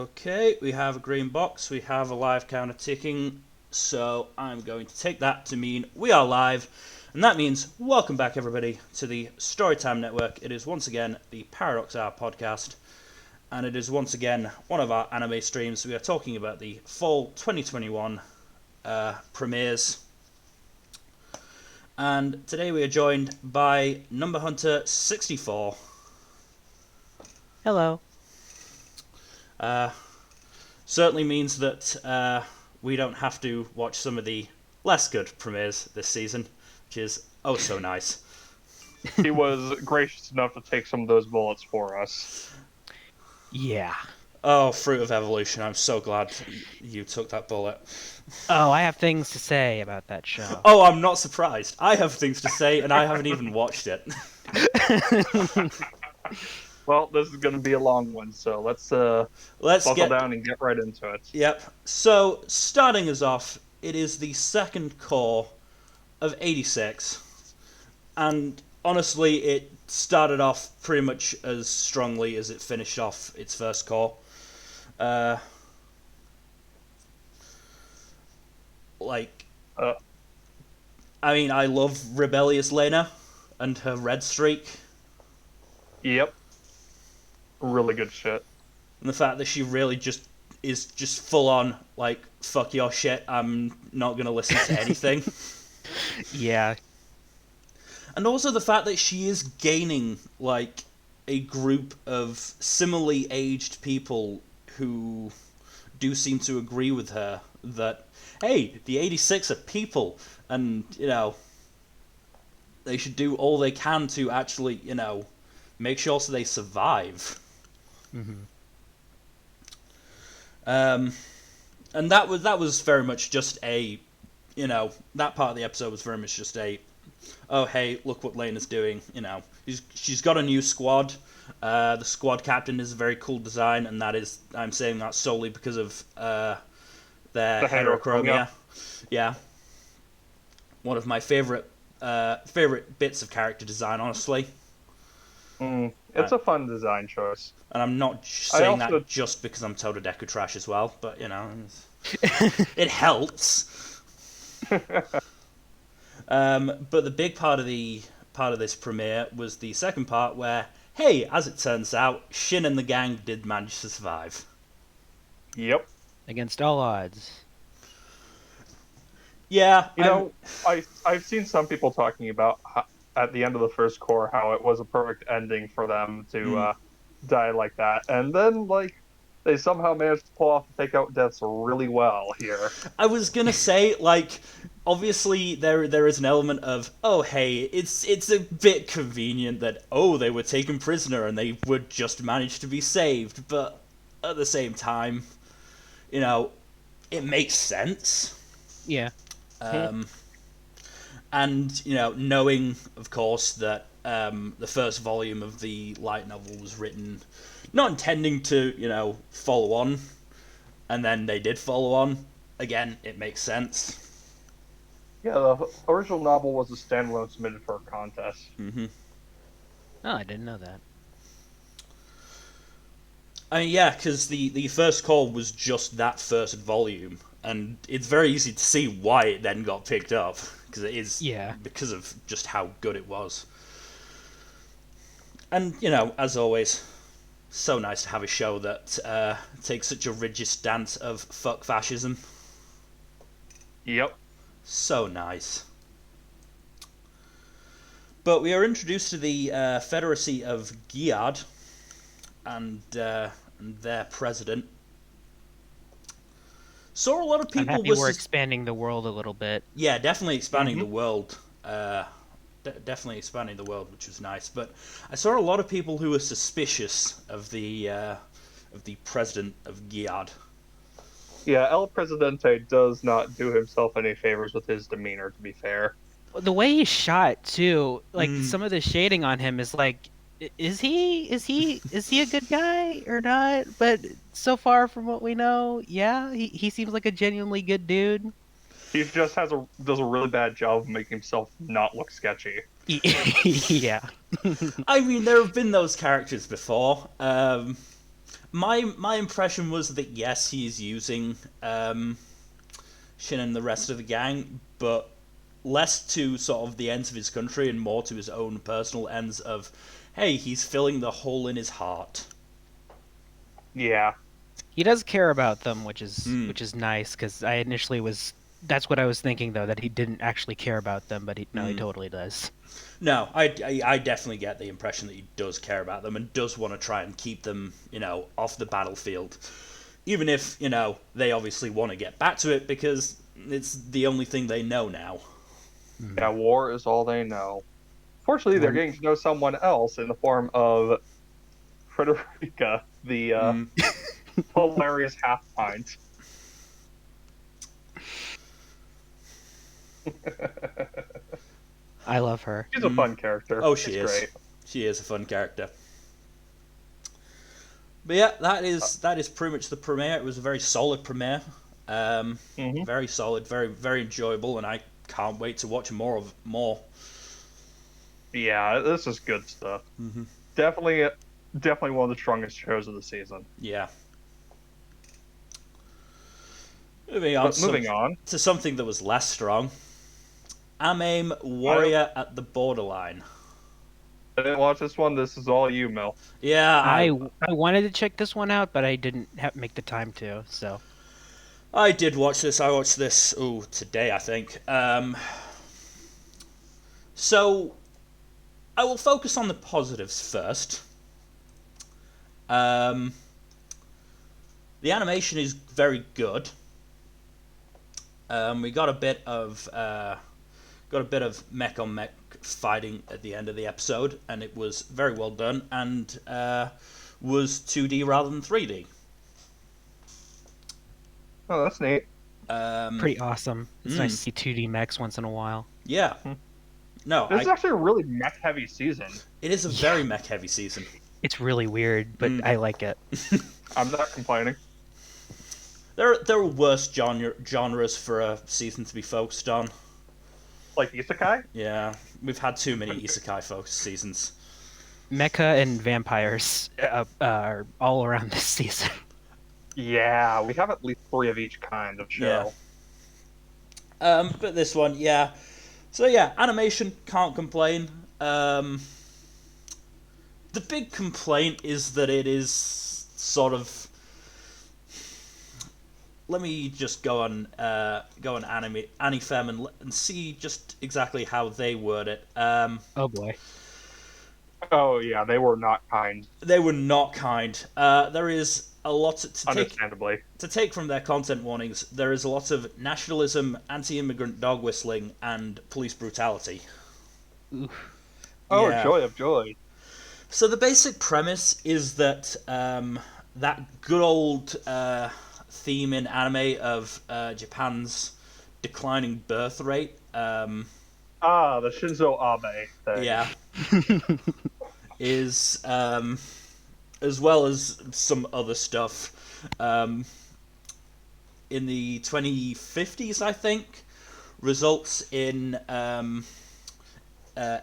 Okay, we have a green box, we have a live counter ticking, so I'm going to take that to mean we are live, and that means welcome back everybody to the Storytime Network. It is once again the Paradox Hour podcast, and it is once again one of our anime streams. We are talking about the fall 2021 premieres, and today we are joined by Number Hunter 64. Hello. Certainly means that we don't have to watch some of the less good premieres this season, which is oh so nice. He was gracious enough to take some of those bullets for us. Yeah. Oh, Fruit of Evolution, I'm so glad you took that bullet. Oh, I have things to say about that show. Oh, I'm not surprised. I have things to say, and I haven't even watched it. Well, this is going to be a long one, so let's buckle down and get right into it. Yep. So, starting us off, it is the second core of 86, and honestly, it started off pretty much as strongly as it finished off its first core. I mean, I love Rebellious Lena and her red streak. Yep. Really good shit. And the fact that she really is just full on, like, fuck your shit, I'm not gonna listen to anything. Yeah. And also the fact that she is gaining, like, a group of similarly aged people who do seem to agree with her that, hey, the 86 are people, and, you know, they should do all they can to actually, you know, make sure so they survive. Mm-hmm. And that was very much just a, you know, that part of the episode was very much just a, oh hey, look what Lena's doing, you know, she's got a new squad. The squad captain is a very cool design, and that is, I'm saying that solely because of their heterochromia. Yeah, one of my favorite bits of character design, honestly. It's a fun design choice. And I'm not saying that just because I'm Totodeko trash as well, but, you know, it helps. But the big part of this premiere was the second part where, hey, as it turns out, Shin and the gang did manage to survive. Yep. Against all odds. Yeah. You know, I've seen some people talking about at the end of the first core how it was a perfect ending for them to die like that, and then like they somehow managed to pull off the fake out deaths really well here. I was gonna say, like, obviously there is an element of, oh hey, it's a bit convenient that, oh, they were taken prisoner and they would just manage to be saved, but at the same time, you know, it makes sense. Yeah. And, you know, knowing, of course, that the first volume of the light novel was written not intending to, you know, follow on, and then they did follow on, again, it makes sense. Yeah, the original novel was a standalone submitted for a contest. Mm-hmm. Oh, I didn't know that. I mean, yeah, because the first call was just that first volume, and it's very easy to see why it then got picked up, because it is because of just how good it was. And, you know, as always, so nice to have a show that takes such a rigid stance of fuck fascism. Yep. So nice. But we are introduced to the Federacy of Giard and their president. Saw a lot of people. I'm happy we're expanding the world a little bit. Yeah, definitely expanding the world. Definitely expanding the world, which was nice. But I saw a lot of people who were suspicious of the president of Giard. Yeah, El Presidente does not do himself any favors with his demeanor, to be fair. The way he's shot too, like some of the shading on him is like, is he a good guy or not? But so far from what we know, yeah, he seems like a genuinely good dude. He just does a really bad job of making himself not look sketchy. Yeah. I mean, there have been those characters before. My impression was that yes, he's using Shin and the rest of the gang, but less to sort of the ends of his country and more to his own personal ends of, hey, he's filling the hole in his heart. Yeah. He does care about them, which is nice, because I initially that's what I was thinking, though, that he didn't actually care about them, but he totally does. No, I definitely get the impression that he does care about them and does want to try and keep them, off the battlefield. Even if, they obviously want to get back to it because it's the only thing they know now. Yeah, war is all they know. Fortunately, they're getting to know someone else in the form of Frederica, the hilarious half-pint. I love her. She's a fun character. Oh, she She's is. Great. She is a fun character. But yeah, that is pretty much the premiere. It was a very solid premiere. Very solid, very, very enjoyable, and I can't wait to watch more. Yeah, this is good stuff. Definitely one of the strongest shows of the season. Yeah. Moving on to something that was less strong. AMAIM Warrior at the Borderline. I didn't watch this one. This is all you, Mel. Yeah, I wanted to check this one out, but I didn't make the time to. So I did watch this. I watched this today, I think. So I will focus on the positives first. The animation is very good. We got a bit of mech on mech fighting at the end of the episode, and it was very well done, and was 2D rather than 3D. Oh, that's neat. Pretty awesome. It's nice to see 2D mechs once in a while. Yeah. No, this is actually a really mech-heavy season. It is a very mech-heavy season. It's really weird, but I like it. I'm not complaining. There are worse genres for a season to be focused on. Like isekai? Yeah, we've had too many isekai-focused seasons. Mecha and vampires are all around this season. Yeah, we have at least 3 of each kind of show. Yeah. But this one, yeah. So yeah, animation, can't complain. The big complaint is that it is sort of... Let me just go on Anifem and see just exactly how they word it. Oh boy. Oh yeah, they were not kind. They were not kind. There is a lot to take from their content warnings. There is a lot of nationalism, anti-immigrant dog whistling, and police brutality. Oof. Oh, yeah. Joy of joy. So the basic premise is that that good old theme in anime of Japan's declining birth rate. The Shinzo Abe thing. Yeah. Is as well as some other stuff in the 2050s, I think, results in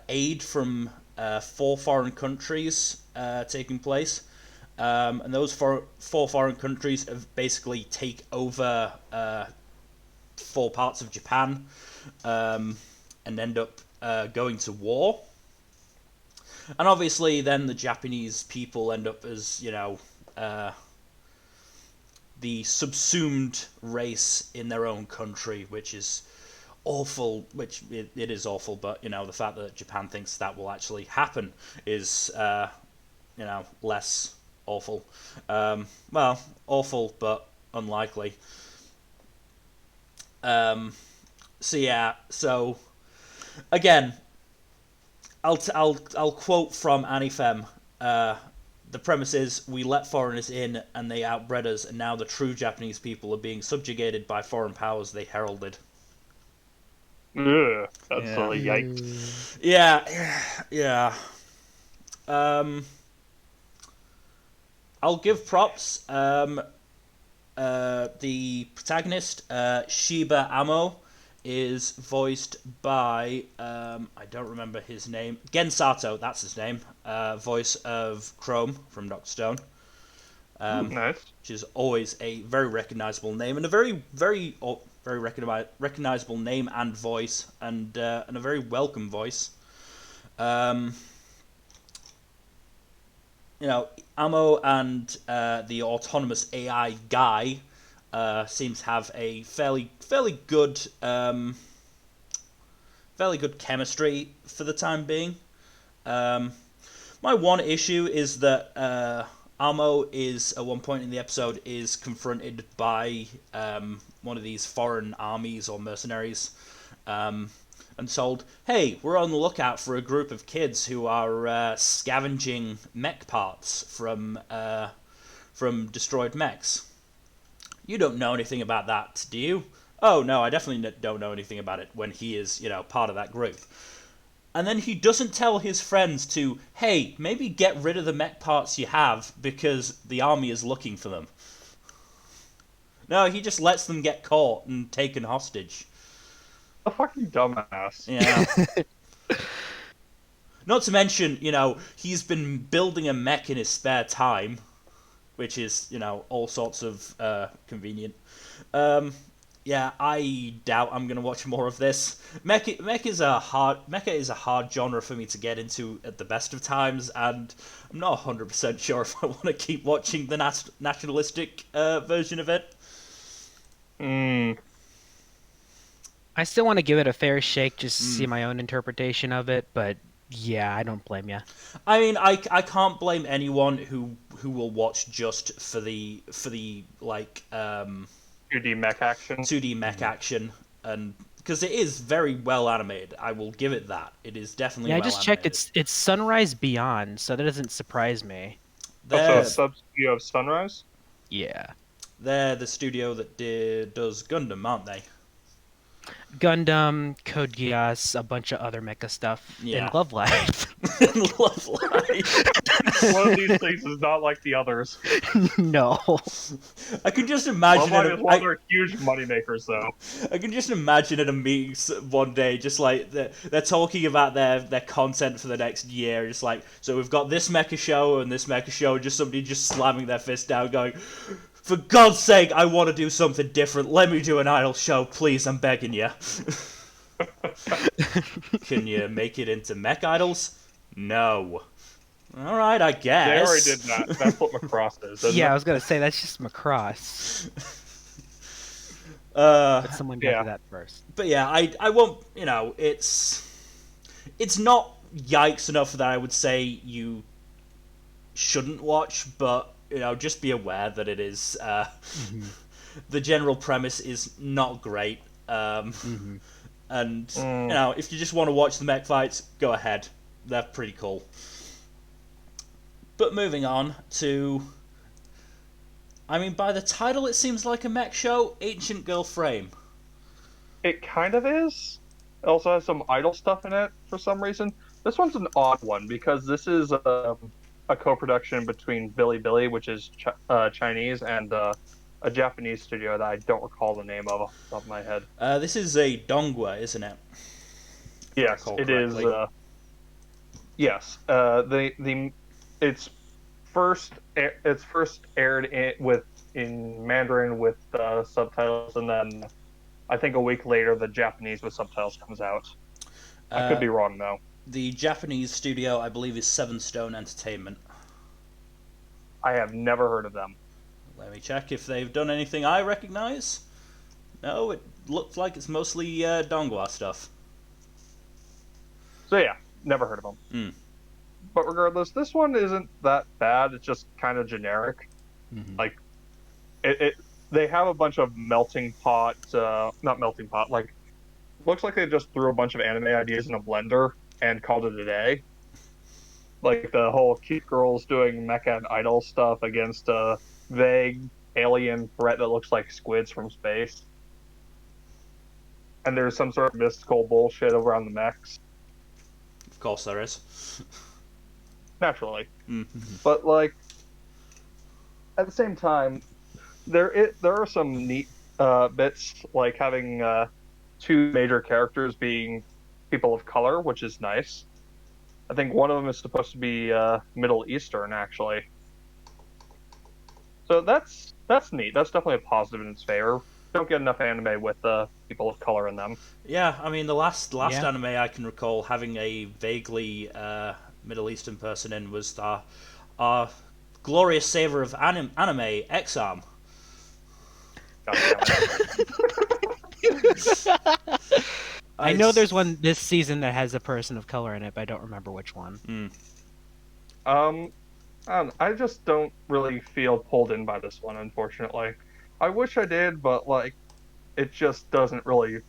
aid from 4 foreign countries taking place. And those 4 foreign countries have basically take over 4 parts of Japan and end up going to war. And obviously then the Japanese people end up as, the subsumed race in their own country, which is awful, which it is awful, but, the fact that Japan thinks that will actually happen is, less awful. Well, awful, but unlikely. So again, I'll quote from Anifem. The premise is, we let foreigners in and they outbred us, and now the true Japanese people are being subjugated by foreign powers they heralded. Ugh, that's a yikes. Yeah. I'll give props. The protagonist, Shiba Amo, is voiced by I don't remember his name. Gen Sato, that's his name. Voice of Chrome from Dr. Stone. Nice. which is always a very recognizable name and a very recognizable name and voice, and a very welcome voice. Amo and the autonomous AI guy seems to have a fairly good chemistry for the time being. My one issue is that Amo is, at one point in the episode, is confronted by one of these foreign armies or mercenaries, and told, "Hey, we're on the lookout for a group of kids who are scavenging mech parts from destroyed mechs. You don't know anything about that, do you?" "Oh, no, I definitely don't know anything about it," when he is, part of that group. And then he doesn't tell his friends to, "Hey, maybe get rid of the mech parts you have because the army is looking for them." No, he just lets them get caught and taken hostage. A fucking dumbass. Yeah. Not to mention, he's been building a mech in his spare time, which is, all sorts of convenient. Yeah, I doubt I'm gonna watch more of this. Mecha is a hard genre for me to get into at the best of times, and I'm not 100% sure if I want to keep watching the nationalistic version of it. I still want to give it a fair shake just to see my own interpretation of it, but yeah, I don't blame you. I mean, I can't blame anyone who will watch just for the 2D mech action. 2D mech action, and because it is very well animated, I will give it that. It is definitely I well just animated. checked. It's Sunrise Beyond, so that doesn't surprise me. Also, a sub-studio of Sunrise? Yeah. They're the studio that does Gundam, aren't they? Gundam, Code Geass, a bunch of other mecha stuff, and Love Live. Love Live. One of these things is not like the others. No. I can just imagine Love Live is one of their huge moneymakers, though. I can just imagine at a meeting one day, just like they're talking about their content for the next year. Just like, so we've got this mecha show and this mecha show, just somebody just slamming their fist down, going, "For God's sake, I want to do something different. Let me do an idol show, please. I'm begging you." Can you make it into mech idols? No. All right, I guess. They already did that. That's what Macross is. Yeah, I was gonna say that's just Macross. But someone got to that first. But yeah, I won't. It's not yikes enough that I would say you shouldn't watch, but just be aware that it is. The general premise is not great. And if you just want to watch the mech fights, go ahead. They're pretty cool. But moving on to, by the title it seems like a mech show, Ancient Girl Frame. It kind of is. It also has some idol stuff in it for some reason. This one's an odd one because this is a co-production between Bilibili, which is Chinese, and a Japanese studio that I don't recall the name of off the top of my head. This is a Dongwa, isn't it? Yes, it is. Yes, it's first aired in Mandarin with subtitles, and then I think a week later the Japanese with subtitles comes out. I could be wrong though. The Japanese studio, I believe, is Seven Stone Entertainment. I have never heard of them. Let me check if they've done anything I recognize. No, it looks like it's mostly Dongwa stuff. So yeah, never heard of them. But regardless, this one isn't that bad. It's just kind of generic. Like, they have a bunch of not melting pot, like, looks like they just threw a bunch of anime ideas in a blender and called it a day. Like the whole cute girls doing mecha and idol stuff against a vague alien threat that looks like squids from space. And there's some sort of mystical bullshit around the mechs. Of course there is. Naturally. But, like, at the same time, there are some neat bits, like having two major characters being people of color, which is nice. I think one of them is supposed to be Middle Eastern, actually. So that's neat. That's definitely a positive in its favor. Don't get enough anime with people of color in them. Yeah, I mean the last Yeah. anime I can recall having a vaguely Middle Eastern person in was our glorious saver of anime, Exarm. God damn it. I know there's one this season that has a person of color in it, but I don't remember which one. Um, I just don't really feel pulled in by this one, unfortunately. I wish I did, but like, it just doesn't really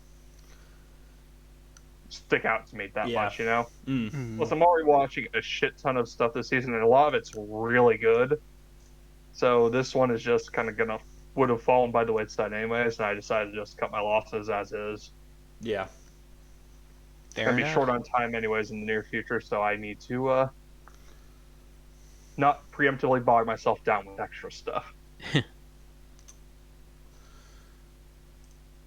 stick out to me that Yeah. much, you know? Mm. Plus, I'm already watching a shit ton of stuff this season, and a lot of it's really good. So this one is just kind of gonna would have fallen by the wayside anyways, and I decided to just cut my losses as is. Yeah. Fair Gonna be enough. short on time anyways in the near future, so I need to not preemptively bog myself down with extra stuff.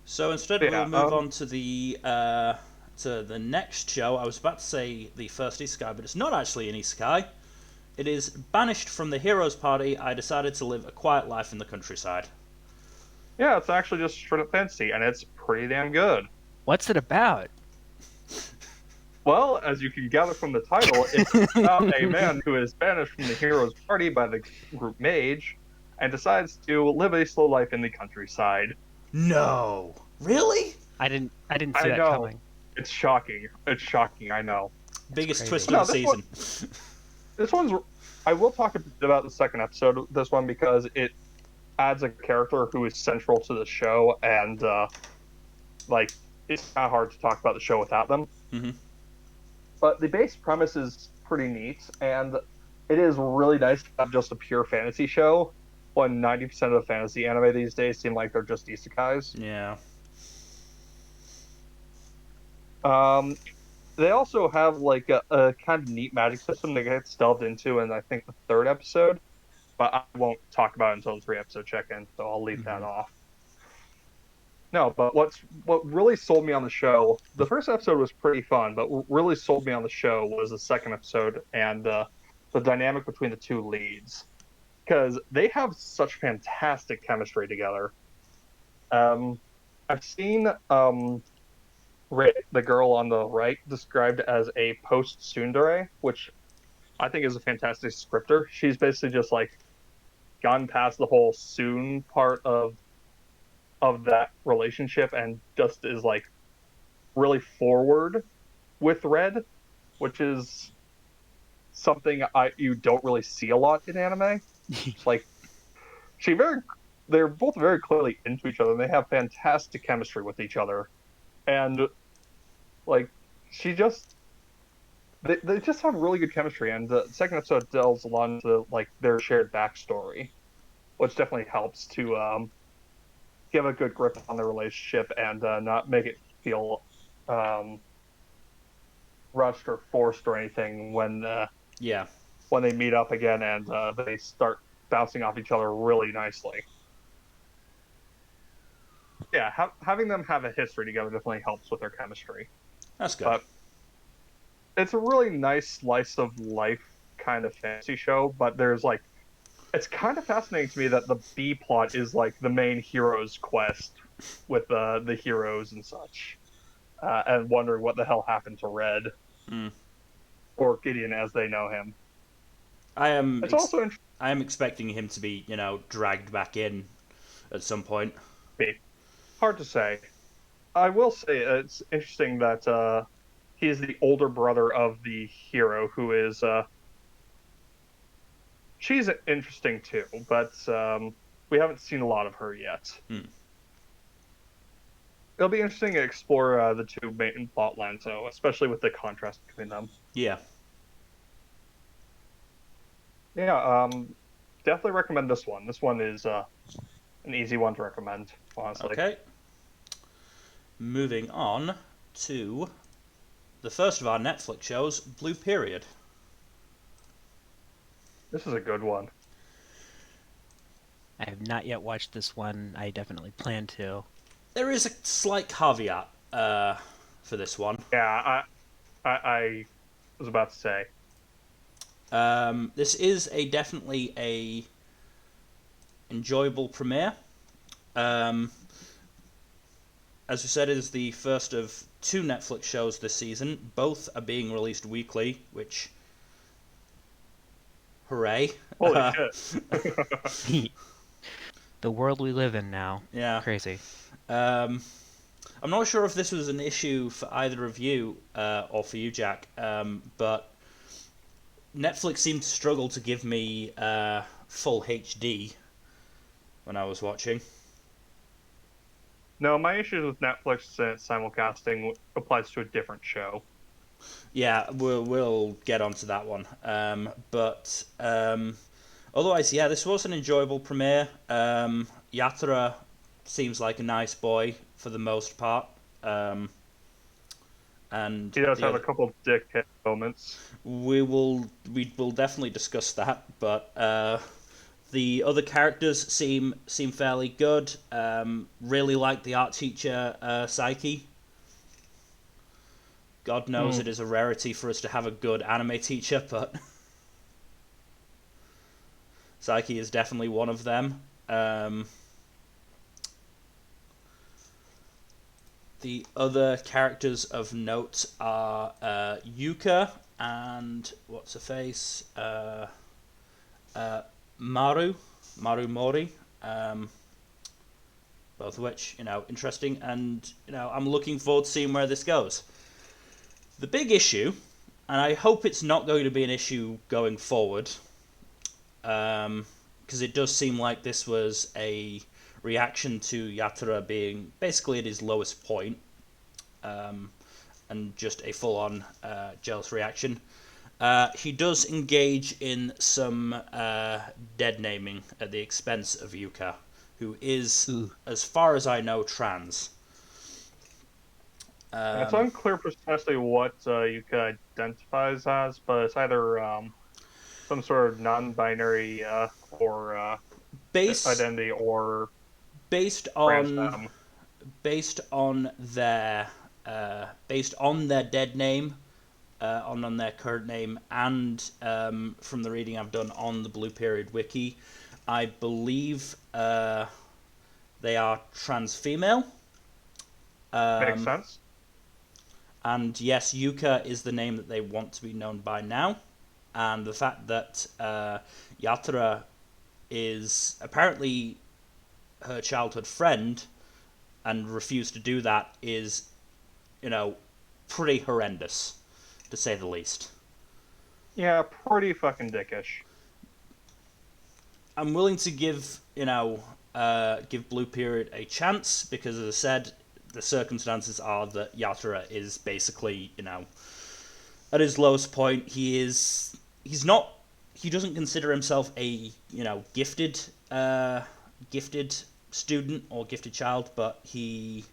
So instead, But we'll yeah, move on to the next show. I was about to say the first isekai, but it's not actually an isekai. It is Banished from the hero's party. I decided to live a quiet life in the countryside. yeah, it's actually just straight up fantasy, and it's pretty damn good. What's it about? Well, as you can gather from the title, it's about a man who is banished from the hero's party by the group mage and decides to live a slow life in the countryside. No, really? I didn't see I that know. coming. It's shocking. It's shocking, I know. Biggest crazy. twist No, of the season. This one's. I will talk a bit about the second episode of this one because it adds a character who is central to the show, and like it's kind of hard to talk about the show without them. Mm-hmm. But the base premise is pretty neat, and it is really nice to have just a pure fantasy show when 90% of the fantasy anime these days seem like they're just isekais. Yeah. They also have like a kind of neat magic system that gets delved into in I think the third episode, but I won't talk about it until the 3 episode check-in, so I'll leave that off. No, but what really sold me on the show, the first episode was pretty fun, but what really sold me on the show was the second episode and the dynamic between the two leads, because they have such fantastic chemistry together. I've seen the girl on the right described as a post tsundere, which I think is a fantastic descriptor. She's basically just like gone past the whole soon part of that relationship and just is like really forward with Red, which is something you don't really see a lot in anime. It's like they're both very clearly into each other and they have fantastic chemistry with each other. And like she just they just have really good chemistry, and the second episode delves a lot into like their shared backstory, which definitely helps to give a good grip on the relationship and not make it feel rushed or forced or anything Yeah. when they meet up again and they start bouncing off each other really nicely. Yeah, having them have a history together definitely helps with their chemistry. That's good. But it's a really nice slice of life kind of fantasy show, but there's like it's kind of fascinating to me that the B plot is like the main hero's quest with the heroes and such, and wondering what the hell happened to Red or Gideon as they know him. It's also I am expecting him to be, dragged back in at some point. hard to say. I will say it's interesting that he's the older brother of the hero, who is she's interesting too, but we haven't seen a lot of her yet. It'll be interesting to explore the two main plot lines, though, especially with the contrast between them. Yeah. Yeah, definitely recommend this one. This one is an easy one to recommend, honestly. Okay. Moving on to the first of our Netflix shows, Blue Period. This is a good one. I have not yet watched this one. I definitely plan to. There is a slight caveat for this one. Yeah, I was about to say. This is definitely a enjoyable premiere. As we said, it is the first of 2 Netflix shows this season. Both are being released weekly, which... hooray. Holy shit. The world we live in now. Yeah. Crazy. I'm not sure if this was an issue for either of you, or for you, Jack, but Netflix seemed to struggle to give me full HD when I was watching. No, my issues with Netflix simulcasting applies to a different show. Yeah, we'll get onto that one. But otherwise, yeah, this was an enjoyable premiere. Yatra seems like a nice boy for the most part. And he does have a couple of dickhead moments. We will definitely discuss that, but the other characters seem fairly good. Really like the art teacher, Saiki. God knows it is a rarity for us to have a good anime teacher, but Saiki is definitely one of them. The other characters of note are Yuka and what's her face, Maru Mori. Both of which, interesting, and I'm looking forward to seeing where this goes. The big issue, and I hope it's not going to be an issue going forward, because it does seem like this was a reaction to Yatara being basically at his lowest point, and just a full-on jealous reaction. He does engage in some dead naming at the expense of Yuka, who is, as far as I know, trans. It's unclear precisely what Yuka identifies as, but it's either some sort of non-binary or identity, or based on their dead name, on their current name, and from the reading I've done on the Blue Period wiki, I believe they are trans female. Makes sense. And yes, Yuka is the name that they want to be known by now. And the fact that Yatara is apparently her childhood friend and refused to do that is, pretty horrendous, to say the least. Yeah, pretty fucking dickish. I'm willing to give Blue Period a chance, because as I said, the circumstances are that Yatara is basically, at his lowest point. He doesn't consider himself a, gifted student or gifted child, but he's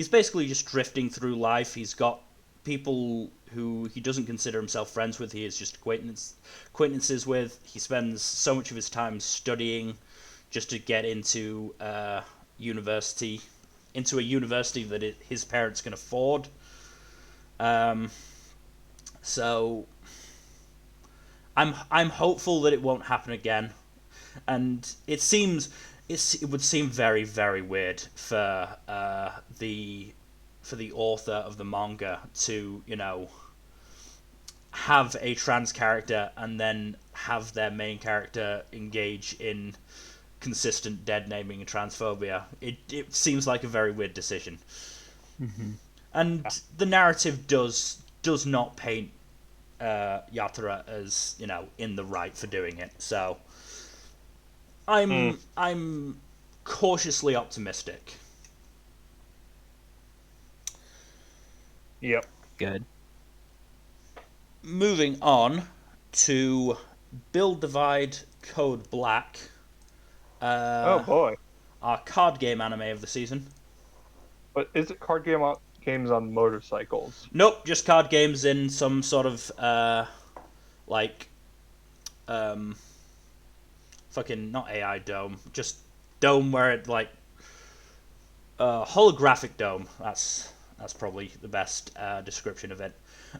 basically just drifting through life. He's got people who he doesn't consider himself friends with. He is just acquaintances with. He spends so much of his time studying just to get into university that his parents can afford. So I'm hopeful that it won't happen again, and it would seem very, very weird for the author of the manga to have a trans character and then have their main character engage in consistent dead naming and transphobia. It seems like a very weird decision. Mm-hmm. And the narrative does not paint Yatara as in the right for doing it. So I'm cautiously optimistic. Yep. Good. Moving on to Build Divide Code Black. Oh boy. Our card game anime of the season. But is it games on motorcycles? Nope, just card games in some sort of fucking not AI dome, just dome where it holographic dome. That's probably the best description of it.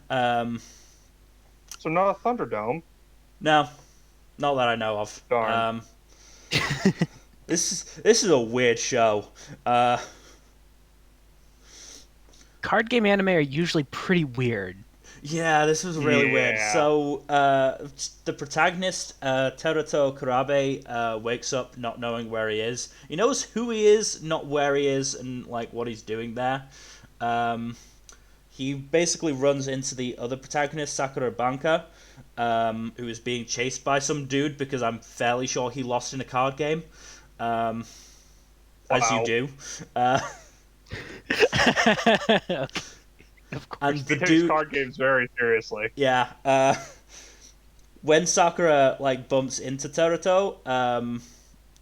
So not a Thunderdome? No, not that I know of. Darn. This is a weird show. Card game anime are usually pretty weird. Yeah, this was really weird. Yeah. So, the protagonist, Teruto Kurabe, wakes up not knowing where he is. He knows who he is, not where he is, and like what he's doing there. He basically runs into the other protagonist, Sakura Banka, who is being chased by some dude because I'm fairly sure he lost in a card game. As you Wow. do. Of course. And He the takes dude. card games very seriously. Yeah. When Sakura like bumps into Teruto,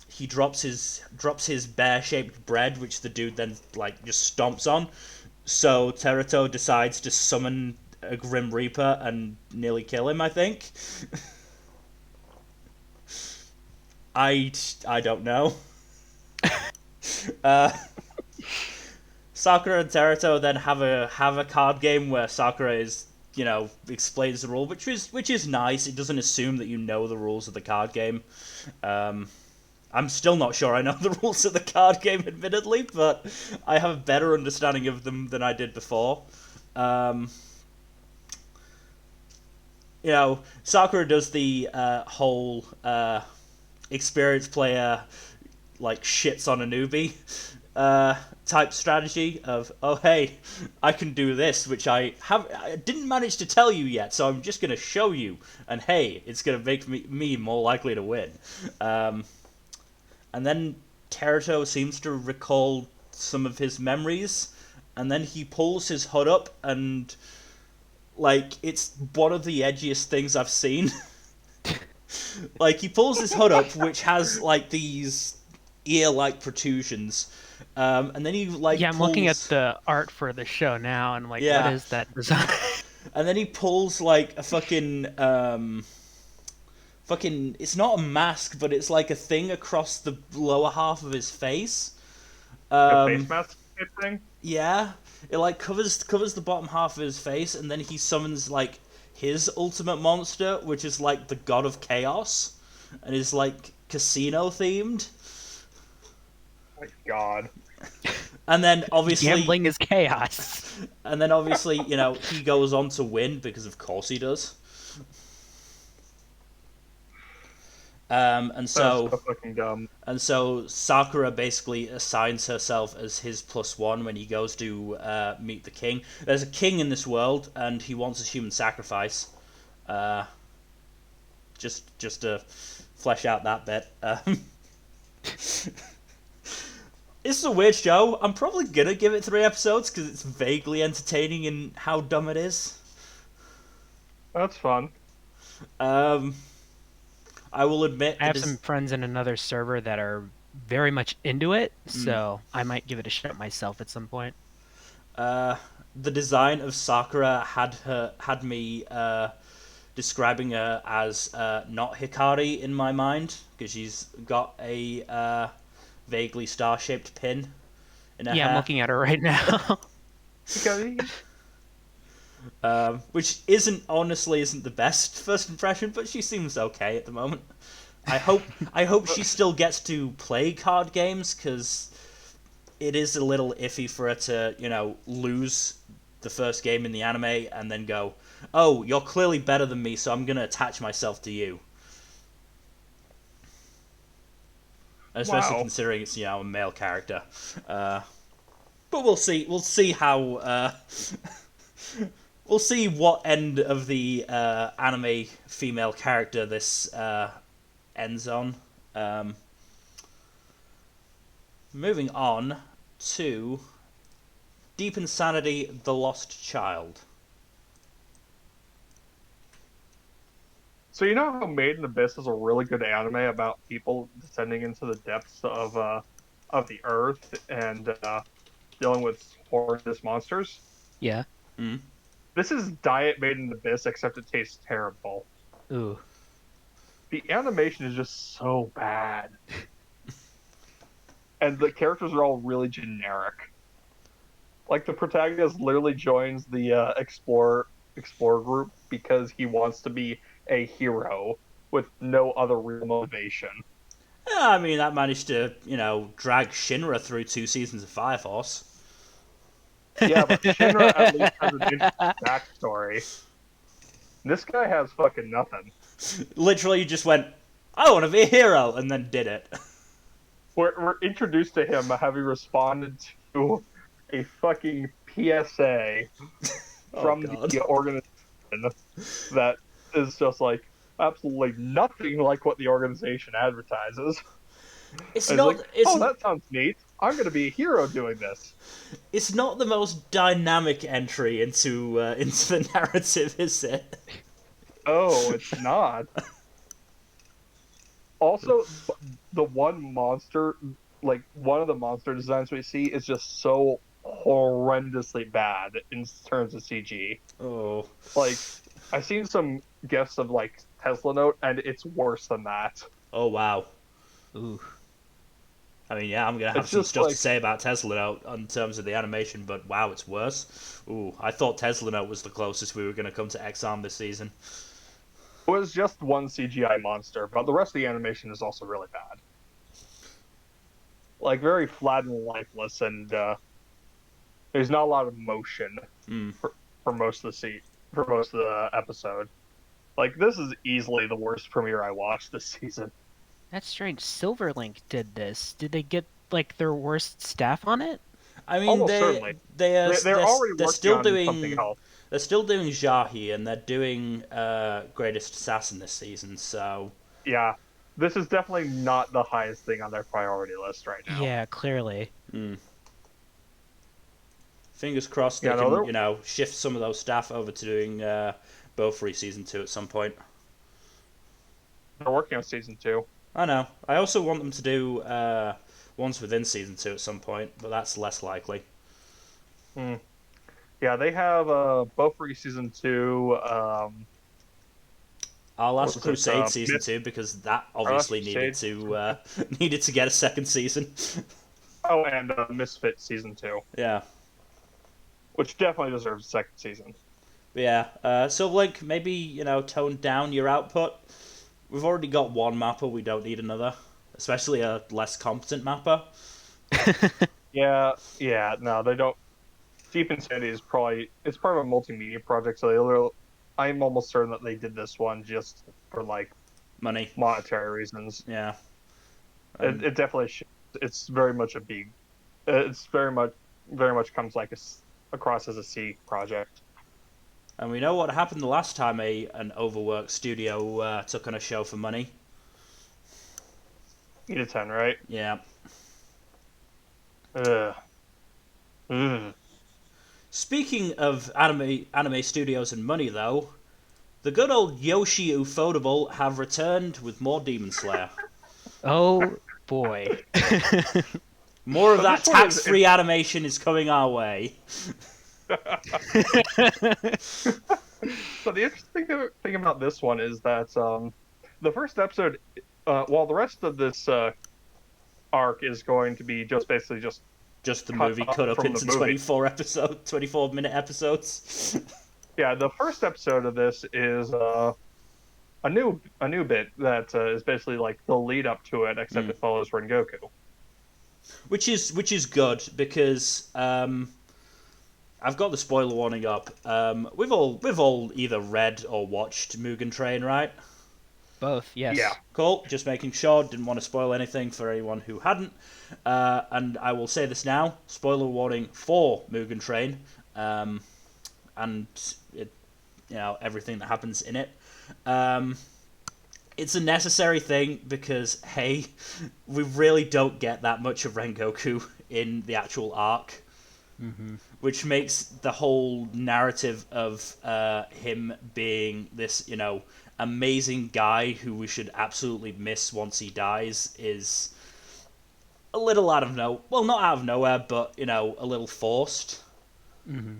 he drops his bear-shaped bread, which the dude then like just stomps on. So Teruto decides to summon a Grim Reaper and nearly kill him, I think. I don't know. Sakura and Teruto then have a card game where Sakura is, explains the rule, which is nice. It doesn't assume that you know the rules of the card game. I'm still not sure I know the rules of the card game, admittedly, but I have a better understanding of them than I did before. Sakura does the whole experienced player like shits on a newbie type strategy of, oh hey, I can do this, which I didn't manage to tell you yet, so I'm just gonna show you, and hey, it's gonna make me more likely to win. And then Teruto seems to recall some of his memories, and then he pulls his hood up, and like it's one of the edgiest things I've seen. Like he pulls his hood up, which has like these ear-like protrusions, and then he like Yeah, I'm looking at pulls. the art for the show now, and like, what Yeah, is that design? and then he pulls like a fucking. It's not a mask, but it's like a thing across the lower half of his face. A face mask type thing. Yeah, it like covers the bottom half of his face, and then he summons like his ultimate monster, which is like the god of chaos, and is like casino themed. Oh my God. And then obviously, Gambling is chaos. he goes on to win because of course he does. And That's so so fucking dumb. And so Sakura basically assigns herself as his +1 when he goes to meet the king. There's a king in this world, and he wants a human sacrifice. Just to flesh out that bit. This is a weird show. I'm probably gonna give it 3 episodes because it's vaguely entertaining in how dumb it is. That's fun. I will admit I have some friends in another server that are very much into it, so I might give it a shot myself at some point. the design of Sakura had me describing her as not Hikari in my mind, because she's got a vaguely star-shaped pin in her hair. I'm looking at her right now. Which isn't the best first impression, but she seems okay at the moment. I hope she still gets to play card games, because it is a little iffy for her to lose the first game in the anime and then go, oh, you're clearly better than me, so I'm gonna attach myself to you. Especially considering it's a male character. But we'll see how. We'll see what end of the anime female character this ends on. Moving on to Deep Insanity: The Lost Child. So you know how Made in Abyss is a really good anime about people descending into the depths of the earth and dealing with horrendous monsters? Yeah. Mm. This is Diet Made in Abyss, except it tastes terrible. Ooh. The animation is just so bad. And the characters are all really generic. Like, the protagonist literally joins the Explorer group because he wants to be a hero with no other real motivation. I mean, that managed to, drag Shinra through 2 seasons of Fire Force. Yeah, but Shinra at least has an interesting backstory. This guy has fucking nothing. Literally just went, I want to be a hero, and then did it. We're introduced to him having responded to a fucking PSA from the organization that is just like absolutely nothing like what the organization advertises. It's And not. like, It's, oh, that sounds neat. I'm going to be a hero doing this. it's not the most dynamic entry into the narrative, is it? Oh, it's not. Also, the one monster, like one of the monster designs we see, is just so horrendously bad in terms of CG. Oh. Like, I've seen some gifs of like Tesla Note, and it's worse than that. Oh, wow. Ooh. I mean, yeah, I'm going to have It's some just stuff like- to say about Tesla Note in terms of the animation, but wow, it's worse. Ooh, I thought Tesla Note was the closest we were going to come to X-Arm this season. It was just one CGI monster, but the rest of the animation is also really bad. Like very flat and lifeless, and there's not a lot of motion for most of the episode. Like this is easily the worst premiere I watched this season. That's strange. Silverlink did this. Did they get like their worst staff on it? I mean, Almost certainly. They're already they're working still on doing something else. they're still doing Jahi, and they're doing Greatest Assassin this season. So Yeah, this is definitely not the highest thing on their priority list right now. Yeah, clearly. fingers crossed they can shift some of those staff over to doing Beaufry season 2 at some point. They're working on season 2. I know. I also want them to do ones within season 2 at some point, but that's less likely. Yeah, they have Beaufry season 2. Our Last Crusade season 2, because that obviously needed to get a second season. Oh, and Misfit season 2. Yeah. Which definitely deserves a second season. But yeah, so like maybe tone down your output. We've already got one mapper, we don't need another, especially a less competent mapper. Yeah, no, they don't. Deep Insanity is probably it's part of a multimedia project, so I'm almost certain that they did this one just for like money, monetary reasons. Yeah, it definitely it's very much a big. It's very much comes like across as a C project. And we know what happened the last time an overworked studio took on a show for money. Eda 10, right? Yeah. Speaking of anime studios and money, though, the good old Yoshi Ufotable have returned with more Demon Slayer. Oh boy. More of that tax-free animation is coming our way. So the interesting thing about this one is that the first episode, while the rest of this arc is going to be basically just the movie cut up into 24-minute episodes. Yeah, the first episode of this is a new bit that is basically like the lead up to it, except it follows Rengoku. Which is good because I've got the spoiler warning up. We've all either read or watched Mugen Train, right? Both, yes. Yeah. Cool. Just making sure. Didn't want to spoil anything for anyone who hadn't. And I will say this now. Spoiler warning for Mugen Train. And it, everything that happens in it. It's a necessary thing because, hey, we really don't get that much of Rengoku in the actual arc. Mm-hmm. Which makes the whole narrative of him being this, amazing guy who we should absolutely miss once he dies is a little out of nowhere. Well, not out of nowhere, but, a little forced. Mm-hmm.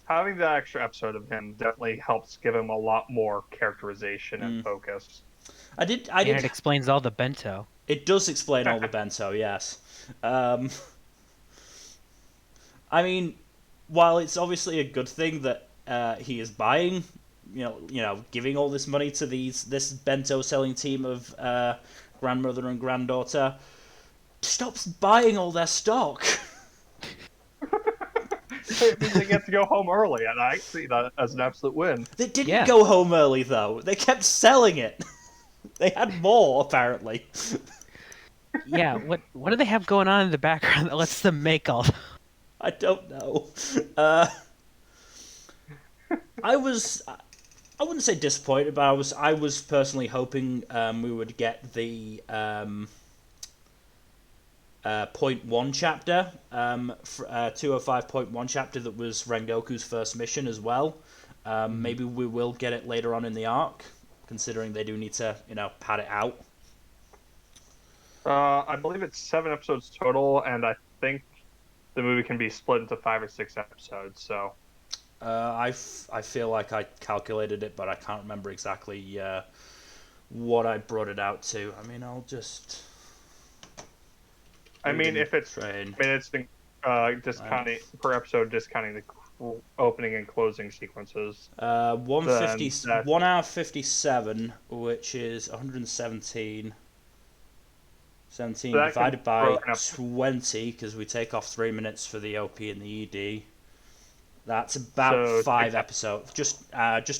Having that extra episode of him definitely helps give him a lot more characterization and focus. And it explains all the bento. It does explain all the bento, yes. I mean, while it's obviously a good thing that he is buying, giving all this money to this bento selling team of grandmother and granddaughter stops buying all their stock. It means they get to go home early, and I see that as an absolute win. They didn't go home early, though. They kept selling it. They had more, apparently. Yeah, what do they have going on in the background that lets them make all? I don't know. I wouldn't say disappointed, but I was personally hoping we would get the .1 chapter, 205.1 chapter that was Rengoku's first mission as well. Maybe we will get it later on in the arc, considering they do need to, pad it out. I believe it's 7 episodes total, and I think the movie can be split into 5 or 6 episodes. So, I feel like I calculated it, but I can't remember exactly what I brought it out to. I mean, I'll just. If it's minutes, discounting per episode, discounting the opening and closing sequences. 1 hour 57, which is 117. 17 divided by 20, because we take off 3 minutes for the OP and the ED. That's about 5 episodes. Just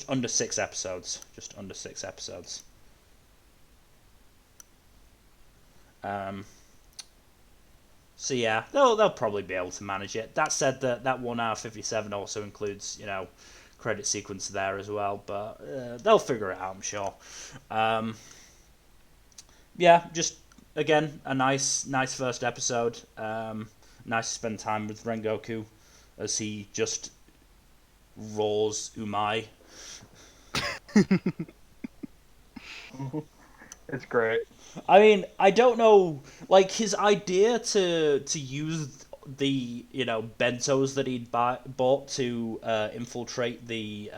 under 6 episodes. Just under 6 episodes. So yeah, they'll probably be able to manage it. That said, that 1 hour 57 also includes, credit sequence there as well, but they'll figure it out, I'm sure. Yeah, just again a nice first episode. Nice to spend time with Rengoku as he just roars umai. It's great. I mean, I don't know, like, his idea to use the, bentos that he'd bought to infiltrate the,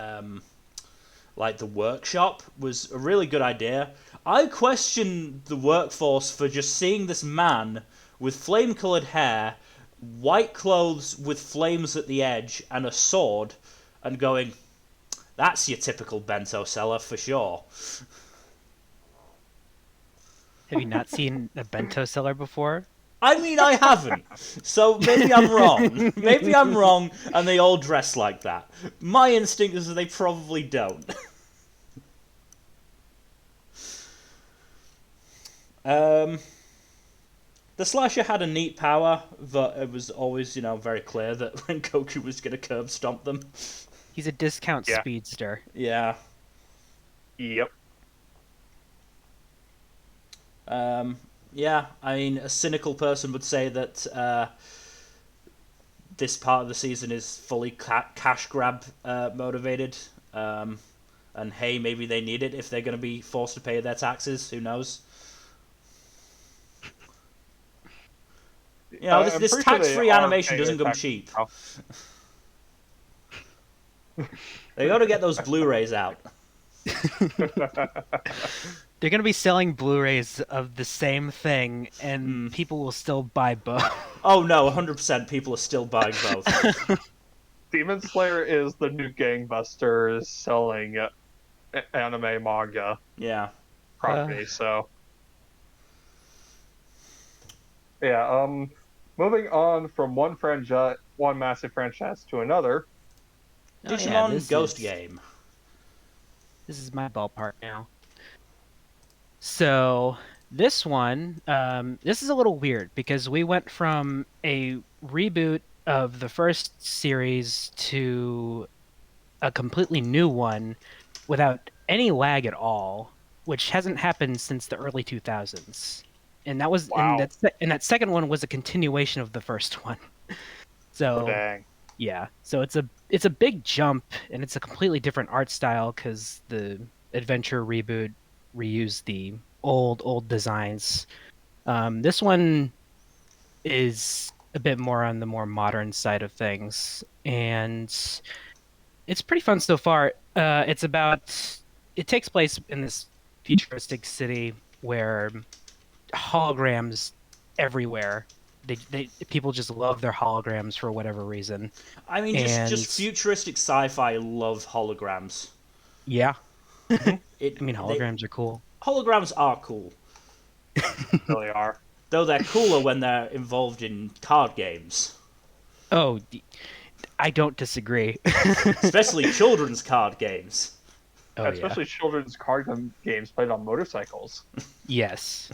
the workshop was a really good idea. I question the workforce for just seeing this man with flame-coloured hair, white clothes with flames at the edge, and a sword, and going, that's your typical bento seller for sure. Have you not seen a bento seller before? I mean, I haven't. So maybe I'm wrong. Maybe I'm wrong, and they all dress like that. My instinct is that they probably don't. The slasher had a neat power, but it was always, very clear that Rengoku was going to curb stomp them. He's a discount speedster. Yeah. Yep. Yeah, I mean, a cynical person would say that this part of the season is fully cash grab motivated. And hey, maybe they need it if they're going to be forced to pay their taxes. Who knows? This tax-free animation doesn't come cheap. They got to get those Blu-rays out. They're going to be selling Blu-rays of the same thing, and people will still buy both. Oh no, 100% people are still buying both. Demon Slayer is the new gangbusters selling anime manga property, so... Yeah, moving on from one massive franchise to another. Digimon Ghost Game. This is my ballpark now. So this one, this is a little weird because we went from a reboot of the first series to a completely new one without any lag at all, which hasn't happened since the early 2000s. And that was and that second one was a continuation of the first one. So dang. Yeah, so it's a big jump, and it's a completely different art style because the adventure reboot reused the old designs. This one is a bit more on the more modern side of things, and it's pretty fun so far. It takes place in this futuristic city where holograms everywhere. People just love their holograms for whatever reason. I mean, just futuristic sci-fi love holograms. Yeah. Holograms are cool. Holograms are cool. really are. Though they're cooler when they're involved in card games. Oh, I don't disagree. Especially children's card games. Oh yeah. Especially children's card games played on motorcycles. Yes.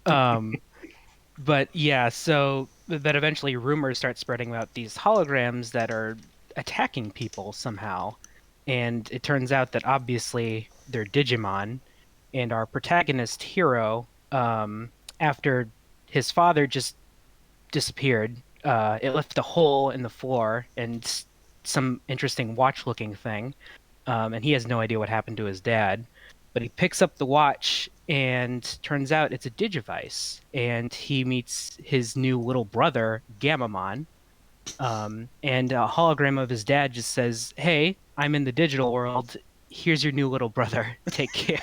Um, but yeah, so but eventually rumors start spreading about these holograms that are attacking people somehow. And it turns out that obviously they're Digimon, and our protagonist hero, after his father just disappeared, it left a hole in the floor and some interesting watch-looking thing. And he has no idea what happened to his dad. But he picks up the watch, and turns out it's a Digivice, and he meets his new little brother, Gamamon. And a hologram of his dad just says, "Hey, I'm in the digital world. Here's your new little brother. Take care.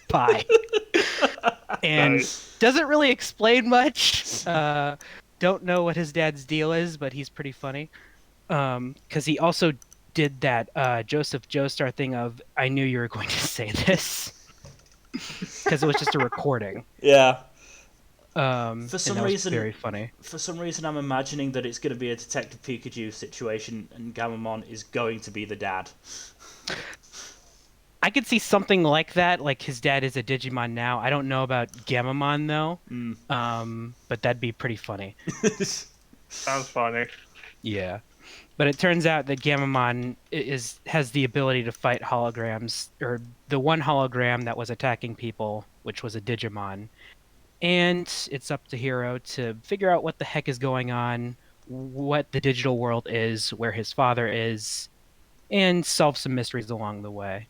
Bye." And Nice. doesn't really explain much. Don't know what his dad's deal is, but he's pretty funny. Because he also did that Joseph Joestar thing of, "I knew you were going to say this," because it was just a recording. Yeah. For some reason, very funny. For some reason, I'm imagining that it's going to be a Detective Pikachu situation, and Gamamon is going to be the dad. I could see something like that, like his dad is a Digimon now. I don't know about Gamamon though, but that'd be pretty funny. Sounds funny. Yeah, but it turns out that Gamamon has the ability to fight holograms, or the one hologram that was attacking people, which was a Digimon. And it's up to Hero to figure out what the heck is going on, what the digital world is, where his father is, and solve some mysteries along the way.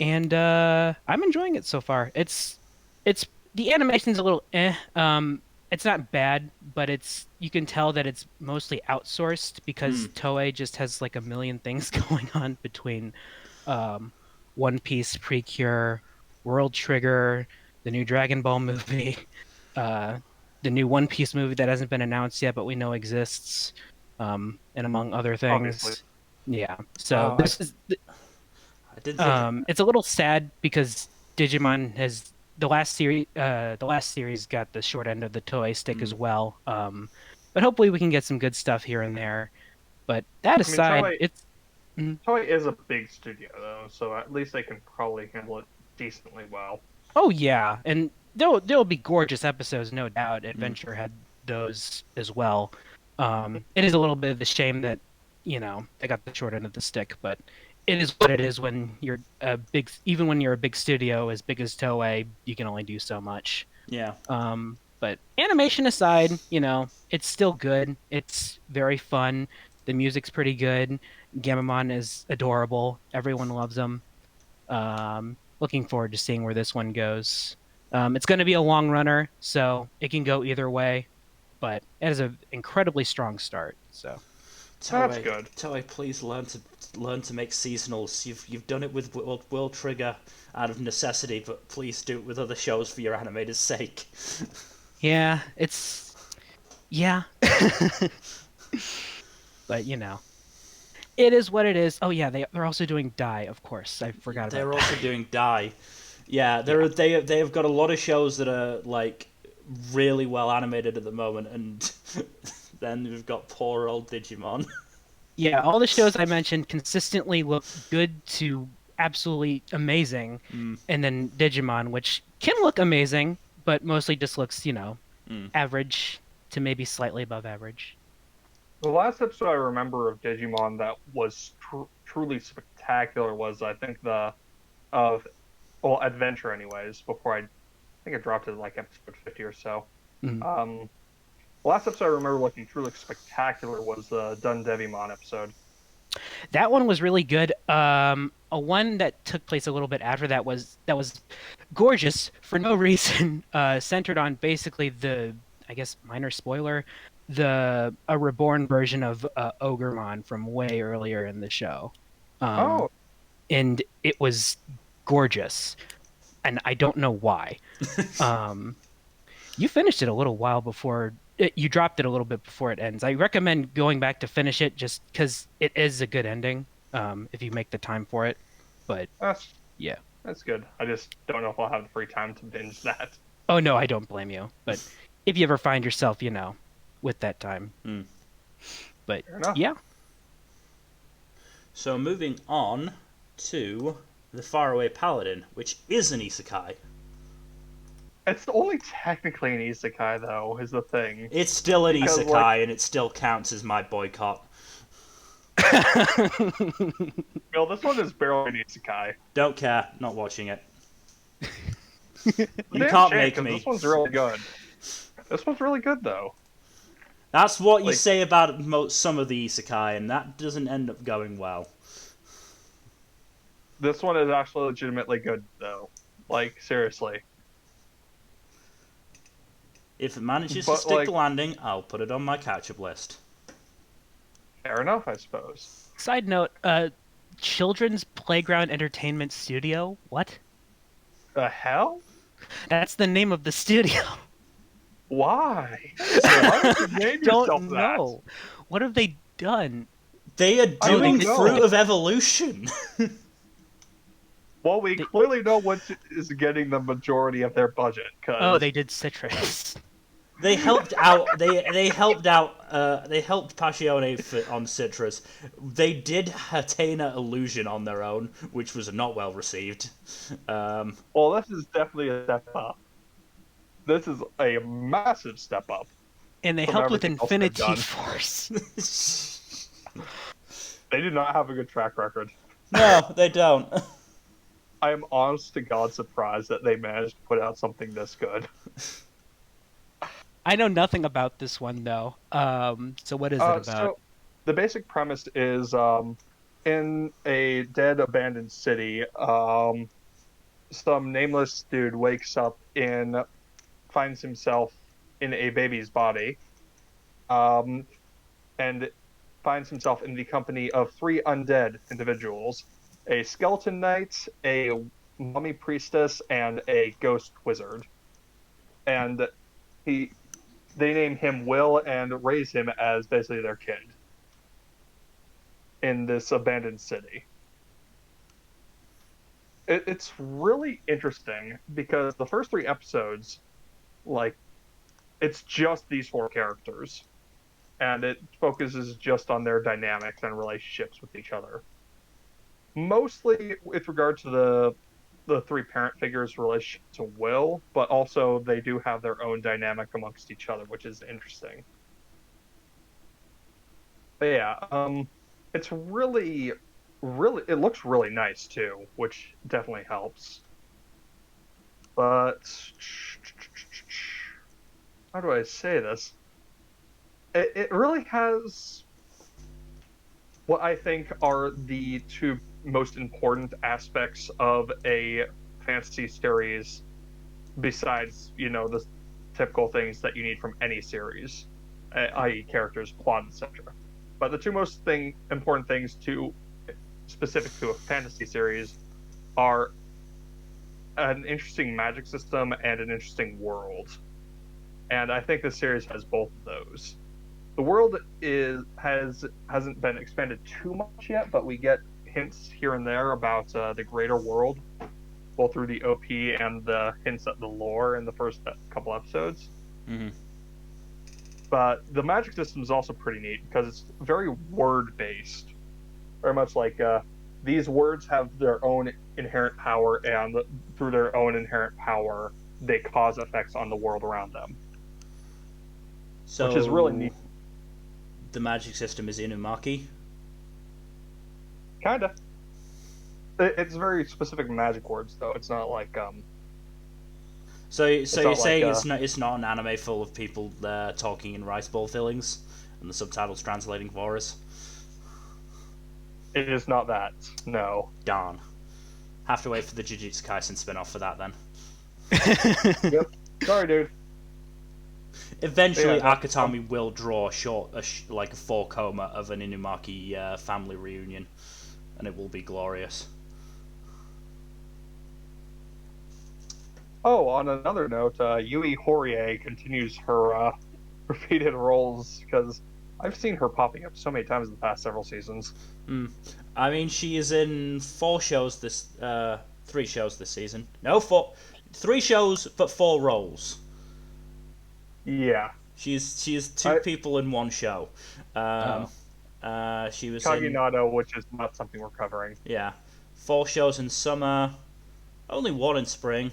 And I'm enjoying it so far. It's the animation's a little eh. It's not bad, but you can tell that it's mostly outsourced because Toei just has like a million things going on between One Piece, Precure, World Trigger, the new Dragon Ball movie, the new One Piece movie that hasn't been announced yet, but we know exists, and among other things. Obviously. Yeah. So I didn't think it's a little sad because Digimon has the last series got the short end of the Toei stick as well. But hopefully we can get some good stuff here and there. But that aside, Toei is a big studio though, so at least they can probably handle it decently well. Oh yeah, and there'll be gorgeous episodes, no doubt. Adventure had those as well. It is a little bit of a shame that they got the short end of the stick, but it is what it is when you're even when you're a big studio as big as Toei, you can only do so much. Yeah. But animation aside, it's still good. It's very fun. The music's pretty good. Gamamon is adorable. Everyone loves him. Looking forward to seeing where this one goes. It's going to be a long runner, so it can go either way, but it has an incredibly strong start. So That's good. Toei, please learn to make seasonals. You've done it with World Trigger out of necessity, but please do it with other shows for your animators' sake. Yeah, but it is what it is. Oh yeah, they're also doing Die, of course. I forgot about that. They're also doing Die. Yeah, they have got a lot of shows that are like really well animated at the moment, and then we've got poor old Digimon. Yeah, all the shows I mentioned consistently look good to absolutely amazing, and then Digimon, which can look amazing, but mostly just looks, average to maybe slightly above average. The last episode I remember of Digimon that was truly spectacular was, I think, Adventure, anyways. Before I think it dropped to like episode 50 or so. The last episode I remember looking truly spectacular was the Dun Devimon episode. That one was really good. A one that took place a little bit after that was gorgeous for no reason. Centered on basically I guess minor spoiler, a reborn version of Ogremon from way earlier in the show. And it was gorgeous, and I don't know why. You finished it a little while before. You dropped it a little bit before it ends. I recommend going back to finish it just because it is a good ending if you make the time for it. But Yeah. That's good. I just don't know if I'll have the free time to binge that. Oh no, I don't blame you. But if you ever find yourself, with that time. Hmm. But Fair enough. yeah. So moving on to the Faraway Paladin, which is an isekai. It's only technically an isekai, though, is the thing. It's still an Because, isekai, and it still counts as my boycott. Well, this one is barely an isekai. Don't care, not watching it. You Damn can't shame, make 'cause me. This one's really good. This one's really good, though. That's what you Like- say about some of the isekai, and that doesn't end up going well. This one is actually legitimately good, though. Like, seriously. If it manages But, to stick like- the landing, I'll put it on my catch-up list. Fair enough, I suppose. Side note, Children's Playground Entertainment Studio? What? The hell? That's the name of the studio. Why? Why would you name yourself Don't that? know. What have they done? They are I don't doing know. Fruit of Evolution. Well, we clearly know what is getting the majority of their budget. Cause Oh, they did Citrus. They helped out. They helped out. They helped Passione on Citrus. They did Hatena Illusion on their own, which was not well received. Well, this is definitely a step up. This is a massive step up. And they From helped with everything else they've Infinity done. Force. They do not have a good track record. No, they don't. I am honest to God surprised that they managed to put out something this good. I know nothing about this one, though. So what is it about? So, the basic premise is in a dead, abandoned city, some nameless dude wakes up finds himself in a baby's body, and finds himself in the company of 3 undead individuals: a skeleton knight, a mummy priestess, and a ghost wizard. And they name him Will and raise him as basically their kid in this abandoned city. It's really interesting because the first 3 episodes, it's just these 4 characters, and it focuses just on their dynamics and relationships with each other. Mostly with regard to the 3 parent figures' relationship to Will, but also they do have their own dynamic amongst each other, which is interesting. But yeah, it's really, it looks really nice too, which definitely helps. But how do I say this? It really has what I think are the 2 most important aspects of a fantasy series, besides, the typical things that you need from any series, i.e. characters, plot, etc. But the 2 most important things specific to a fantasy series are an interesting magic system and an interesting world. And I think this series has both of those. The world hasn't been expanded too much yet, but we get hints here and there about the greater world, both through the OP and the hints at the lore in the first couple episodes. Mm-hmm. But the magic system is also pretty neat because it's very word-based. Very much like these words have their own inherent power, and through their own inherent power, they cause effects on the world around them. So, which is really neat. The magic system is Inumaki. Kinda. It's very specific magic words, though. It's not like So you're not saying like, it's not an anime full of people talking in rice bowl fillings and the subtitles translating for us? it is not that. No. Darn. Have to wait for the Jujutsu Kaisen spin-off for that then. Yep. Sorry, dude. Eventually, Yeah, Akutami will draw a 4-coma of an Inumaki family reunion, and it will be glorious. Oh, on another note, Yui Horie continues her repeated roles, because I've seen her popping up so many times in the past several seasons. I mean, she is in 4 shows this 3 shows this season. No, 4. 3 shows, but 4 roles. Yeah. She's 2 people in 1 show. She was Kaginado, which is not something we're covering. Yeah. 4 shows in summer, only 1 in spring,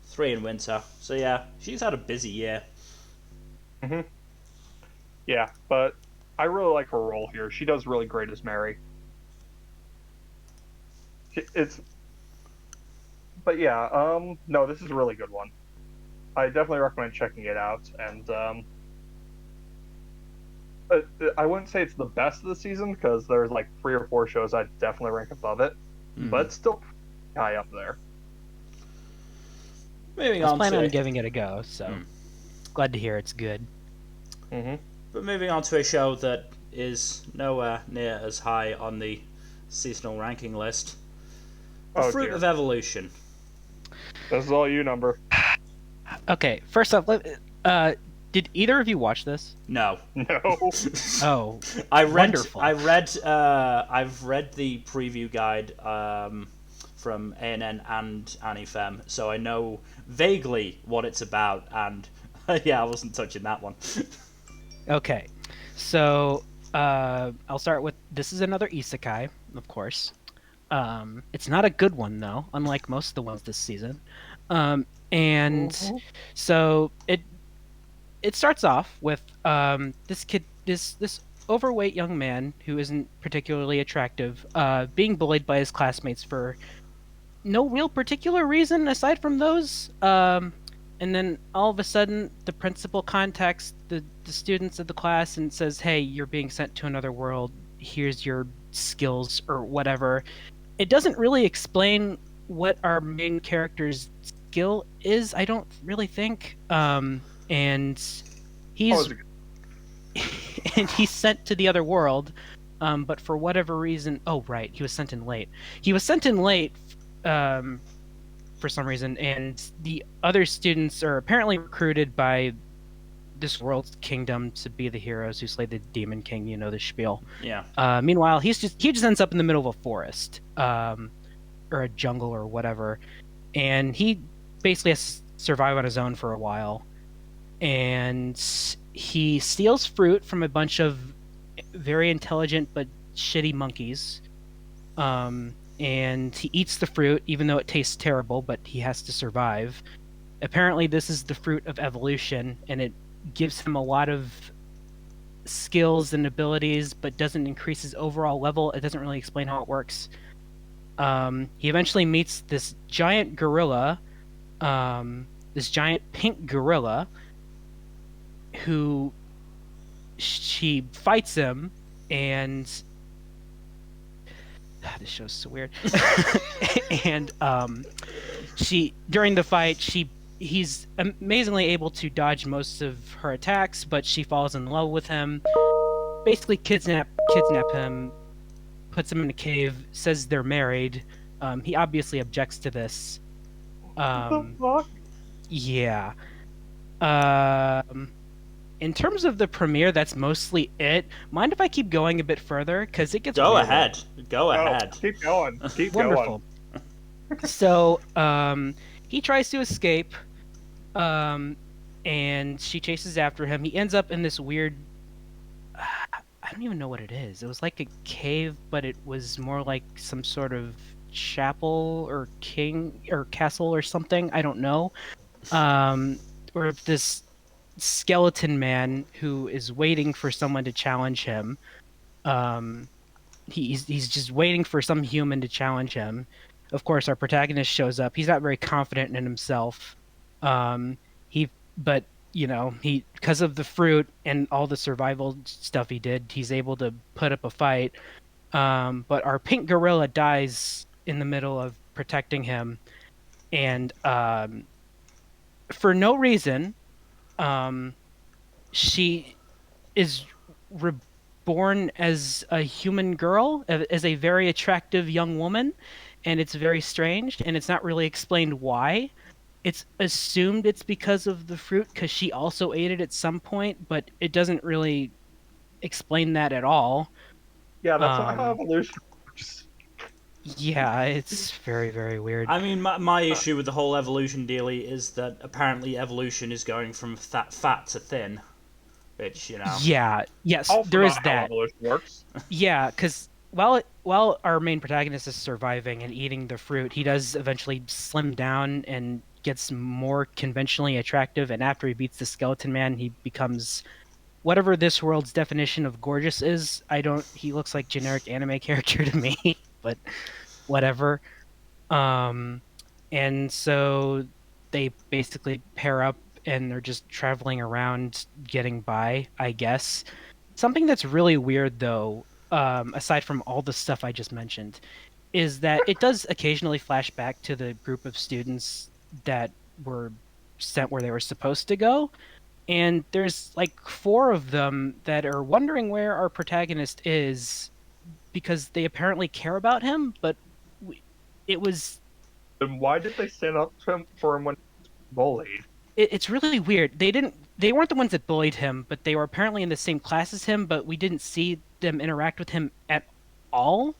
3 in winter. So yeah, she's had a busy year. Mm-hmm. Yeah, but I really like her role here. She does really great as Mary. But yeah, no, this is a really good one. I definitely recommend checking it out, and I wouldn't say it's the best of the season, because there's like 3 or 4 shows I'd definitely rank above it, but it's still high up there. Moving I was on planning to on giving it a go, so glad to hear it's good. But moving on to a show that is nowhere near as high on the seasonal ranking list. The Fruit of Evolution. This is all you, Number. Okay, first off, did either of you watch this? No. Oh, I've read the preview guide from ANN and AniFem, so I know vaguely what it's about, and yeah, I wasn't touching that one. Okay, so I'll start with, this is another isekai, of course. It's not a good one, though, unlike most of the ones this season. So it starts off with this kid, this overweight young man who isn't particularly attractive, being bullied by his classmates for no real particular reason aside from those. And then all of a sudden, the principal contacts the students of the class and says, "Hey, you're being sent to another world. Here's your skills," or whatever. It doesn't really explain what our main character's skill is, I don't really think. And he's sent to the other world, but for whatever reason, oh right, he was sent in late. He was sent in late for some reason, and the other students are apparently recruited by this world's kingdom to be the heroes who slay the demon king. You know the spiel. Yeah. Meanwhile, he just ends up in the middle of a forest, or a jungle or whatever, and he basically has to survive on his own for a while. And he steals fruit from a bunch of very intelligent but shitty monkeys. And he eats the fruit, even though it tastes terrible, but he has to survive. Apparently, this is the fruit of evolution, and it gives him a lot of skills and abilities, but doesn't increase his overall level. It doesn't really explain how it works. He eventually meets this giant gorilla, this giant pink gorilla, who she fights him, and this show's so weird. And during the fight, he's amazingly able to dodge most of her attacks, but she falls in love with him, basically kidnap him, puts him in a cave, says they're married. He obviously objects to this. What the fuck? Yeah. In terms of the premiere, that's mostly it. Mind if I keep going a bit further? Because it gets Go weirder. ahead. Go ahead. Keep going. Keep Wonderful. going. So, he tries to escape, and she chases after him. He ends up in this weird... I don't even know what it is. It was like a cave, but it was more like some sort of chapel or king or castle or something. I don't know. Or this skeleton man who is waiting for someone to challenge him. He's just waiting for some human to challenge him. Of course, our protagonist shows up. He's not very confident in himself. But because of the fruit and all the survival stuff he did, he's able to put up a fight. But our pink gorilla dies in the middle of protecting him, and for no reason, she is reborn as a human girl, as a very attractive young woman, and it's very strange, and it's not really explained why. It's assumed it's because of the fruit, because she also ate it at some point, but it doesn't really explain that at all. Yeah, that's not how evolution works. Yeah, it's very, very weird. I mean, my issue with the whole evolution dealy is that apparently evolution is going from fat to thin, which, you know. Yeah, yes, Also there is not how that. evolution works. Yeah, because while our main protagonist is surviving and eating the fruit, he does eventually slim down and gets more conventionally attractive. And after he beats the skeleton man, he becomes whatever this world's definition of gorgeous is. I don't. He looks like generic anime character to me, but whatever. Um, and so they basically pair up and they're just traveling around getting by, I guess. Something that's really weird though, aside from all the stuff I just mentioned, is that it does occasionally flash back to the group of students that were sent where they were supposed to go. And there's like four of them that are wondering where our protagonist is because they apparently care about him, but it was Then why did they stand up to him for him when he was bullied? it's really weird. They weren't the ones that bullied him, but they were apparently in the same class as him, but we didn't see them interact with him at all,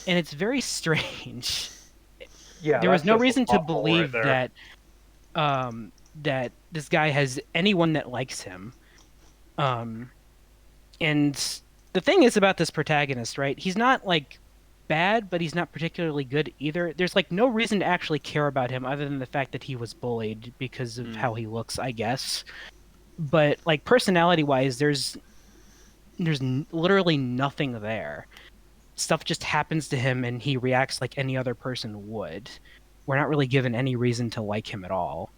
and it's very strange. Yeah, There was that's no just a reason to plot hole right believe there. that this guy has anyone that likes him. And the thing is about this protagonist, right? He's not like bad, but he's not particularly good either. There's like no reason to actually care about him other than the fact that he was bullied because of how he looks, I guess. But like personality-wise, literally nothing there. Stuff just happens to him and he reacts like any other person would. We're not really given any reason to like him at all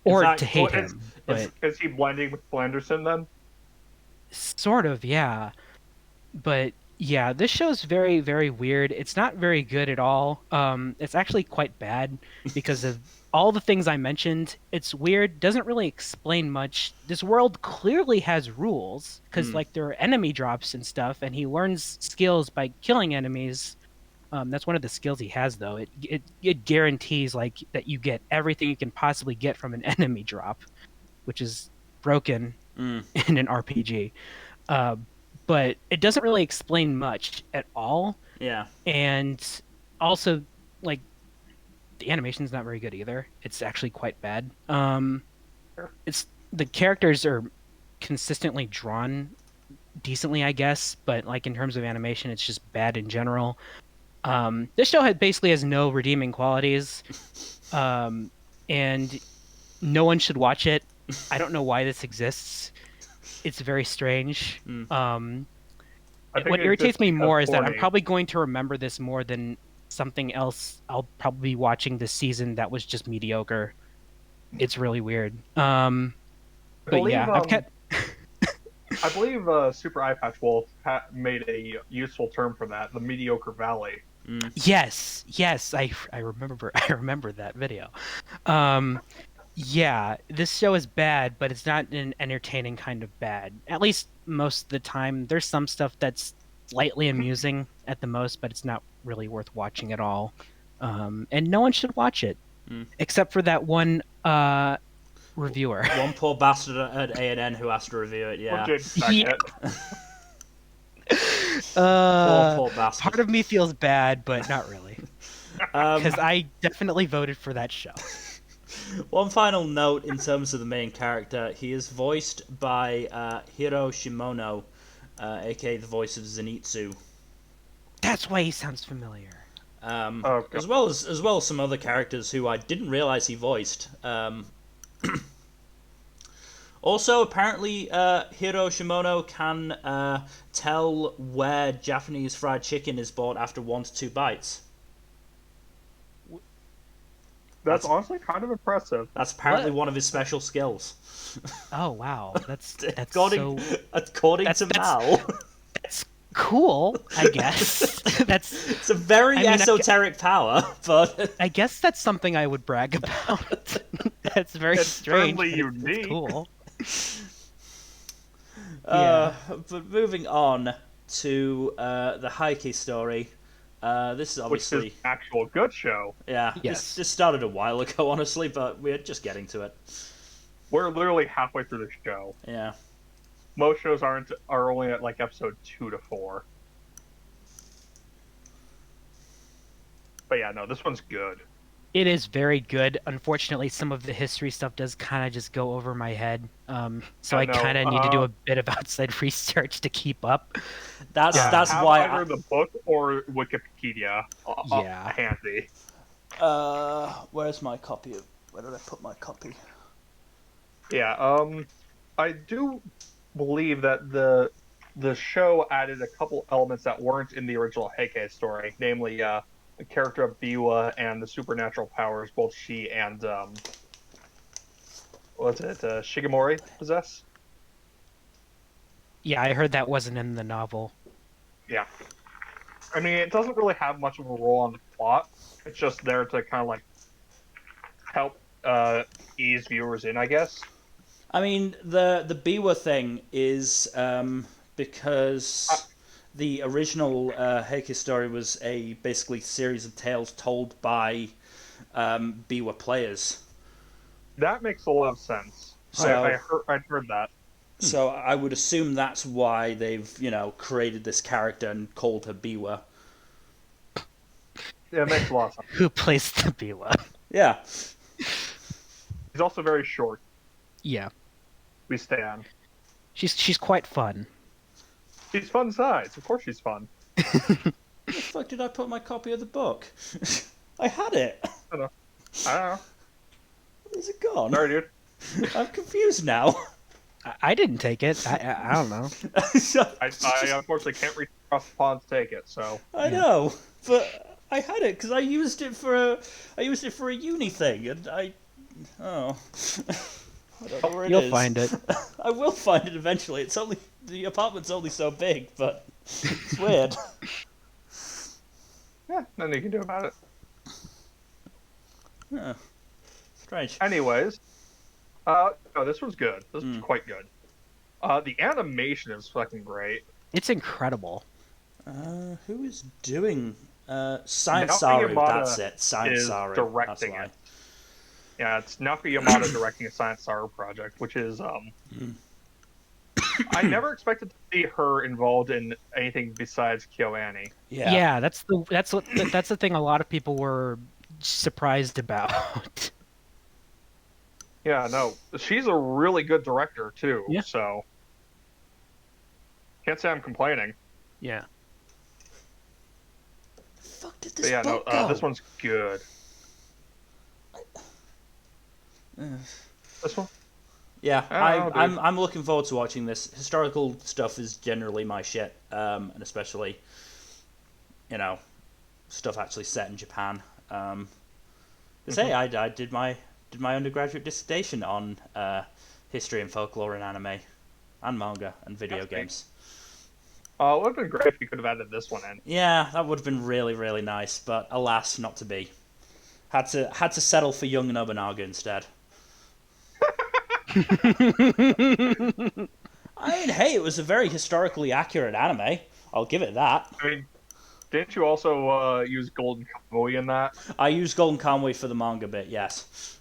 In or fact, to hate him, but Is he blending with Flanderson then? sort of, yeah. But yeah, this show's very, very weird. It's not very good at all. It's actually quite bad because of all the things I mentioned. It's weird, doesn't really explain much. This world clearly has rules because like there are enemy drops and stuff, and he learns skills by killing enemies. That's one of the skills he has, though. It guarantees like that you get everything you can possibly get from an enemy drop, which is broken in an RPG. Uh, but it doesn't really explain much at all. Yeah. And also, like, the animation's not very good either. It's actually quite bad. It's the characters are consistently drawn decently, I guess, but like in terms of animation, it's just bad in general. This show basically has no redeeming qualities, and no one should watch it. I don't know why this exists. It's very strange. What irritates me more is that I'm probably going to remember this more than something else I'll probably be watching this season that was just mediocre. It's really weird. But yeah, I've kept. I believe Super Eye Patch Wolf made a useful term for that, the mediocre valley. Yes, I remember I remember that video. Yeah, this show is bad, but it's not an entertaining kind of bad. At least most of the time. There's some stuff that's slightly amusing at the most, but it's not really worth watching at all. And no one should watch it, except for that one reviewer. One poor bastard at A&N who has to review it, yeah. Yeah. Poor bastard. Part of me feels bad, but not really. Because I definitely voted for that show. One final note in terms of the main character, he is voiced by Hiro Shimono, aka the voice of Zenitsu. That's why he sounds familiar. As well as some other characters who I didn't realize he voiced. Also, apparently, Hiro Shimono can tell where Japanese fried chicken is bought after 1 to 2 bites. That's honestly kind of impressive. That's apparently one of his special skills. Oh wow, that's according to Mal. That's cool, I guess. It's a very esoteric power, but I guess that's something I would brag about. That's very strange. Certainly unique. It's cool. But moving on to the Heike story. This is obviously which is an actual good show. Yeah, yes. This started a while ago, honestly, but we're just getting to it. We're literally halfway through the show. Yeah. Most shows are only at like episode 2 to 4. But yeah, no, this one's good. It is very good. Unfortunately, some of the history stuff does kind of just go over my head. So I kind of need to do a bit of outside research to keep up. That's have why either the book or Wikipedia Yeah. handy. Where's my copy of? Where did I put my copy? Yeah. I do believe that the show added a couple elements that weren't in the original Heike story, namely the character of Biwa and the supernatural powers both she and what's it Shigemori possess. Yeah, I heard that wasn't in the novel. Yeah. I mean, it doesn't really have much of a role on the plot. It's just there to kind of like help ease viewers in, I guess. I mean, the Biwa thing is because the original Heike story was a basically series of tales told by Biwa players. That makes a lot of sense. So I'd heard that. So I would assume that's why they've, created this character and called her Biwa. Yeah, it makes a lot of sense. Who plays the Biwa? Yeah. He's also very short. Yeah. We stand. She's quite fun. She's fun size. Of course she's fun. Where the fuck did I put my copy of the book? I had it. I don't know. Where's it gone? Sorry, dude. I'm confused now. I didn't take it. I don't know. I unfortunately can't reach across the pond to take it, so. I know, but I had it because I used it for a uni thing, and I don't know where it You'll is. find it. I will find it eventually. The apartment's only so big, but it's weird. Yeah, nothing you can do about it. Huh. Strange. Anyways, no, this was good. This was quite good. The animation is fucking great. It's incredible. Who is doing Science Saru? That's it. Science Saru. Directing it. Yeah, it's Naoki Yamada directing a Science Saru project, which is I never expected to see her involved in anything besides KyoAni. Yeah, that's the thing a lot of people were surprised about. Yeah, no, she's a really good director too. Yeah. So can't say I'm complaining. Yeah. The fuck did this book go? This one's good. This one? Yeah, I'm looking forward to watching this. Historical stuff is generally my shit, and especially, stuff actually set in Japan. I did my undergraduate dissertation on history and folklore in anime, and manga, and video games. It would have been great if you could have added this one in. Yeah, that would have been really, really nice, but alas, not to be. Had to settle for young Nobunaga instead. I mean, hey, it was a very historically accurate anime. I'll give it that. I mean, didn't you also use Golden Kamuy in that? I used Golden Kamuy for the manga bit, yes.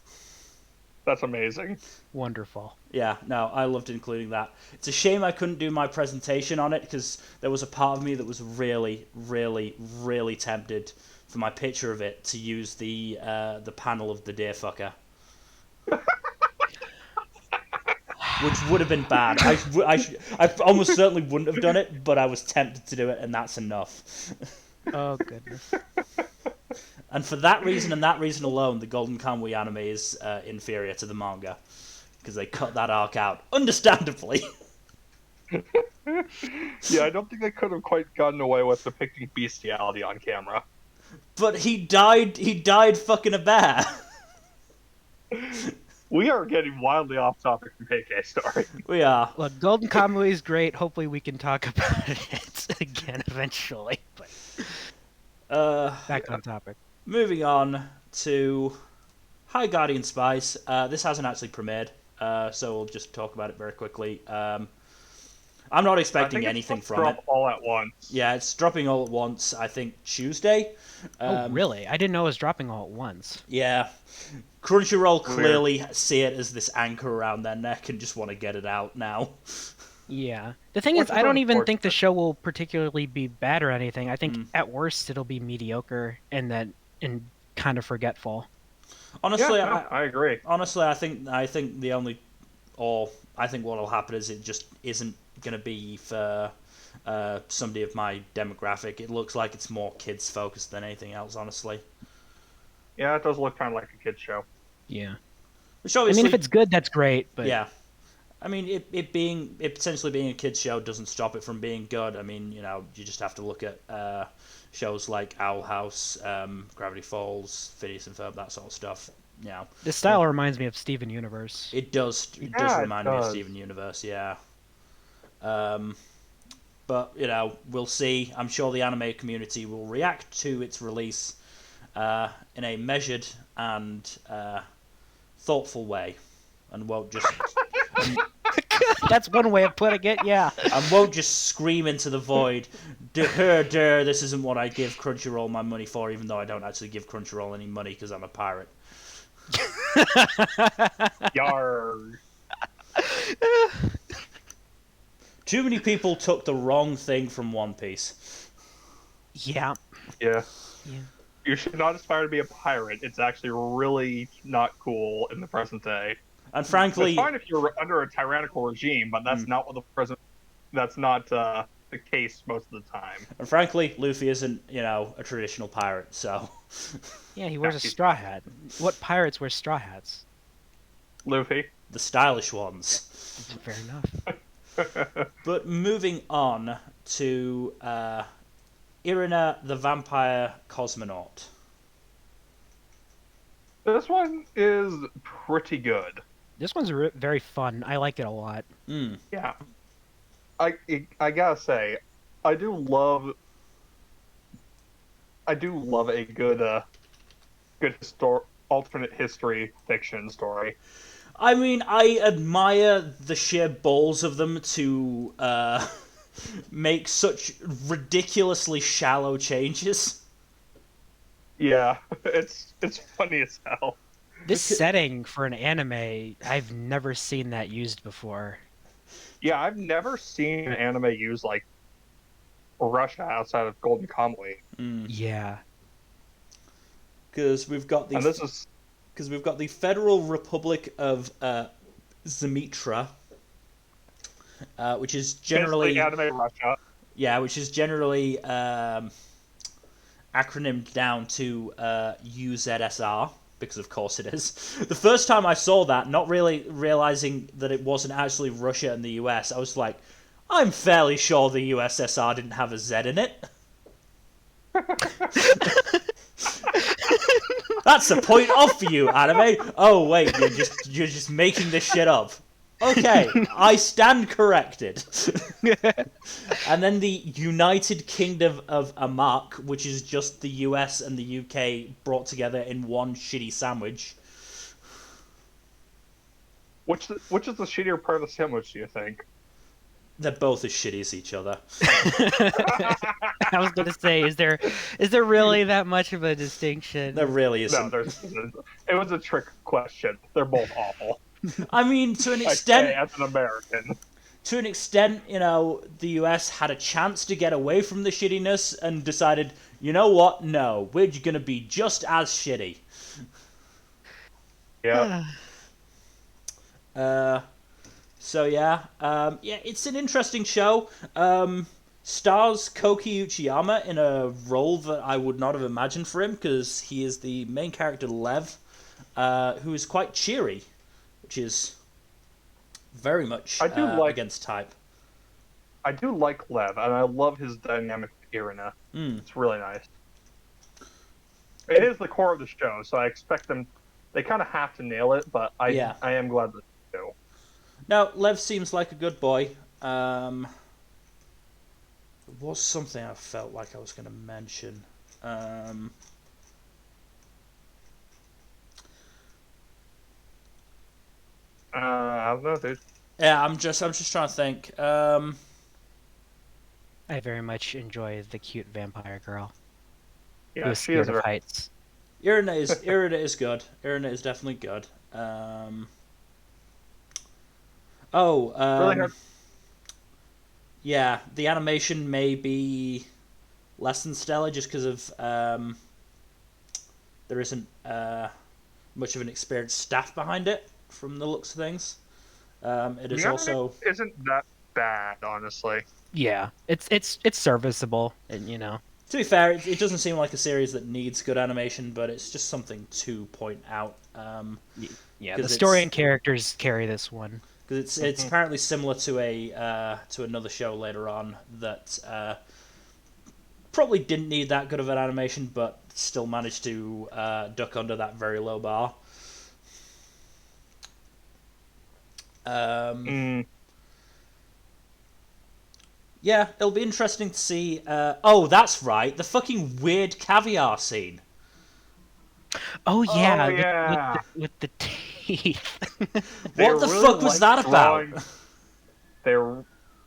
That's amazing. Wonderful. Yeah, no, I loved including that. It's a shame I couldn't do my presentation on it because there was a part of me that was really, really, really tempted for my picture of it to use the panel of the deer fucker. Which would have been bad. I almost certainly wouldn't have done it, but I was tempted to do it, and that's enough. Oh, goodness. And for that reason and that reason alone, the Golden Kamuy anime is inferior to the manga. Because they cut that arc out, understandably. Yeah, I don't think they could have quite gotten away with depicting bestiality on camera. But he died fucking a bear. We are getting wildly off topic from Heike Story. We are. Look, Golden Kamuy is great. Hopefully we can talk about it again eventually. But back on topic. Moving on to High Guardian Spice. This hasn't actually premiered, so we'll just talk about it very quickly. I'm not expecting anything from it. All at once. Yeah, it's dropping all at once. I think Tuesday. Oh, really? I didn't know it was dropping all at once. Yeah. Crunchyroll clearly see it as this anchor around their neck and just want to get it out now. Yeah. The thing is, I don't even think the show will particularly be bad or anything. I think at worst it'll be mediocre, and then and kind of forgetful. Honestly, Yeah, no, I agree. honestly, I think the only, or I think what will happen is it just isn't gonna be for somebody of my demographic. It looks like it's more kids focused than anything else, honestly. Yeah, it does look kind of like a kid's show. Yeah. Which I mean, if obviously, it's good, that's great, but yeah. I mean, it potentially being a kids show doesn't stop it from being good. I mean, you just have to look at shows like Owl House, Gravity Falls, Phineas and Ferb, that sort of stuff. the style reminds me of Steven Universe. It does. It does Yeah, it remind me of does. Steven Universe. Yeah. But we'll see. I'm sure the anime community will react to its release in a measured and thoughtful way, and won't just That's one way of putting it, yeah. and won't just scream into the void. This isn't what I give Crunchyroll my money for, even though I don't actually give Crunchyroll any money because I'm a pirate. Yarg. Too many people took the wrong thing from One Piece. Yeah. Yeah. Yeah. You should not aspire to be a pirate. It's actually really not cool in the present day. And frankly, It's fine if you're under a tyrannical regime, but that's not what the present. That's not the case most of the time. and frankly, Luffy isn't, a traditional pirate, so Yeah, he wears a straw hat. What pirates wear straw hats? Luffy. the stylish ones. Fair enough. But moving on to Irina the Vampire Cosmonaut. This one is pretty good. This one's very fun. I like it a lot. Yeah. I gotta say, I do love a good alternate history fiction story. I mean, I admire the sheer balls of them to make such ridiculously shallow changes. Yeah, it's funny as hell. This setting for an anime, I've never seen that used before. Yeah, I've never seen an anime use like Russia outside of Golden Kamuy. Yeah. Because we've got And this is the Federal Republic of Zemitra, which is generally basically anime Russia. Yeah, which is generally acronymed down to UZSR, because of course it is. The first time I saw that, not really realizing that it wasn't actually Russia and the US, I was like, I'm fairly sure the USSR didn't have a Z in it. That's a point off for you, anime. Oh wait, you're just making this shit up. Okay, I stand corrected. And then the United Kingdom of Amak, which is just the US and the UK brought together in one shitty sandwich. Which is the shittier part of the sandwich, do you think? They're both as shitty as each other. I was gonna say, is there really that much of a distinction? There really No, isn't. it was a trick question. They're both awful. I mean, to an I extent, say as an American. to an extent, the US had a chance to get away from the shittiness and decided, you know what? No, we're going to be just as shitty. Yeah. So yeah, it's an interesting show. Stars Koki Uchiyama in a role that I would not have imagined for him, because he is the main character Lev, who is quite cheery, which is very much against type. I do like Lev, and I love his dynamic with Irina. It's really nice. It is the core of the show, so I expect them. They kind of have to nail it, but I am glad that they do. Now, Lev seems like a good boy. There was something I felt like I was going to mention. I don't know, dude. Yeah, I'm just trying to think. I very much enjoy the cute vampire girl. Yeah, who's she is scared of heights. Irina is good. Irina is definitely good. really hard. Yeah, the animation may be less than stellar just because of there isn't much of an experienced staff behind it from the looks of things. It is also isn't that bad, honestly. Yeah, it's serviceable, and you know. To be fair, it doesn't seem like a series that needs good animation, but it's just something to point out. Yeah, the story and characters carry this one. Because it's apparently similar to another show later on that probably didn't need that good of an animation, but still managed to duck under that very low bar. Yeah, it'll be interesting to see. Oh, that's right, the fucking weird caviar scene. Oh yeah, yeah. with the teeth. What the fuck was that about?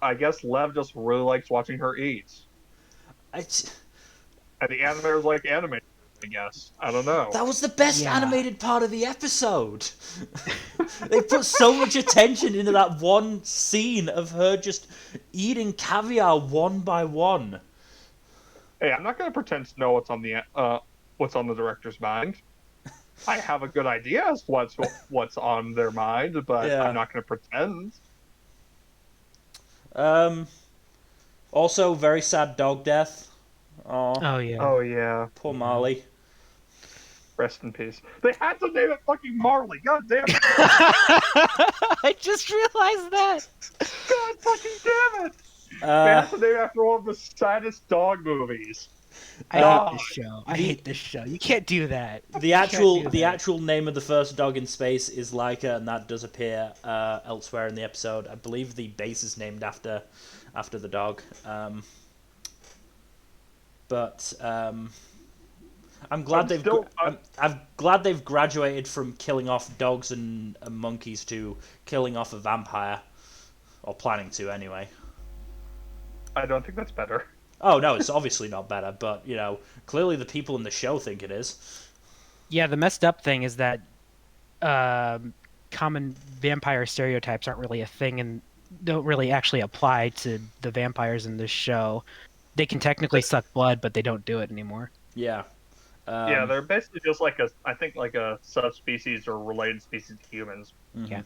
I guess Lev just really likes watching her eat. And the animators like anime, I guess. I don't know. That was the best animated part of the episode. They put so much attention into that one scene of her just eating caviar one by one. Hey, I'm not going to pretend to know what's on the director's mind. I have a good idea as to what's on their mind, but I'm not going to pretend. Also, very sad dog death. Oh yeah. Oh yeah. Poor Marley. Rest in peace. They had to name it fucking Marley. God damn it. I just realized that. God fucking damn it. They had to name it after one of the saddest dog movies. I hate this show. I hate this show. You can't do that. The actual name of the first dog in space is Laika, and that does appear elsewhere in the episode. I believe the base is named after the dog. I'm glad I'm glad they've graduated from killing off dogs and monkeys to killing off a vampire, or planning to anyway. I don't think that's better. Oh no, it's obviously not better, but you know, clearly the people in the show think it is. Yeah, the messed up thing is that common vampire stereotypes aren't really a thing and don't really actually apply to the vampires in this show. They can technically suck blood, but they don't do it anymore. Yeah. Yeah, they're basically just like a subspecies or related species to humans. Mm-hmm. Yeah.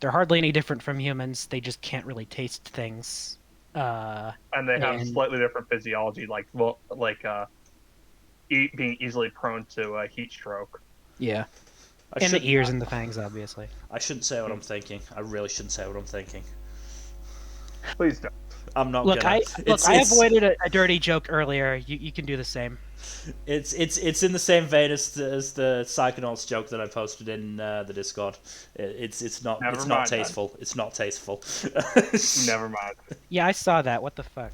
They're hardly any different from humans. They just can't really taste things. And they have slightly different physiology, being easily prone to heat stroke. Yeah. And the ears and the fangs, obviously. I shouldn't say what I'm thinking. I really shouldn't say what I'm thinking. Please don't. I'm not gonna. I avoided a dirty joke earlier. You can do the same. It's in the same vein as the Psychonauts joke that I posted in the Discord. It's not tasteful. Then. It's not tasteful. Never mind. Yeah, I saw that. What the fuck?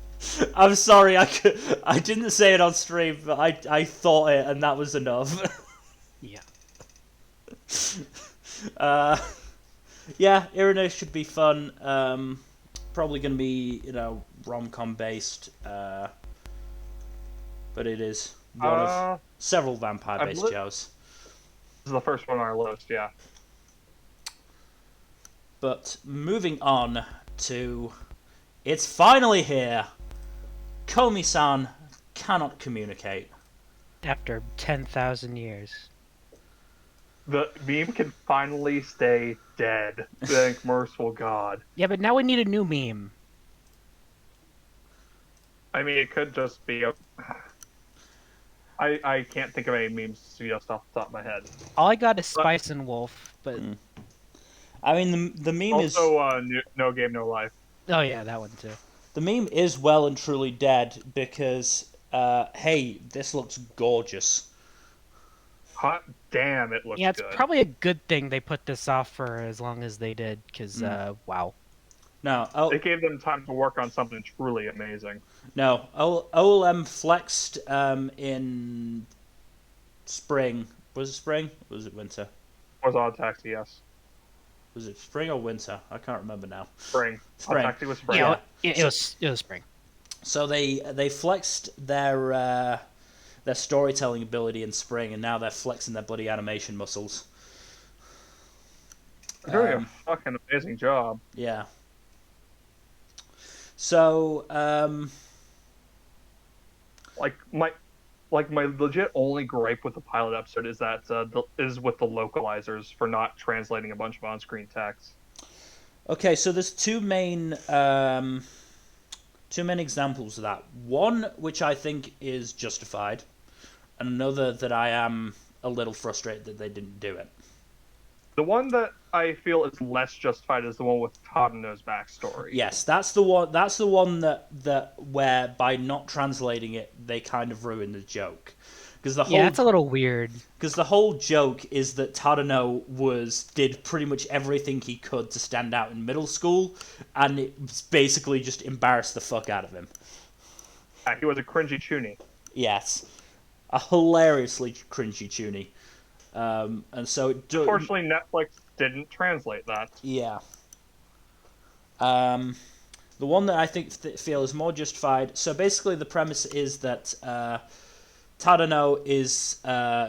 I'm sorry. I didn't say it on stream, but I thought it, and that was enough. Yeah. Yeah, Irina should be fun. Probably going to be, rom-com based, but it is one of several vampire-based shows. This is the first one on our list, yeah. But moving on to, it's finally here. Komi-san cannot communicate. After 10,000 years. The meme can finally stay dead. Thank merciful God. Yeah, but now we need a new meme. I mean, it could just be a... I can't think of any memes just off the top of my head. All I got is Spice and Wolf, but... I mean, the meme also, No Game, No Life. Oh yeah, that one too. The meme is well and truly dead because, hey, this looks gorgeous. Hot damn, it looks good. Yeah, it's probably a good thing they put this off for as long as they did, because, wow. No, it gave them time to work on something truly amazing. No, OLM flexed in spring. Was it spring? Or was it winter? Was on Taxi, yes. Was it spring or winter? I can't remember now. Spring. Spring. Taxi was spring. Yeah, it was spring. So they flexed their storytelling ability in spring, and now they're flexing their bloody animation muscles. They're doing a fucking amazing job. Yeah. So, like my legit only gripe with the pilot episode is that is with the localizers for not translating a bunch of on-screen text. Okay, so there's two main examples of that. One which I think is justified, and another that I am a little frustrated that they didn't do it. The one that I feel is less justified is the one with Tadano's backstory. Yes, that's the one. That's the one that where by not translating it, they kind of ruin the joke. Because it's a little weird. Because the whole joke is that Tadano did pretty much everything he could to stand out in middle school, and it basically just embarrassed the fuck out of him. He was a cringy chuny. Yes, a hilariously cringy chuny. And so unfortunately, Netflix didn't translate that. Yeah. The one that I feel is more justified. So basically, the premise is that Tadano is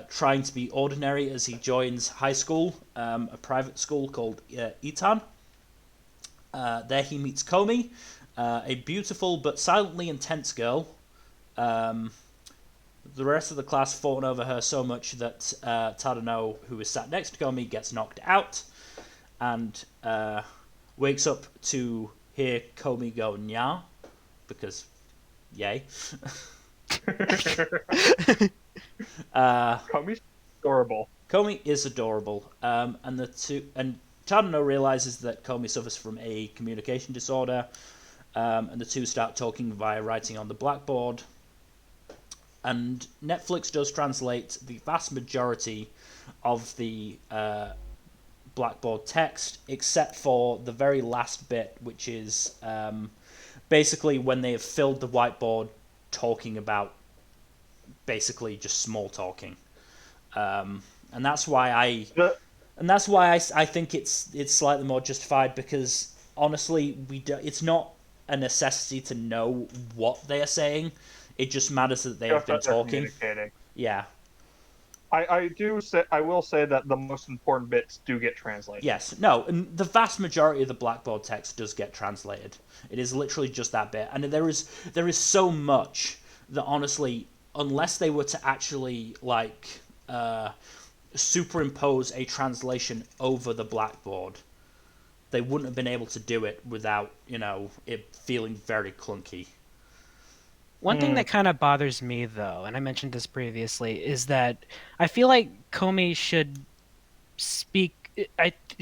trying to be ordinary as he joins high school, a private school called Itan. There he meets Komi, a beautiful but silently intense girl. The rest of the class fawn over her so much that Tadano, who is sat next to Komi, gets knocked out and wakes up to hear Komi go nya, because yay. Komi's adorable. Komi is adorable, and Tadano realizes that Komi suffers from a communication disorder, and the two start talking via writing on the blackboard. And Netflix does translate the vast majority of the blackboard text, except for the very last bit, which is basically when they have filled the whiteboard talking about basically just small talking. And that's why I think it's slightly more justified, because honestly, it's not a necessity to know what they are saying. It just matters that they have been talking. Yeah. I will say that the most important bits do get translated. Yes. No, and the vast majority of the blackboard text does get translated. It is literally just that bit. And there is so much that honestly, unless they were to actually superimpose a translation over the blackboard, they wouldn't have been able to do it without, it feeling very clunky. One thing that kind of bothers me, though, and I mentioned this previously, is that I feel like Komi should speak...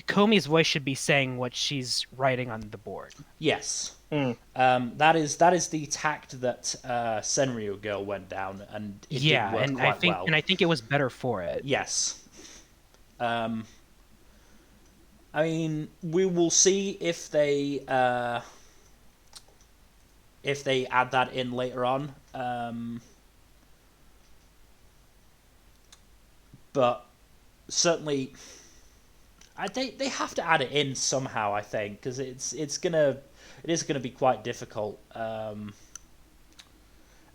Komi's voice should be saying what she's writing on the board. Yes. That is the tact that Senryu Girl went down, and it did work quite well. And I think it was better for it. Yes. I mean, we will see if they add that in later on. But certainly, they have to add it in somehow, I think, because it is gonna be quite difficult. I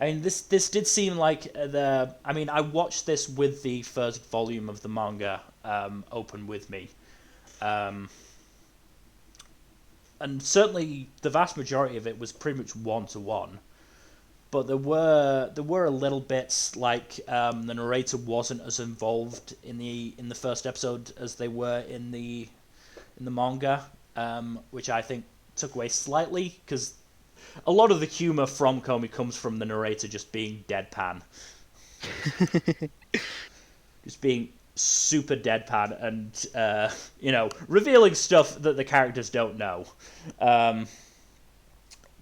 mean, this did seem like I watched this with the first volume of the manga open with me. And certainly the vast majority of it was pretty much 1-to-1. But there were a little bits like the narrator wasn't as involved in the first episode as they were in the manga, which I think took away slightly, because a lot of the humor from Komi comes from the narrator just being deadpan. Just being super deadpan and revealing stuff that the characters don't know.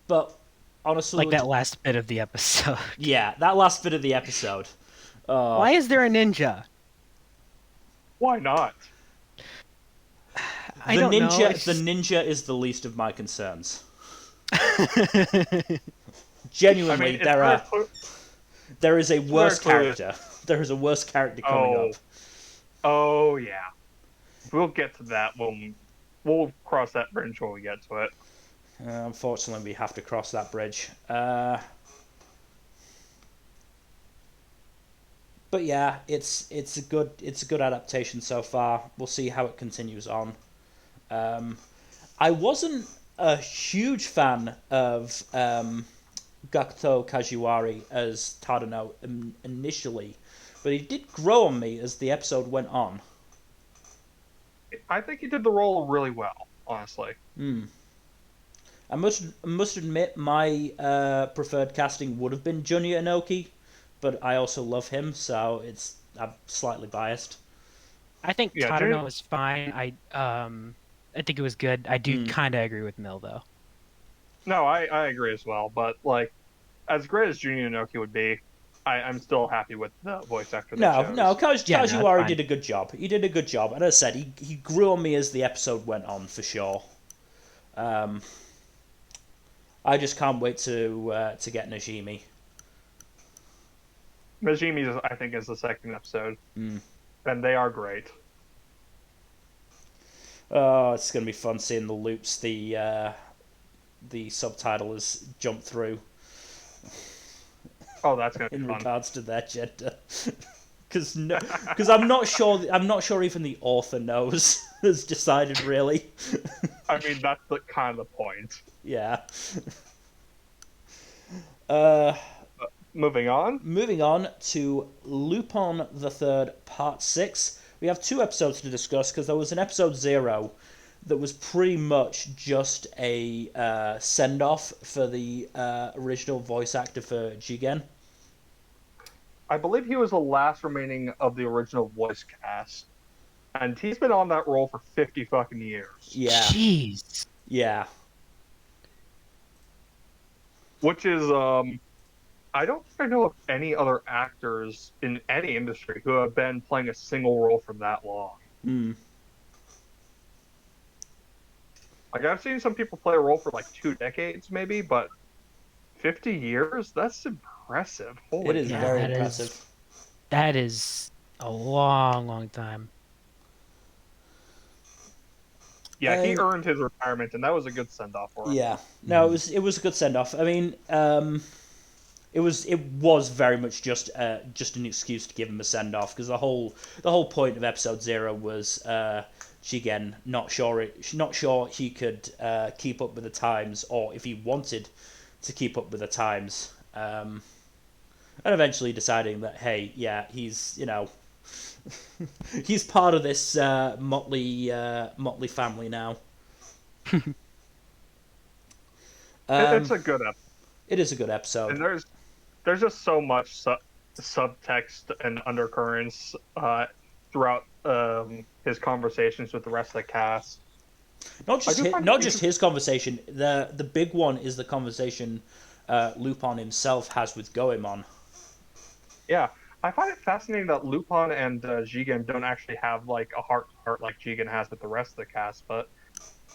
But honestly, like that last bit of the episode. Yeah, that last bit of the episode. Why is there a ninja? Why not? I don't know. The ninja is the least of my concerns. Genuinely, there is a worse character. There is a worse character coming up. Oh yeah, we'll get to that when we'll cross that bridge when we get to it. Unfortunately, we have to cross that bridge. But yeah, it's a good adaptation so far. We'll see how it continues on. I wasn't a huge fan of Gakuto Kajiwari as Tadano initially, but he did grow on me as the episode went on. I think he did the role really well, honestly. I must admit my preferred casting would have been Junya Inoki, but I also love him, so I'm slightly biased. I think Yeah, Tadano was fine. I think it was good. I do kind of agree with Mill though. No, I agree as well. But like, as great as Junya Inoki would be, I'm still happy with the voice actor they chose. No, Yeah, no, Kajiwari fine. did a good job. He did a good job, and as I said, he grew on me as the episode went on for sure. I just can't wait to get Najimi. Najimi's, I think, is the second episode, and they are great. Oh, it's gonna be fun seeing the loops the subtitle has jumped through. Oh, that's gonna be in fun. regards to their gender, because I'm not sure even the author knows has decided really. I mean, that's kind of the point. Yeah. Moving on. Moving on to Lupin III Part 6. We have 2 episodes to discuss because there was an episode 0 that was pretty much just a send-off for the original voice actor for Jigen. I believe he was the last remaining of the original voice cast, and he's been on that role for 50 fucking years. Yeah. Jeez. Yeah. Which is, I don't think I know of any other actors in any industry who have been playing a single role for that long. Like, I've seen some people play a role for like 2 decades, maybe, but 50 years? That's impressive. Holy It is cow. very impressive. That is a long, long time. Yeah, he earned his retirement, and that was a good send-off for him. Yeah. No, it was a good send-off. I mean, it was very much just an excuse to give him a send-off, because the whole point of episode 0 was Jigen not sure he could keep up with the times, or if he wanted to keep up with the times, and eventually deciding that, hey, yeah, he's he's part of this motley family now. It's a good episode. It is a good episode. And there's just so much subtext and undercurrents throughout his conversations with the rest of the cast. Not just his conversation. The big one is the conversation Lupin himself has with Goemon. Yeah, I find it fascinating that Lupin and Jigen don't actually have like a heart-to-heart like Jigen has with the rest of the cast, but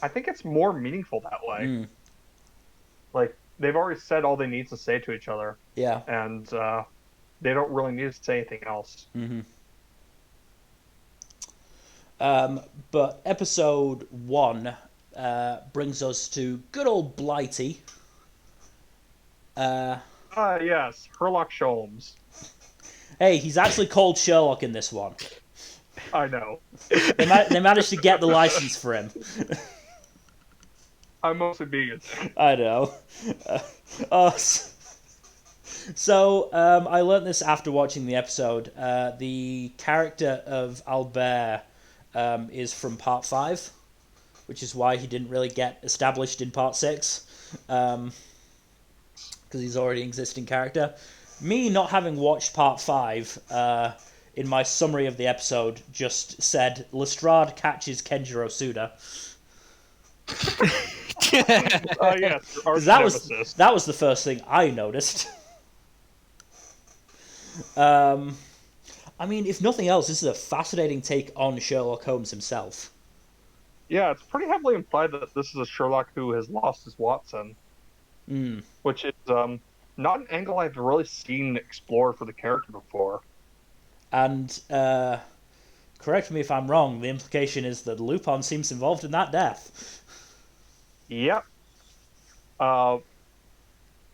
I think it's more meaningful that way. Like, they've already said all they need to say to each other. Yeah. And they don't really need to say anything else. But episode 1 brings us to good old Blighty. Yes, Herlock Sholmes. Hey, he's actually called Sherlock in this one. I know. They managed to get the license for him. I'm mostly being I know. So, I learned this after watching the episode. The character of Albert is from Part 5, which is why he didn't really get established in Part 6, because he's already an existing character. Me not having watched Part 5, in my summary of the episode, just said, Lestrade catches Kenjiro Suda. Yes, that was the first thing I noticed. I mean, if nothing else, this is a fascinating take on Sherlock Holmes himself. Yeah, it's pretty heavily implied that this is a Sherlock who has lost his Watson, which is not an angle I've really seen explored for the character before. And correct me if I'm wrong, the implication is that Lupin seems involved in that death. Yep. I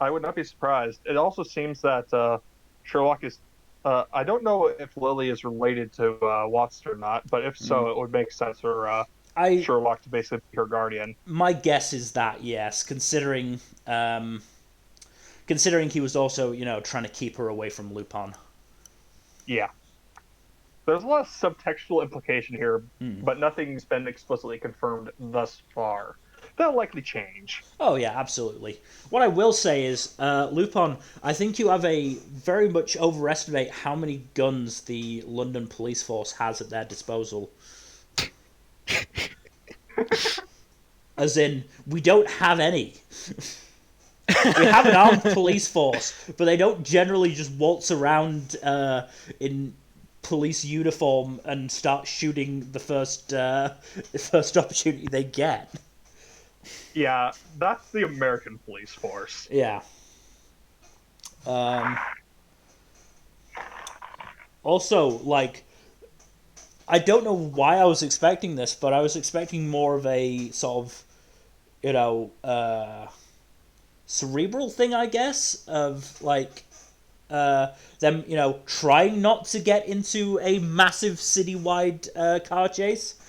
would not be surprised. It also seems that Sherlock is... I don't know if Lily is related to Watson or not, but if so, it would make sense for Sherlock to basically be her guardian. My guess is that, yes, considering considering he was also, trying to keep her away from Lupin. Yeah. There's a lot of subtextual implication here, but nothing's been explicitly confirmed thus far. That'll likely change. Oh yeah, absolutely. What I will say is, Lupin, I think you have very much overestimate how many guns the London police force has at their disposal. As in, we don't have any. We have an armed police force, but they don't generally just waltz around in police uniform and start shooting the first opportunity they get. Yeah, that's the American police force. Yeah. Also, I don't know why I was expecting this, but I was expecting more of a sort of, cerebral thing, I guess, of them, trying not to get into a massive citywide car chase.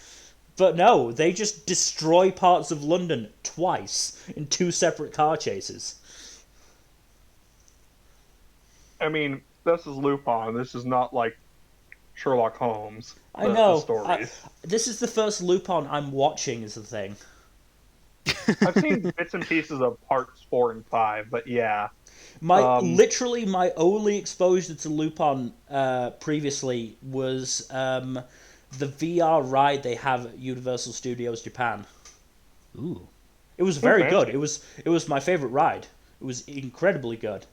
But no, they just destroy parts of London twice in 2 separate car chases. I mean, this is Lupin. This is not like Sherlock Holmes. I know. Stories. This is the first Lupin I'm watching, is the thing. I've seen bits and pieces of parts 4 and 5, but yeah. Literally, my only exposure to Lupin previously was the VR ride they have at Universal Studios Japan. Ooh. It was very good. It was my favorite ride. It was incredibly good.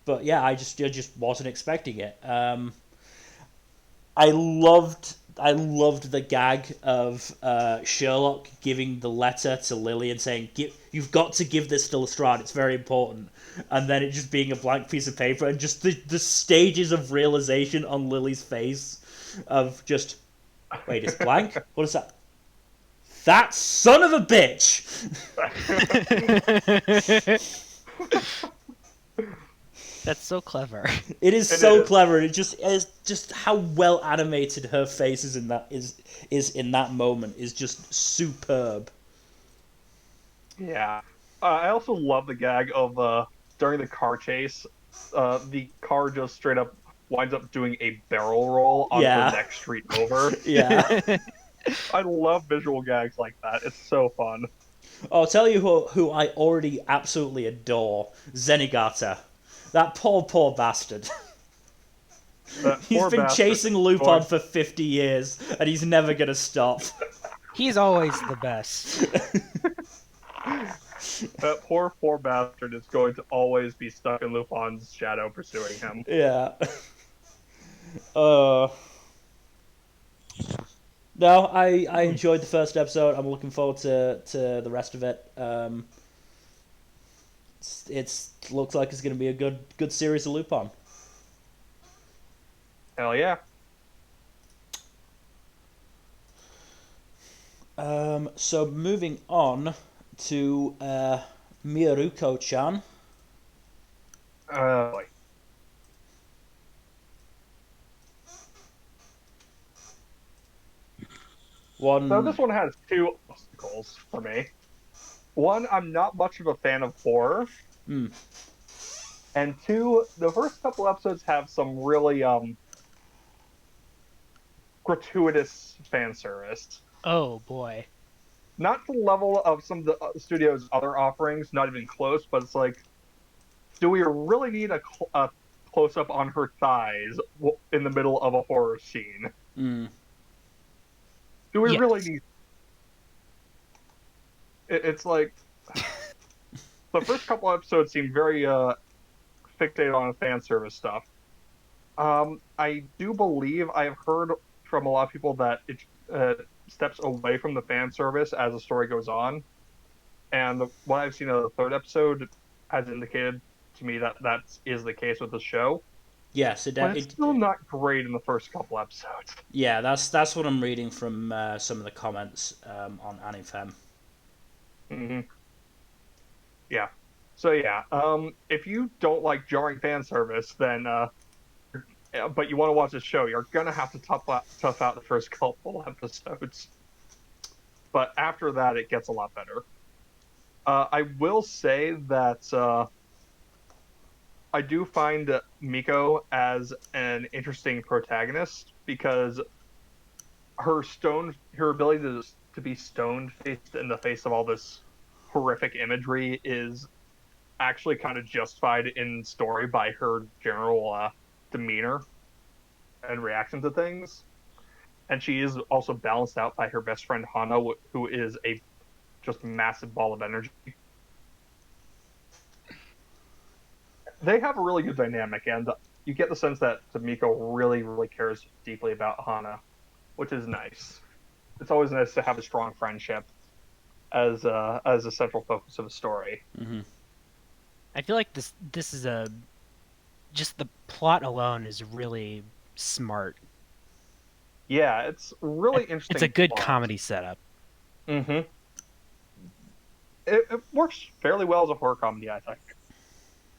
But yeah, I just wasn't expecting it. I loved the gag of Sherlock giving the letter to Lily and saying, "You've got to give this to Lestrade. It's very important." And then it just being a blank piece of paper, and just the stages of realization on Lily's face of just, wait, it's blank? What is that? That son of a bitch! That's so clever. It is so clever. It just how well animated her face is in that moment is just superb. Yeah. I also love the gag of during the car chase, the car just straight up winds up doing a barrel roll on the next street over. Yeah. I love visual gags like that. It's so fun. I'll tell you who I already absolutely adore. Zenigata. That poor bastard. He's been chasing Lupin for 50 years, and he's never gonna stop. He's always the best. That poor bastard is going to always be stuck in Lupin's shadow pursuing him. Yeah. No, I enjoyed the first episode. I'm looking forward to the rest of it. It looks like it's going to be a good series of Lupin. Hell yeah. So moving on to Mieruko-chan. Boy. So this one has 2 obstacles for me. One, I'm not much of a fan of horror. And 2, the first couple episodes have some really gratuitous fan service. Oh boy. Not to the level of some of the studio's other offerings, not even close, but it's like, do we really need a close-up on her thighs in the middle of a horror scene? Do we really need... It's like... The first couple episodes seem very fixated on fan service stuff. I do believe I've heard from a lot of people that it steps away from the fan service as the story goes on. And what I've seen of the 3rd episode has indicated to me that is the case with the show. Yes, but it's still not great in the first couple episodes. Yeah, that's what I'm reading from some of the comments on AniFem. Mm-hmm. Yeah. So yeah, if you don't like jarring fan service, then but you want to watch the show, you're gonna have to tough out the first couple episodes. But after that, it gets a lot better. I will say that I do find Miko as an interesting protagonist because her ability to be stone faced in the face of all this horrific imagery is actually kind of justified in story by her general demeanor and reaction to things. And she is also balanced out by her best friend Hana, who is a just massive ball of energy. They have a really good dynamic, and you get the sense that Tamiko really, really cares deeply about Hana, which is nice. It's always nice to have a strong friendship as a central focus of a story. Mm-hmm. I feel like this is a just the plot alone is really smart. Yeah, it's really interesting. It's a good plot. comedy setup. Mm-hmm. It works fairly well as a horror comedy, I think.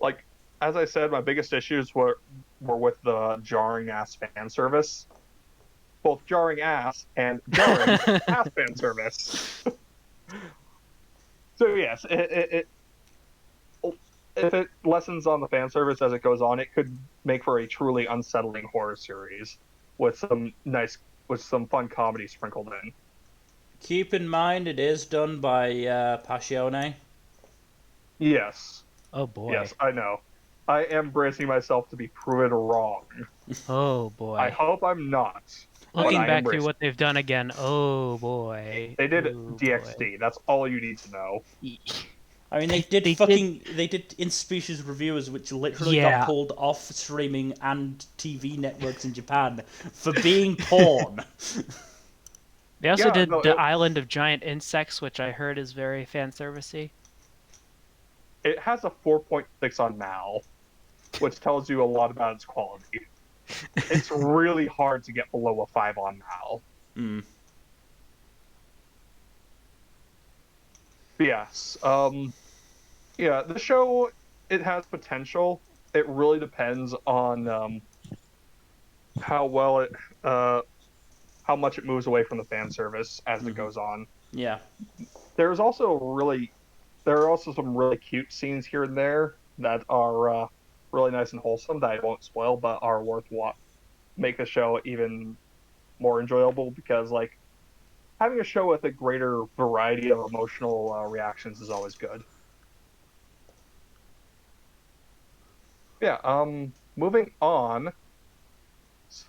Like, as I said, my biggest issues were with the jarring ass fan service. Both jarring ass and jarring ass fan service. So yes, if it lessens on the fan service as it goes on, it could make for a truly unsettling horror series with some fun comedy sprinkled in. Keep in mind, it is done by Passione. Yes. Oh boy. Yes, I know. I am bracing myself to be proven wrong. Oh boy. I hope I'm not. Looking back through what they've done again, oh boy. They did oh DxD. Boy. That's all you need to know. I mean, they did In Species Reviewers, which literally got pulled off streaming and TV networks in Japan for being porn. They also did The Island of Giant Insects, which I heard is very fan servicey. It has a 4.6 on Mal, which tells you a lot about its quality. It's really hard to get below a 5 on Mal. Mm. Yes. Yeah, the show, it has potential. It really depends on how well it, how much it moves away from the fan service as it goes on. Yeah. There are also some really cute scenes here and there that are really nice and wholesome that I won't spoil, but are worth make the show even more enjoyable because, like, having a show with a greater variety of emotional reactions is always good. Yeah, moving on.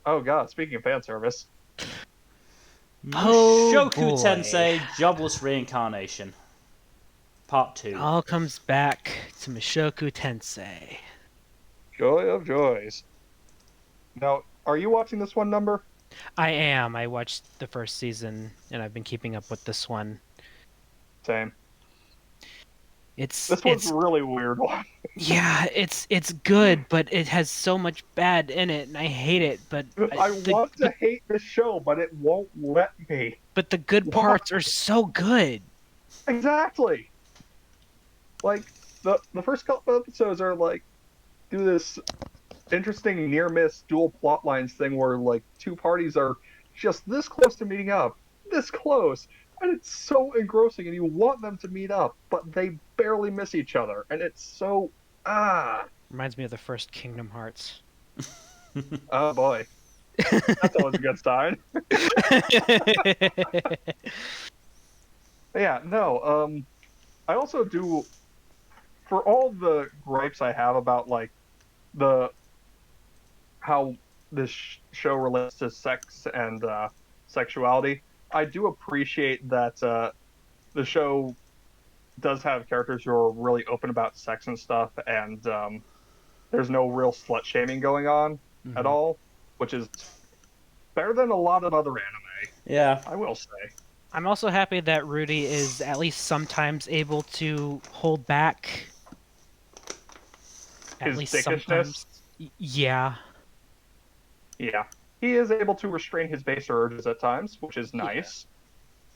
Oh god, speaking of fan service. Mushoku Tensei Jobless Reincarnation. Part 2. It all comes back to Mushoku Tensei. Joy of joys. Now, are you watching this one, Number? I am. I watched the first season, and I've been keeping up with this one. Same. This one's a really weird one. Yeah, it's good, but it has so much bad in it, and I hate it. But I want to hate this show, but it won't let me. But the good parts are so good. Exactly. Like the first couple episodes are like do this interesting near miss dual plot lines thing where like two parties are just this close to meeting up, this close. And it's so engrossing, and you want them to meet up, but they barely miss each other, and it's so Reminds me of the first Kingdom Hearts. Oh boy, that's always a good sign. Yeah, no. I also do, for all the gripes I have about like how this show relates to sex and sexuality. I do appreciate that the show does have characters who are really open about sex and stuff, and there's no real slut shaming going on at all, which is better than a lot of other anime. Yeah, I will say. I'm also happy that Rudy is at least sometimes able to hold back. At His least dickishness? sometimes. Yeah. Yeah. He is able to restrain his baser urges at times, which is nice.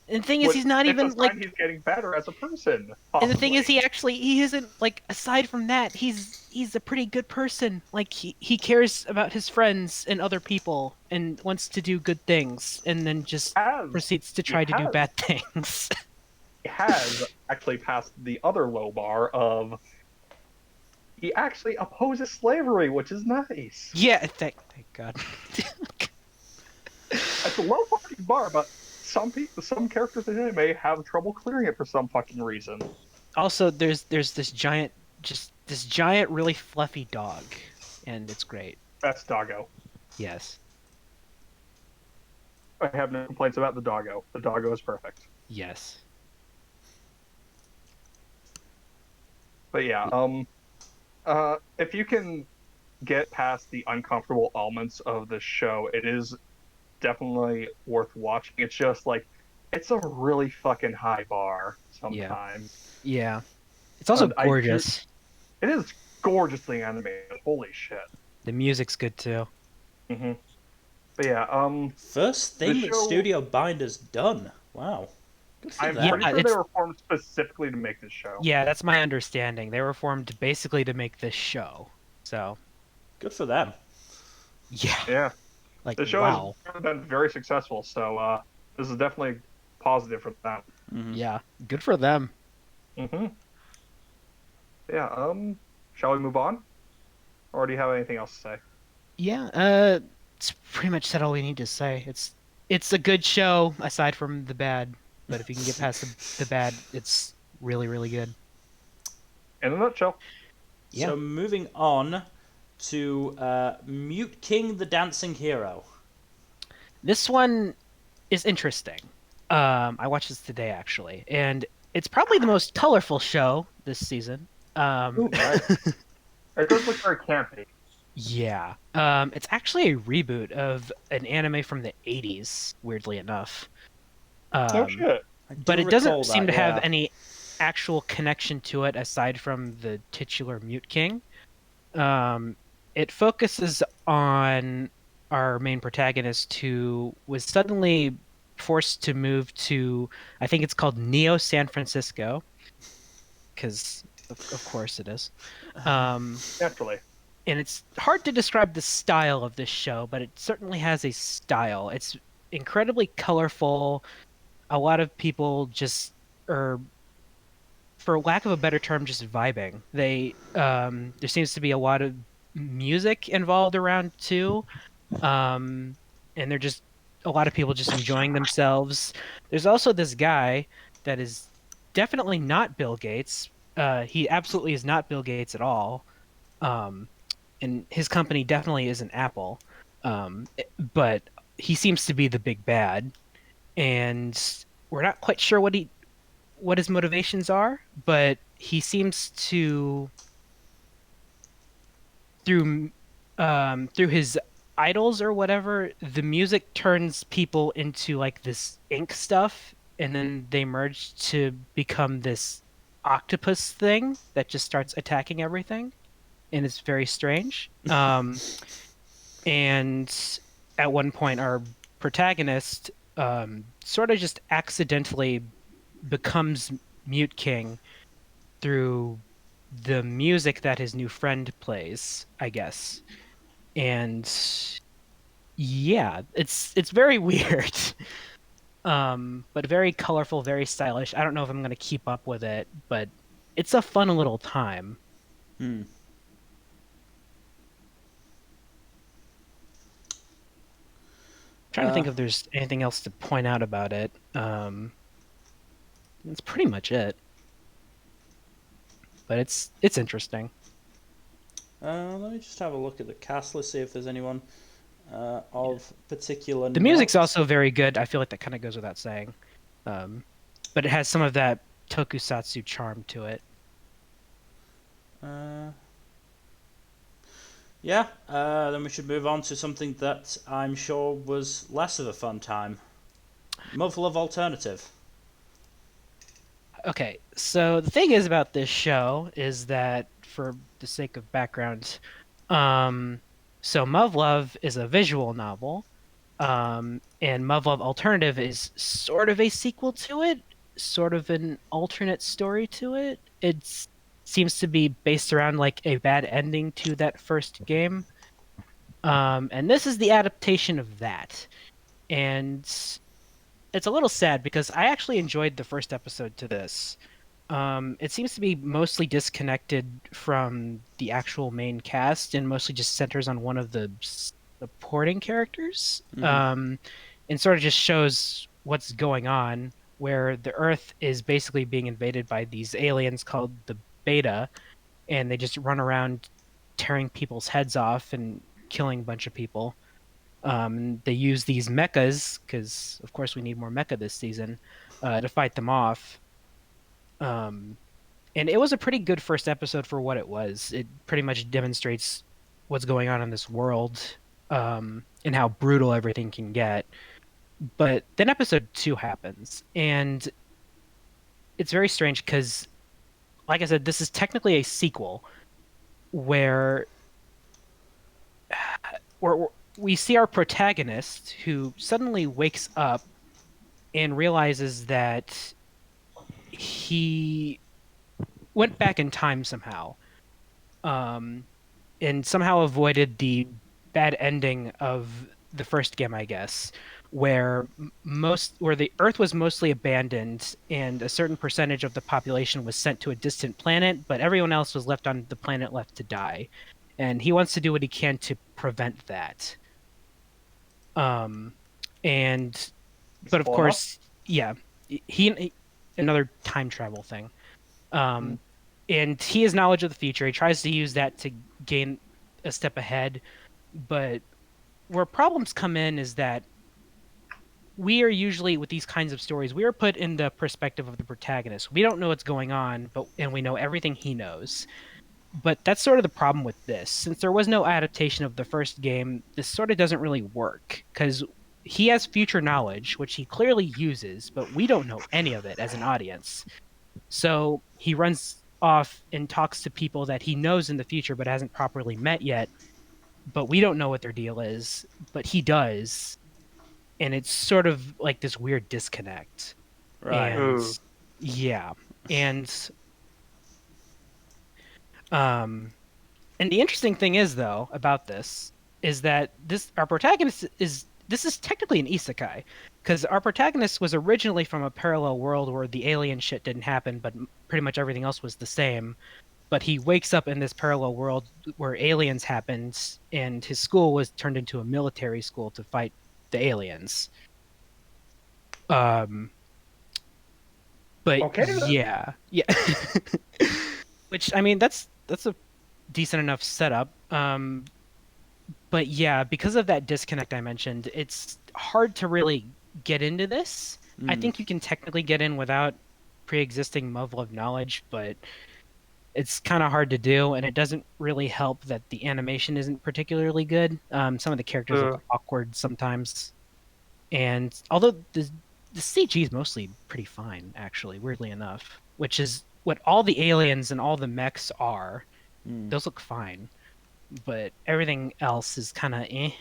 And the thing is, he's not even like he's getting better as a person. Possibly. And the thing is, he isn't like. Aside from that, he's a pretty good person. Like he cares about his friends and other people, and wants to do good things, and then just proceeds to try to do bad things. has actually passed the other low bar of he actually opposes slavery, which is nice. Yeah, thank God. It's a low fucking bar, but some characters in anime have trouble clearing it for some fucking reason. Also, there's this giant, really fluffy dog, and it's great. Best doggo. Yes. I have no complaints about the doggo. The doggo is perfect. Yes. But yeah, if you can get past the uncomfortable elements of the show, it is definitely worth watching. It's just like it's a really fucking high bar sometimes. Yeah. It's also gorgeous. It is gorgeously animated. Holy shit. The music's good too. Mm-hmm. But yeah, first thing that Studio Binder's done. Wow. Good for I'm them. pretty sure they were formed specifically to make this show. Yeah, that's my understanding. They were formed basically to make this show. So. Good for them. Yeah. Yeah. Like, the show wow. has been very successful, so this is definitely positive for them. Mm-hmm. Yeah, good for them. Mm-hmm. Yeah, shall we move on? Or do you have anything else to say? Yeah, it's pretty much said all we need to say. It's a good show, aside from the bad. But if you can get past the bad, it's really, really good. In a nutshell. Yeah. So moving on to Muteking the Dancing Hero. This one is interesting. I watched this today, actually, and it's probably the most colorful show this season. Ooh, nice. It does look very campy. Yeah. It's actually a reboot of an anime from the 80s, weirdly enough. Oh, shit. But it doesn't seem to have any actual connection to it aside from the titular Muteking. It focuses on our main protagonist who was suddenly forced to move to, I think it's called Neo San Francisco, because of course it is. Naturally. And it's hard to describe the style of this show, but it certainly has a style. It's incredibly colorful. A lot of people just are, for lack of a better term, just vibing. There seems to be a lot of music involved around too, and they're just a lot of people just enjoying themselves. There's also this guy that is definitely not Bill Gates. He absolutely is not Bill Gates at all. And his company definitely isn't Apple. But he seems to be the big bad, and we're not quite sure what his motivations are, but he seems to through his idols or whatever, the music turns people into like this ink stuff, and then they merge to become this octopus thing that just starts attacking everything, and it's very strange. And at one point, our protagonist sort of just accidentally becomes Muteking through the music that his new friend plays, I guess. And yeah, it's very weird. But very colorful, very stylish. I don't know if I'm gonna keep up with it, but it's a fun little time. Trying to think if there's anything else to point out about it. That's pretty much it. But it's interesting. Let me just have a look at the cast list, see if there's anyone of particular. The music's also very good. I feel like that kind of goes without saying. But it has some of that tokusatsu charm to it. Yeah, then we should move on to something that I'm sure was less of a fun time. Muv Luv Alternative. Okay, so the thing is about this show is that, for the sake of background, so Muv Luv is a visual novel, and Muv Luv Alternative is sort of a sequel to it, sort of an alternate story to it. It seems to be based around like a bad ending to that first game, and this is the adaptation of that. And it's a little sad because I actually enjoyed the first episode to this. It seems to be mostly disconnected from the actual main cast and mostly just centers on one of the supporting characters. And sort of just shows what's going on, where the Earth is basically being invaded by these aliens called the Beta, and they just run around tearing people's heads off and killing a bunch of people. They use these mechas, because of course we need more mecha this season, to fight them off. Um, and it was a pretty good first episode for what it was. It pretty much demonstrates what's going on in this world, and how brutal everything can get. But then episode 2 happens, and it's very strange because, like I said, this is technically a sequel where where we see our protagonist who suddenly wakes up and realizes that he went back in time somehow, um, and somehow avoided the bad ending of the first game, I guess, where where the Earth was mostly abandoned and a certain percentage of the population was sent to a distant planet, but everyone else was left on the planet left to die. And he wants to do what he can to prevent that. Um, and but of course, yeah, he another time travel thing. And he has knowledge of the future. He tries to use that to gain a step ahead, but where problems come in is that we are usually with these kinds of stories, we are put in the perspective of the protagonist. We don't know what's going on, and we know everything he knows. But that's sort of the problem with this. Since there was no adaptation of the first game, this sort of doesn't really work because he has future knowledge, which he clearly uses, but we don't know any of it as an audience. So he runs off and talks to people that he knows in the future but hasn't properly met yet. But we don't know what their deal is, but he does. And it's sort of like this weird disconnect. Right. And yeah. Um and the interesting thing is though about this is that our protagonist this is technically an isekai because our protagonist was originally from a parallel world where the alien shit didn't happen, but pretty much everything else was the same. But he wakes up in this parallel world where aliens happened, and his school was turned into a military school to fight the aliens. But okay, yeah. Which I mean, that's a decent enough setup. But yeah, because of that disconnect I mentioned, it's hard to really get into this. I think you can technically get in without pre-existing Muv Luv knowledge, but it's kind of hard to do, and it doesn't really help that the animation isn't particularly good. Some of the characters look awkward sometimes, and although the CG is mostly pretty fine, actually, weirdly enough, which is what all the aliens and all the mechs are. Those look fine, but everything else is kind of eh.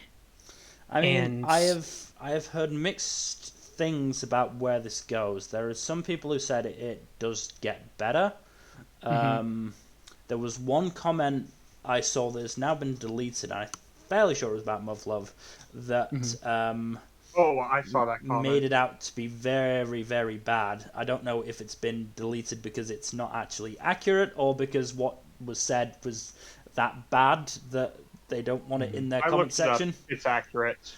I mean, I have heard mixed things about where this goes. There are some people who said it does get better. There was one comment I saw that has now been deleted, and I'm fairly sure it was about Muv Luv, that I saw that comment. Made it out to be very, very bad. I don't know if it's been deleted because it's not actually accurate or because what was said was that bad that they don't want it in their comment section. It's accurate.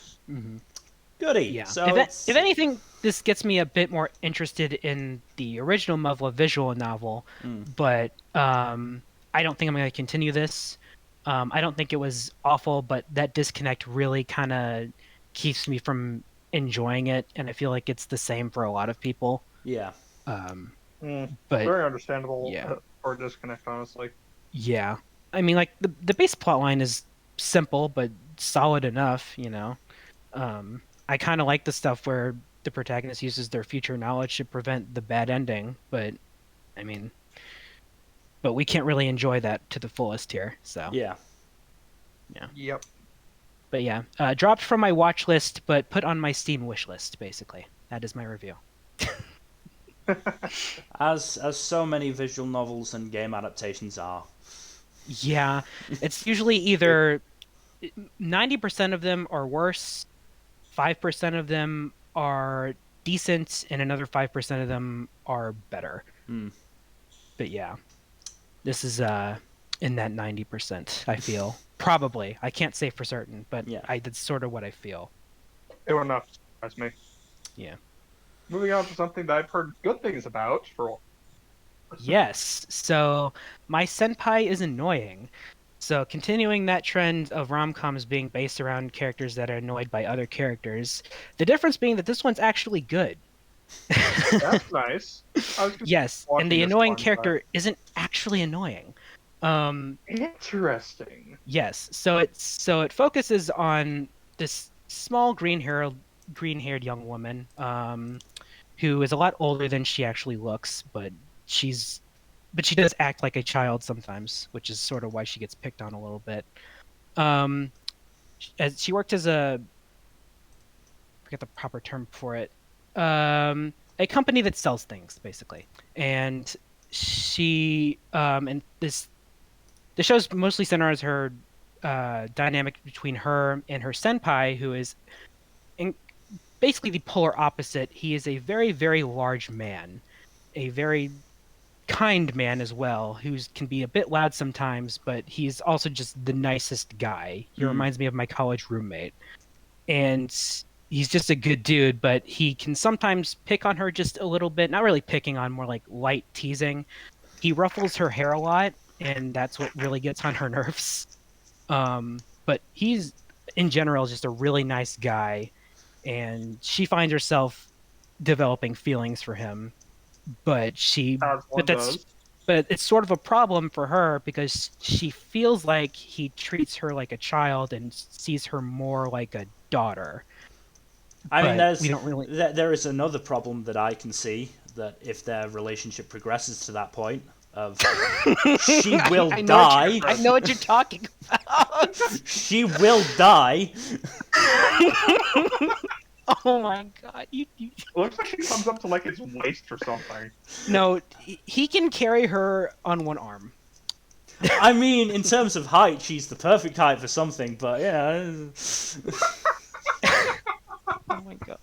Goody. Yeah. So if anything, this gets me a bit more interested in the original Muv Luv visual novel, but I don't think I'm going to continue this. I don't think it was awful, but that disconnect really kind of keeps me from enjoying it, and I feel like it's the same for a lot of people. Yeah. But very understandable. Yeah. For disconnect, honestly. Yeah. I mean, like the base plotline is simple but solid enough, you know. I kind of like the stuff where the protagonist uses their future knowledge to prevent the bad ending, but I mean, but we can't really enjoy that to the fullest here. So Yeah. Yep. But yeah, dropped from my watch list, but put on my Steam wish list. Basically, that is my review. As so many visual novels and game adaptations are. Yeah, it's usually either 90% of them are worse, 5% of them are decent, and another 5% of them are better. Hmm. But yeah, this is in that 90%, I feel. Probably. I can't say for certain, but Yeah. that's sort of what I feel. It would not surprise me. Yeah. Moving on to something that I've heard good things about for. Yes. So my senpai is annoying. So continuing that trend of rom-coms being based around characters that are annoyed by other characters, the difference being that this one's actually good. That's nice. I was just Yes, and watching the this annoying one time. character isn't actually annoying. Interesting. Yes, so it focuses on this small green-haired young woman, who is a lot older than she actually looks, but she does act like a child sometimes, which is sort of why she gets picked on a little bit. Um, as she worked as I forget the proper term for it, a company that sells things basically, and and the show's mostly centered around her dynamic between her and her senpai, who is in, basically the polar opposite. He is a very, very large man, a very kind man as well, who can be a bit loud sometimes, but he's also just the nicest guy. He Hmm. reminds me of my college roommate. And he's just a good dude, but he can sometimes pick on her just a little bit. Not really picking on, more like light teasing. He ruffles her hair a lot, and that's what really gets on her nerves. But he's in general just a really nice guy, and she finds herself developing feelings for him. But As but one that's does. but it's sort of a problem for her because she feels like he treats her like a child and sees her more like a daughter. I mean, But we don't really. there is another problem that I can see, that if their relationship progresses to that point of she will I die. I know what you're talking about. She will die. Oh my god, you. It looks like she comes up to like its waist or something. No, he can carry her on one arm. I mean, in terms of height, she's the perfect height for something, but yeah. Oh my god.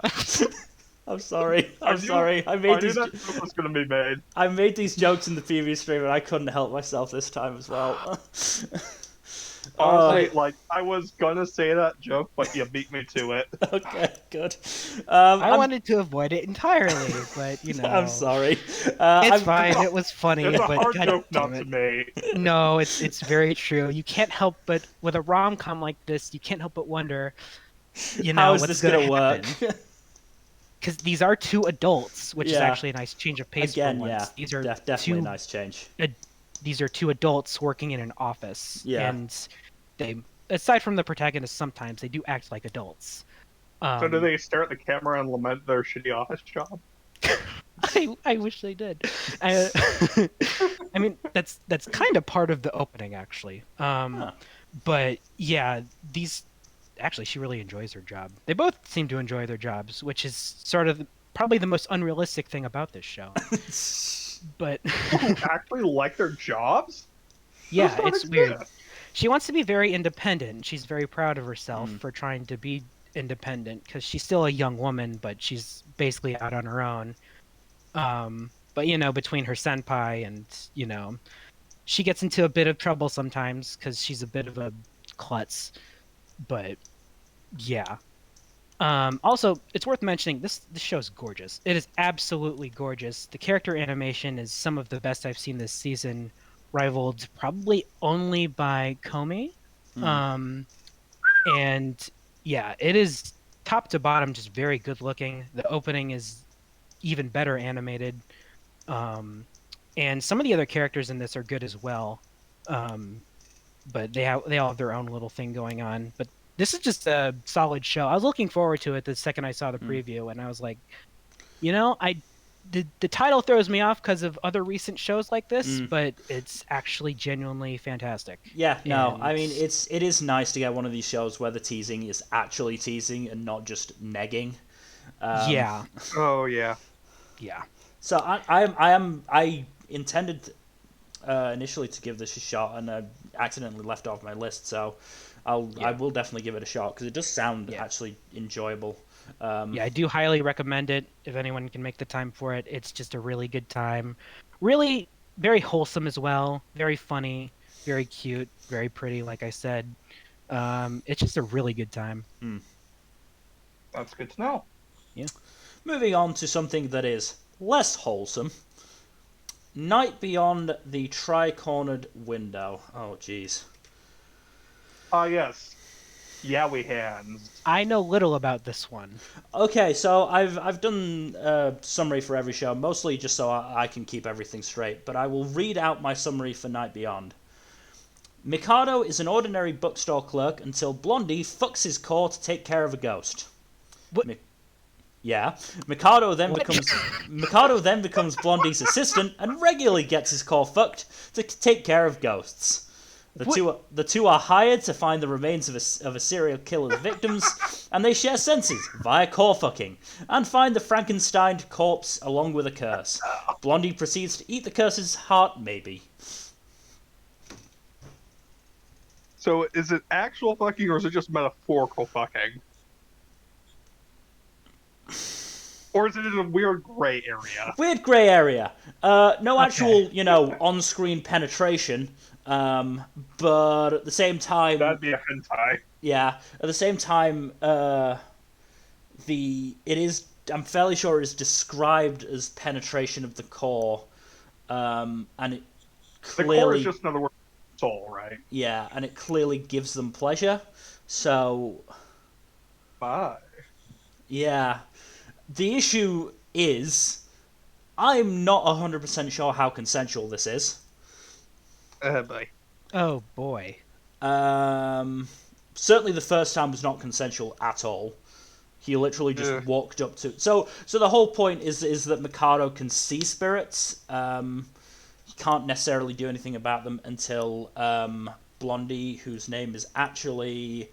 I'm sorry. I'm sorry. I knew that joke was going to be made. I made these jokes in the previous stream, and I couldn't help myself this time as well. Honestly, like, I was gonna say that joke, but you beat me to it. Okay, good. I wanted to avoid it entirely, but you know. I'm sorry. It's fine. It was funny, It's a but hard God joke damn not it. to make. No, it's very true. You can't help but with a rom-com like this, you can't help but wonder, How is what's this gonna work? Because these are two adults, which is Yeah. actually a nice change of pace Again, for once. yeah. These are Definitely a two nice change. these are two adults working in an office, Yeah. and they, aside from the protagonist, sometimes they do act like adults. So do they stare at the camera and lament their shitty office job? I wish they did. I mean, that's kind of part of the opening, actually. But yeah, actually, she really enjoys her job. They both seem to enjoy their jobs, which is sort of probably the most unrealistic thing about this show. But Who actually like their jobs? yeah, Those don't it's weird. exist. She wants to be very independent. She's very proud of herself for trying to be independent because she's still a young woman, but she's basically out on her own. But between her senpai and she gets into a bit of trouble sometimes because she's a bit of a klutz. But yeah. Also, it's worth mentioning this show's gorgeous. It is absolutely gorgeous. The character animation is some of the best I've seen this season, rivaled probably only by Komi. And yeah, it is top to bottom just very good looking. The opening is even better animated. And some of the other characters in this are good as well. But they all have their own little thing going on. But this is just a solid show. I was looking forward to it the second I saw the preview, and I was like, the title throws me off because of other recent shows like this, but it's actually genuinely fantastic. Yeah, no, I mean, it is nice to get one of these shows where the teasing is actually teasing and not just negging. Yeah. Oh yeah. Yeah. So I intended initially to give this a shot, and I accidentally left off my list. So I will definitely give it a shot because it does sound actually enjoyable. Yeah, I do highly recommend it if anyone can make the time for it. It's just a really good time. Really very wholesome as well. Very funny, very cute, very pretty, like I said. It's just a really good time. That's good to know. Yeah. Moving on to something that is less wholesome. Night Beyond the Tricornered Window. Oh, jeez. Ah, yes. Yaoi hands. I know little about this one. Okay, so I've done a summary for every show, mostly just so I can keep everything straight, but I will read out my summary for Night Beyond. Mikado is an ordinary bookstore clerk until Blondie fucks his core to take care of a ghost. What? Yeah. Mikado then becomes Blondie's assistant and regularly gets his core fucked to take care of ghosts. The two are hired to find the remains of a serial killer's victims, and they share senses via core fucking, and find the Frankenstein corpse along with a curse. Blondie proceeds to eat the curse's heart, maybe. So is it actual fucking or is it just metaphorical fucking? Or is it in a weird gray area? Weird grey area. No actual, Okay. on-screen penetration. But at the same time, That'd be a hentai. yeah. At the same time, I'm fairly sure it is described as penetration of the core, and it The core clearly, is just another word for soul, right? yeah, and it clearly gives them pleasure. So, Bye. yeah. The issue is, I'm not 100% sure how consensual this is. Boy. Oh boy. Certainly the first time was not consensual at all. He literally just Yeah. walked up to. So the whole point is that Mikado can see spirits. He can't necessarily do anything about them until Blondie, whose name is actually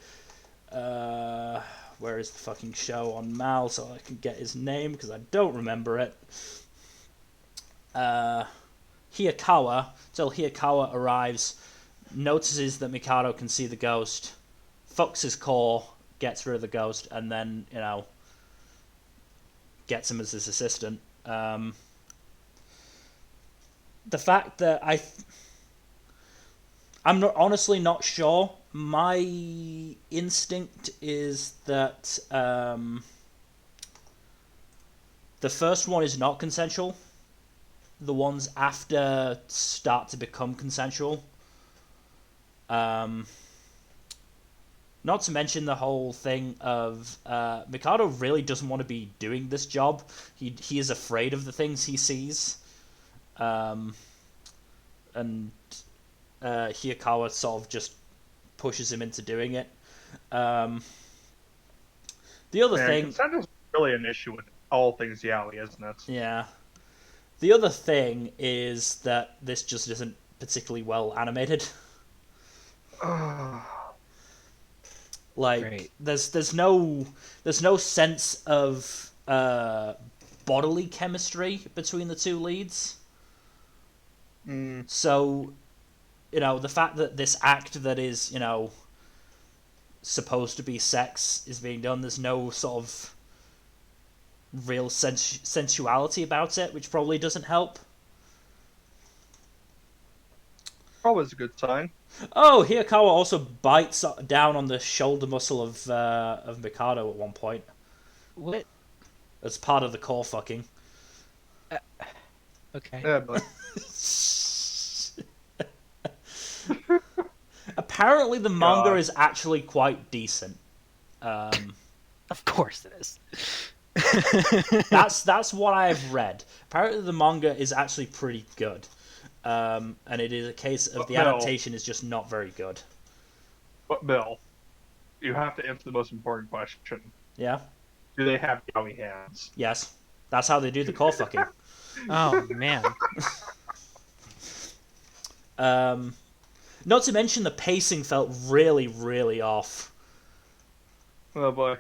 where is the fucking show on Mal, so I can get his name because I don't remember it. Hiyakawa, till Hiyakawa arrives, notices that Mikado can see the ghost, fucks his core, gets rid of the ghost, and then, gets him as his assistant. The fact that I'm honestly not sure. My instinct is that the first one is not consensual. The ones after start to become consensual. Not to mention the whole thing of Mikado really doesn't want to be doing this job. He is afraid of the things he sees. And Hiyakawa sort of just pushes him into doing it. The other thing... Consent is really an issue in all things yaoi, isn't it? Yeah. The other thing is that this just isn't particularly well animated. Like, Great. there's no sense of bodily chemistry between the two leads. So, the fact that this act that is, supposed to be sex is being done, there's no sort of real sensuality about it, which probably doesn't help. Always a good sign. Oh, Hiyakawa also bites down on the shoulder muscle of Mikado at one point What? as part of the core fucking. Okay. Yeah, but Apparently, the manga God. is actually quite decent. Of course it is. That's what I've read. Apparently, the manga is actually pretty good, and it is a case of the Well, adaptation is just not very good. But Bill, you have to answer the most important question. Yeah. Do they have yaoi hands? Yes. That's how they do the core fucking. Oh man. Not to mention the pacing felt really, really off. Oh boy.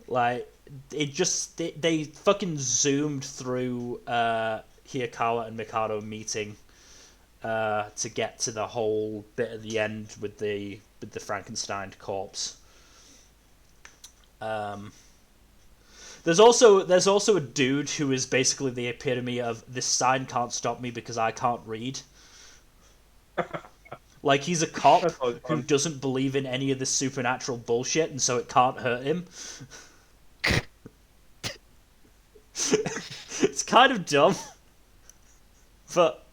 Like, they fucking zoomed through Hiyakawa and Mikado meeting to get to the whole bit at the end with the Frankenstein corpse. there's also a dude who is basically the epitome of this sign can't stop me because I can't read. Like, he's a cop who doesn't believe in any of this supernatural bullshit, and so it can't hurt him. It's kind of dumb, but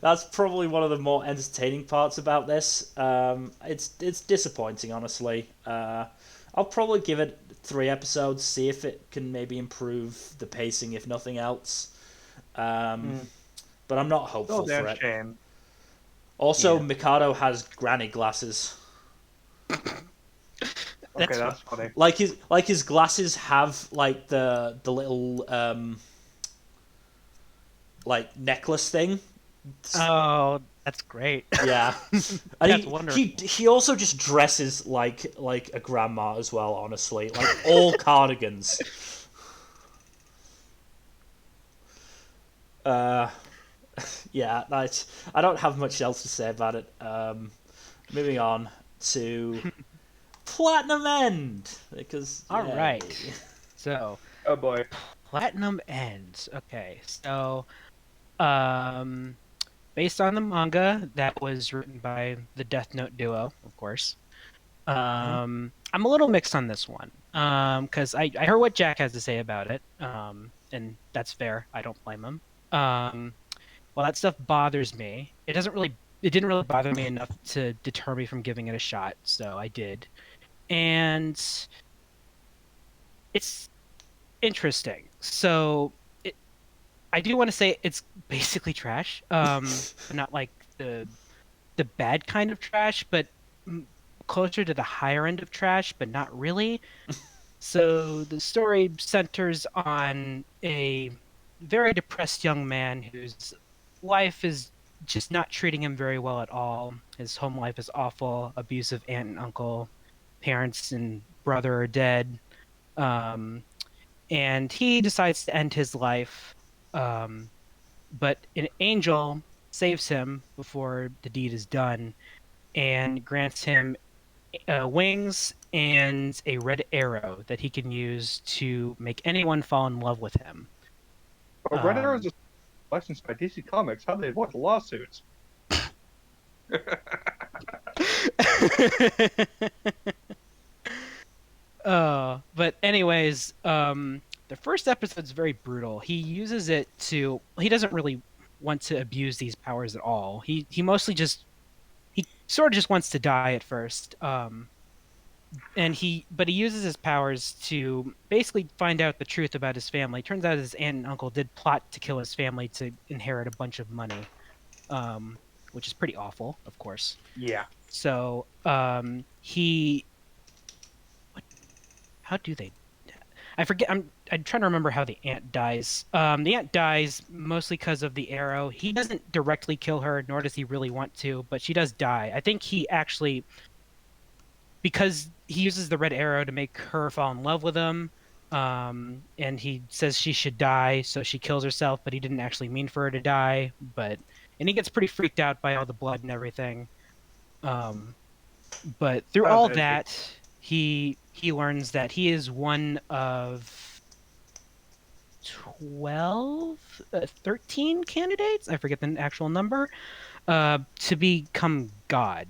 that's probably one of the more entertaining parts about this. It's disappointing, honestly. I'll probably give it 3 episodes, see if it can maybe improve the pacing, if nothing else. But I'm not hopeful for it. Shame. Also, Mikado has granny glasses. Okay, that's funny. Like his glasses have like the little like necklace thing. Oh, that's great. Yeah, That's wonderful. He also just dresses like a grandma as well. Honestly, like all cardigans. Yeah, I don't have much else to say about it. Moving on to Platinum End, because All right. So, Oh boy. Platinum Ends. Okay, so, based on the manga that was written by the Death Note duo, of course. I'm a little mixed on this one, because I heard what Jack has to say about it, and that's fair. I don't blame him. Well, that stuff bothers me. It didn't really bother me enough to deter me from giving it a shot, so I did. And it's interesting. So I do want to say it's basically trash. But not like the bad kind of trash, but closer to the higher end of trash, but not really. So the story centers on a very depressed young man whose life is just not treating him very well at all. His home life is awful, abusive aunt and uncle, parents and brother are dead. And he decides to end his life. But an angel saves him before the deed is done and grants him wings and a red arrow that he can use to make anyone fall in love with him. But Red Arrow is licensed by DC Comics. How do they avoid the lawsuits? But anyways, the first episode's very brutal. He uses it to. He doesn't really want to abuse these powers at all. He mostly just. He sort of just wants to die at first. But he uses his powers to basically find out the truth about his family. Turns out his aunt and uncle did plot to kill his family to inherit a bunch of money, which is pretty awful, of course. Yeah. So how do they? I forget. I'm trying to remember how the aunt dies. The aunt dies mostly because of the arrow. He doesn't directly kill her, nor does he really want to, but she does die. I think he actually, because he uses the red arrow to make her fall in love with him, and he says she should die, so she kills herself, but he didn't actually mean for her to die. And he gets pretty freaked out by all the blood and everything. But through all that, he learns that he is one of 13 candidates, I forget the actual number, to become God,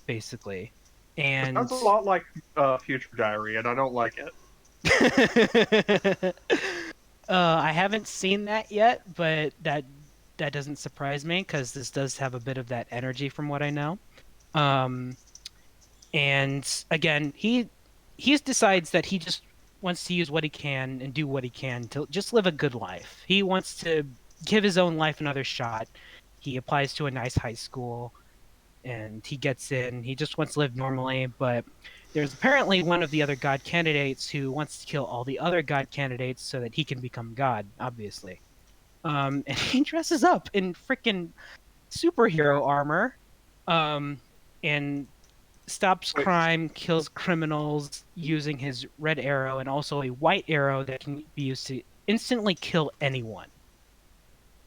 basically. And it sounds a lot like Future Diary, and I don't like it. I haven't seen that yet, but that doesn't surprise me because this does have a bit of that energy from what I know. And again, he decides that he just wants to use what he can and do what he can to just live a good life. He wants to give his own life another shot. He applies to a nice high school and he gets in. He just wants to live normally, but there's apparently one of the other god candidates who wants to kill all the other god candidates so that he can become god, obviously. And he dresses up in freaking superhero armor, and stops crime, kills criminals using his red arrow and also a white arrow that can be used to instantly kill anyone.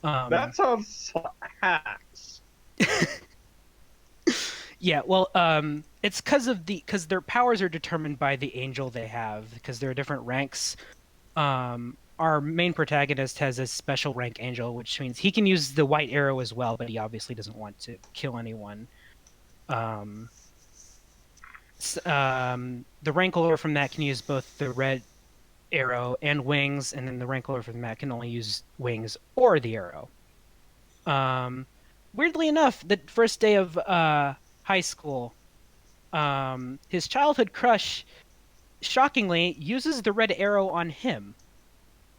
That sounds hacks. Yeah, well, it's because their powers are determined by the angel they have, because there are different ranks. our main protagonist has a special rank angel, which means he can use the white arrow as well, but he obviously doesn't want to kill anyone. Um, the Rankler from that can use both the red arrow and wings, and then the Rankler from that can only use wings or the arrow. Weirdly enough, the first day of high school, his childhood crush, shockingly, uses the red arrow on him,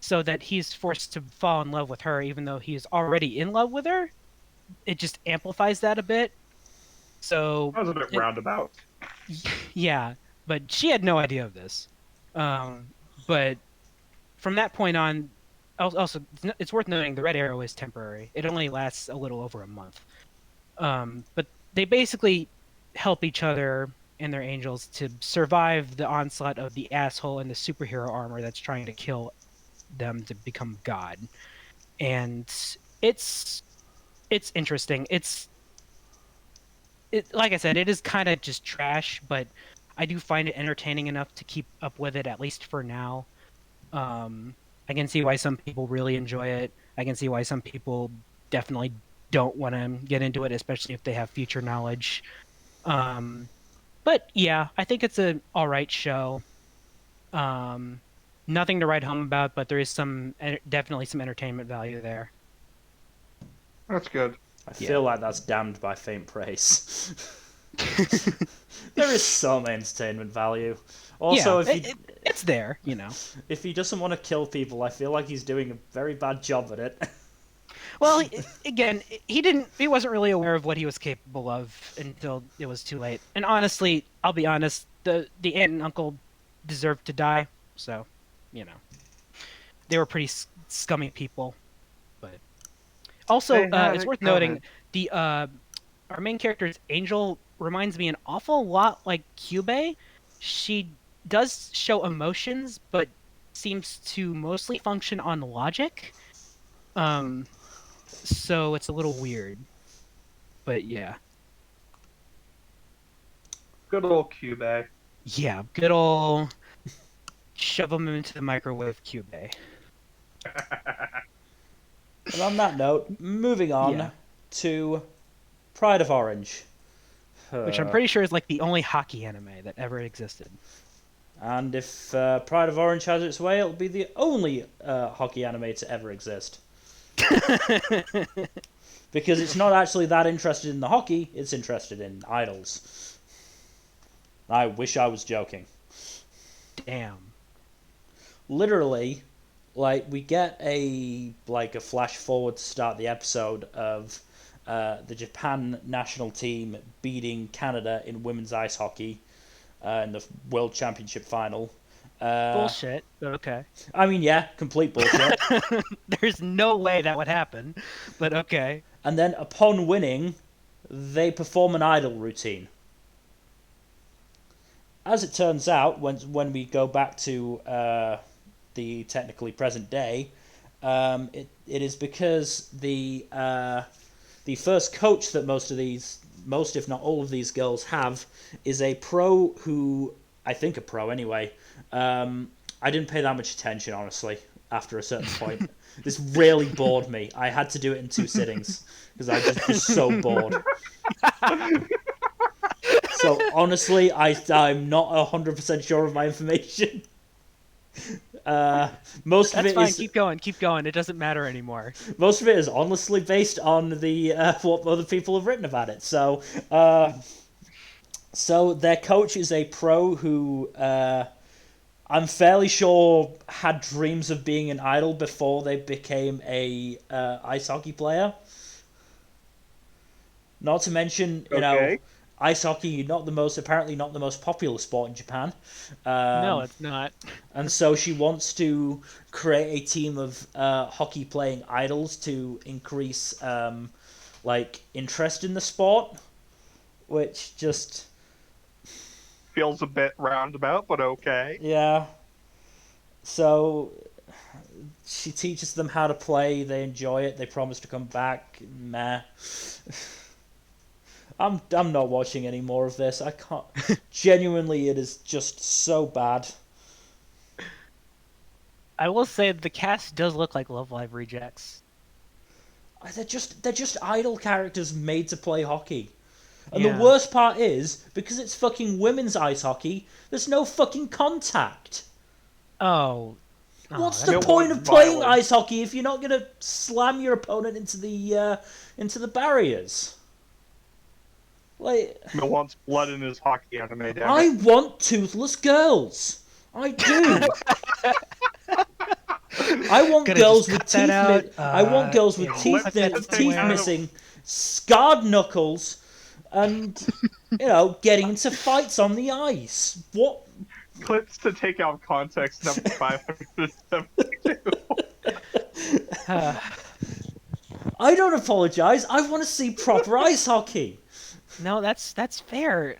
so that he's forced to fall in love with her, even though he's already in love with her. It just amplifies that a bit. So, That was a bit roundabout. yeah, but she had no idea of this. But from that point on, also it's worth noting the red arrow is temporary. It only lasts a little over a month. But they basically help each other and their angels to survive the onslaught of the asshole and the superhero armor that's trying to kill them to become God. And it's interesting. Like I said, it is kind of just trash, but I do find it entertaining enough to keep up with it, at least for now. I can see why some people really enjoy it. I can see why some people definitely don't want to get into it, especially if they have future knowledge. But yeah, I think it's an all right show. Nothing to write home about, but there is definitely some entertainment value there. That's good. I feel like that's damned by faint praise. There is some entertainment value. Also, yeah, it's there, If he doesn't want to kill people, I feel like he's doing a very bad job at it. Well, again, he wasn't really aware of what he was capable of until it was too late. And honestly, I'll be honest, the aunt and uncle deserved to die, so, they were pretty scummy people. But also, it's worth noting our main character's angel reminds me an awful lot like Kyubey. She does show emotions, but seems to mostly function on logic. So it's a little weird. But yeah. Good old Kyubey. Yeah, good old shove them into the microwave Kyubey. And on that note, moving on to Pride of Orange. Which I'm pretty sure is like the only hockey anime that ever existed. And if Pride of Orange has its way, it'll be the only hockey anime to ever exist. Because it's not actually that interested in the hockey, it's interested in idols. I wish I was joking. Damn. Literally, we get a flash forward to start the episode of the Japan national team beating Canada in women's ice hockey in the World Championship final. Bullshit, but okay. I mean, yeah, complete bullshit. There's no way that would happen, but okay. And then upon winning, they perform an idol routine. As it turns out, when we go back to the technically present day, it is because the first coach that most if not all of these girls have is a pro who, I think a pro anyway. I didn't pay that much attention, honestly, after a certain point. This really bored me. I had to do it in 2 sittings because I just was so bored. So honestly, I'm not 100% sure of my information. Most of That's it fine. is, Keep going. It doesn't matter anymore. Most of it is honestly based on the what other people have written about it. So, so their coach is a pro who I'm fairly sure had dreams of being an idol before they became a ice hockey player. Not to mention, ice hockey apparently not the most popular sport in Japan. No, it's not. And so she wants to create a team of hockey playing idols to increase interest in the sport, which just feels a bit roundabout, but okay. Yeah. So she teaches them how to play, they enjoy it, they promise to come back. Meh. I'm not watching any more of this. I can't. Genuinely, it is just so bad. I will say the cast does look like Love Live rejects. They're just idol characters made to play hockey. And Yeah. the worst part is, because it's fucking women's ice hockey, there's no fucking contact. Oh. What's That the makes- point No of playing violence. ice hockey if you're not gonna slam your opponent into the barriers? Like, He wants blood in his hockey anime. Damn I it. want toothless girls. I do. I want Coulda girls just with cut that teeth. out. I want girls with Yeah, teeth, cut that teeth somewhere. missing, scarred knuckles, and getting into fights on the ice. What? Clips to take out context number 572. I don't apologize. I want to see proper ice hockey. No, that's fair.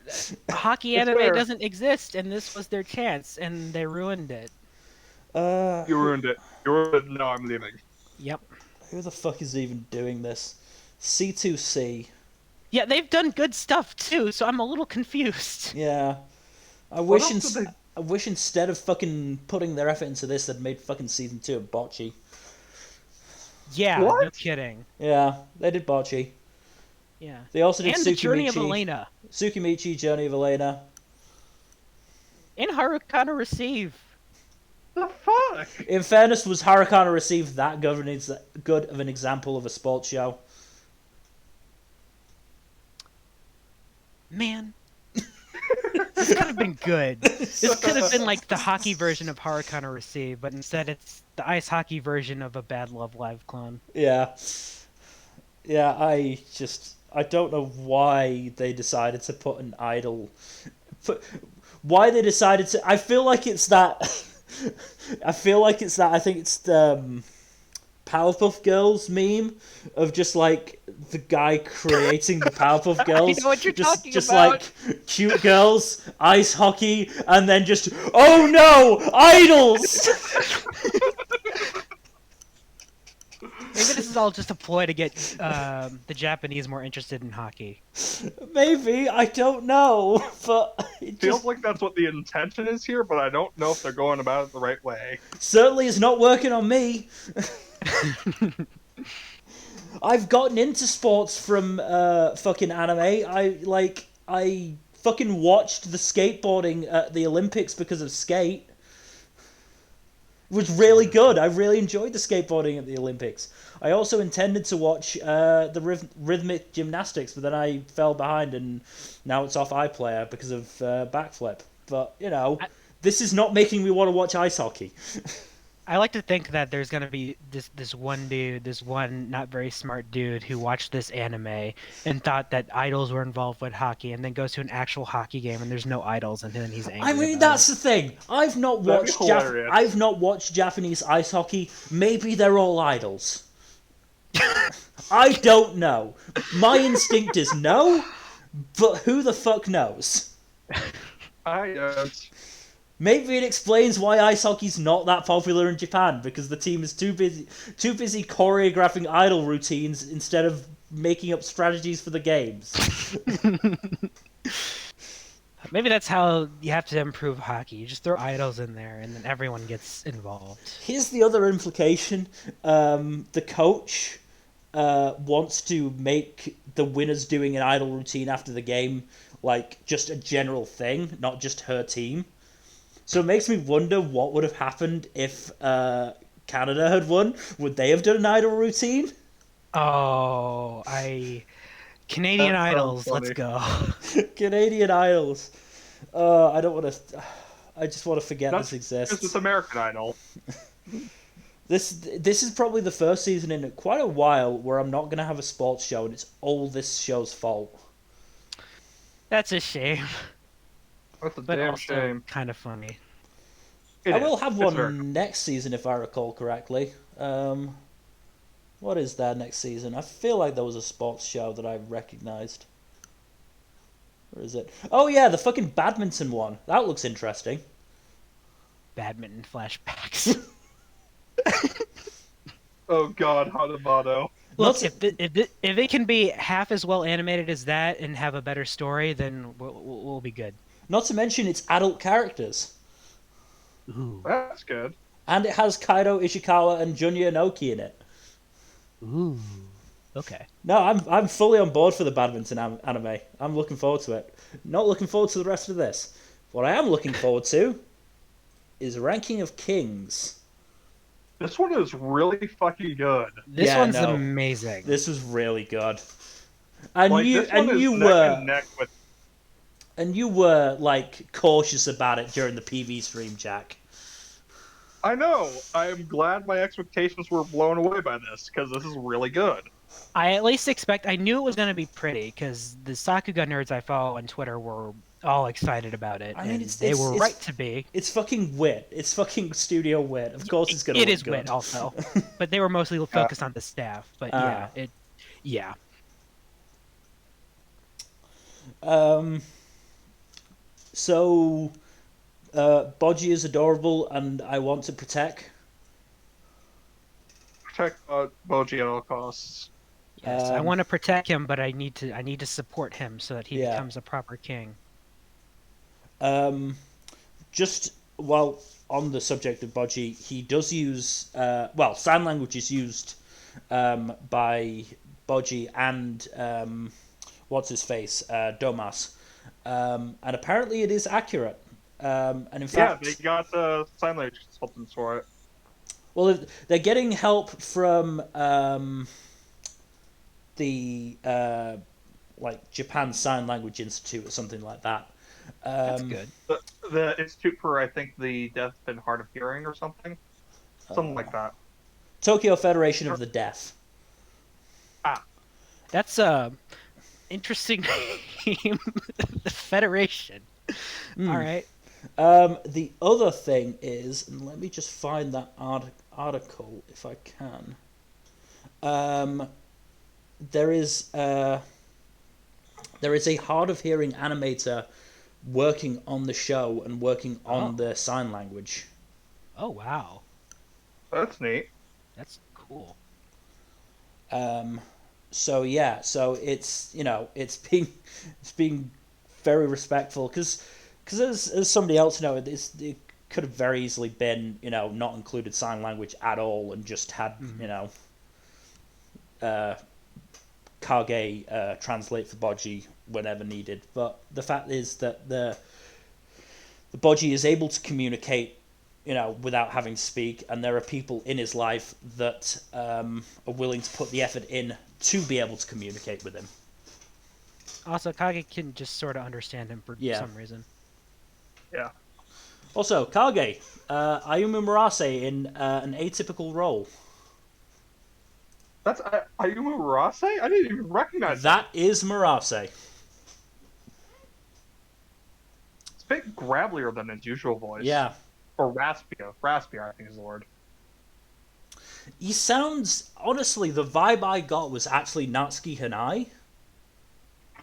Hockey It's anime fair. doesn't exist, and this was their chance, and they ruined it. You ruined it. You ruined it. No, I'm leaving. Yep. Who the fuck is even doing this? C2C. Yeah, they've done good stuff too, so I'm a little confused. Yeah. I What wish else did they- I wish instead of fucking putting their effort into this, they'd made fucking season 2 of Bocce. Yeah, What? no kidding. Yeah, they did Bocce. Yeah. They also did And the Journey of Elena. Tsukimichi, Journey of Elena. And Harukana Receive. The fuck? In fairness, was Harakana Receive that good of an example of a sports show? Man. This could have been good. This could have been like the hockey version of Harakana Receive, but instead it's the ice hockey version of a bad Love Live clone. Yeah. Yeah, I don't know why they decided to put an idol. Why they decided to. I feel like it's that. I think it's the Powerpuff Girls meme of just like the guy creating the Powerpuff Girls. I know what you're just, talking just about. like cute girls, ice hockey, and then just oh no, idols. Maybe this is all just a ploy to get the Japanese more interested in hockey. Maybe, I don't know, but it Feels just like that's what the intention is here, but I don't know if they're going about it the right way. certainly is not working on me. I've gotten into sports from fucking anime. I fucking watched the skateboarding at the Olympics because of Skate. It was really good. I really enjoyed the skateboarding at the Olympics. I also intended to watch the rhythmic gymnastics, but then I fell behind, and now it's off iPlayer because of backflip. But this is not making me want to watch ice hockey. I like to think that there's gonna be this one dude, this one not very smart dude who watched this anime and thought that idols were involved with hockey, and then goes to an actual hockey game and there's no idols, and then he's angry. I mean, about that's the thing. I've not That'd be watched hilarious. I've not watched Japanese ice hockey. Maybe they're all idols. I don't know. My instinct is no, but who the fuck knows? I don't. Maybe it explains why ice hockey's not that popular in Japan, because the team is too busy choreographing idol routines instead of making up strategies for the games. Maybe that's how you have to improve hockey. You just throw idols in there, and then everyone gets involved. Here's the other implication. The coach wants to make the winners doing an idol routine after the game like just a general thing, not just her team. So it makes me wonder what would have happened if Canada had won. Would they have done an idol routine? Oh, Canadian That sounds idols. Let's funny. go. Canadian idols. I don't want to. I just want to forget That's this because exists. it's American Idol. This is probably the first season in quite a while where I'm not gonna have a sports show, and it's all this show's fault. That's a shame, That's a but damn also shame. kind of funny. I will have It's very- one next season if I recall correctly. What is there next season? I feel like there was a sports show that I recognised. Where is it? Oh yeah, the fucking badminton one. That looks interesting. Badminton flashbacks. Oh god, Hanamato. Look, Not- if it can be half as well animated as that and have a better story, then we'll be good. Not to mention it's adult characters. Ooh. That's good. And it has Kaido, Ishikawa, and Junya Inoki in it. Ooh. Okay. No, I'm fully on board for the badminton anime. I'm looking forward to it. Not looking forward to the rest of this. What I am looking forward to is Ranking of Kings. This one is really fucking good. This one's amazing. This was really good. And Like, you this one and is you neck were and neck with. and you were like cautious about it during the PV stream, Jack. I know. I'm glad my expectations were blown away by this because this is really good. I at least I knew it was going to be pretty because the Sakugan nerds I follow on Twitter were all excited about it. I mean, they were right to be. It's fucking wit. It's fucking studio wit. Of course, it's gonna. It is good. Wit also, but they were mostly focused on the staff. But yeah. So, Bodji is adorable, and I want to protect. Protect Boji at all costs. Yes, I want to protect him, but I need to support him so that he becomes a proper king. Just while on the subject of Bodji, he does use sign language is used by Bodji and what's his face, Domas, and apparently it is accurate. And in fact, they got sign language consultants for it. Well, they're getting help from the Japan Sign Language Institute or something like that. That's good. The Institute for, I think, the Deaf and Hard of Hearing or something like that. Tokyo Federation of the Deaf. That's interesting name. The Federation. All right. The other thing is, and let me just find that article if I can. There is a hard of hearing animator working on the show and working on the sign language. Oh wow, that's neat. That's cool. So it's it's being very respectful because as somebody else it could have very easily been not included sign language at all and just had Kage translate for Bodji whenever needed. But the fact is that the Bodji is able to communicate without having to speak, and there are people in his life that are willing to put the effort in to be able to communicate with him. Also, Kage can just sort of understand him for some reason. Yeah. Also, Kage, Ayumu Murase in an atypical role. That's Ayumu Murase? I didn't even recognize that. That is Murase. It's a bit gravelier than his usual voice. Yeah. Or raspier. Raspier, I think is the word. He sounds... Honestly, the vibe I got was actually Natsuki Hanai.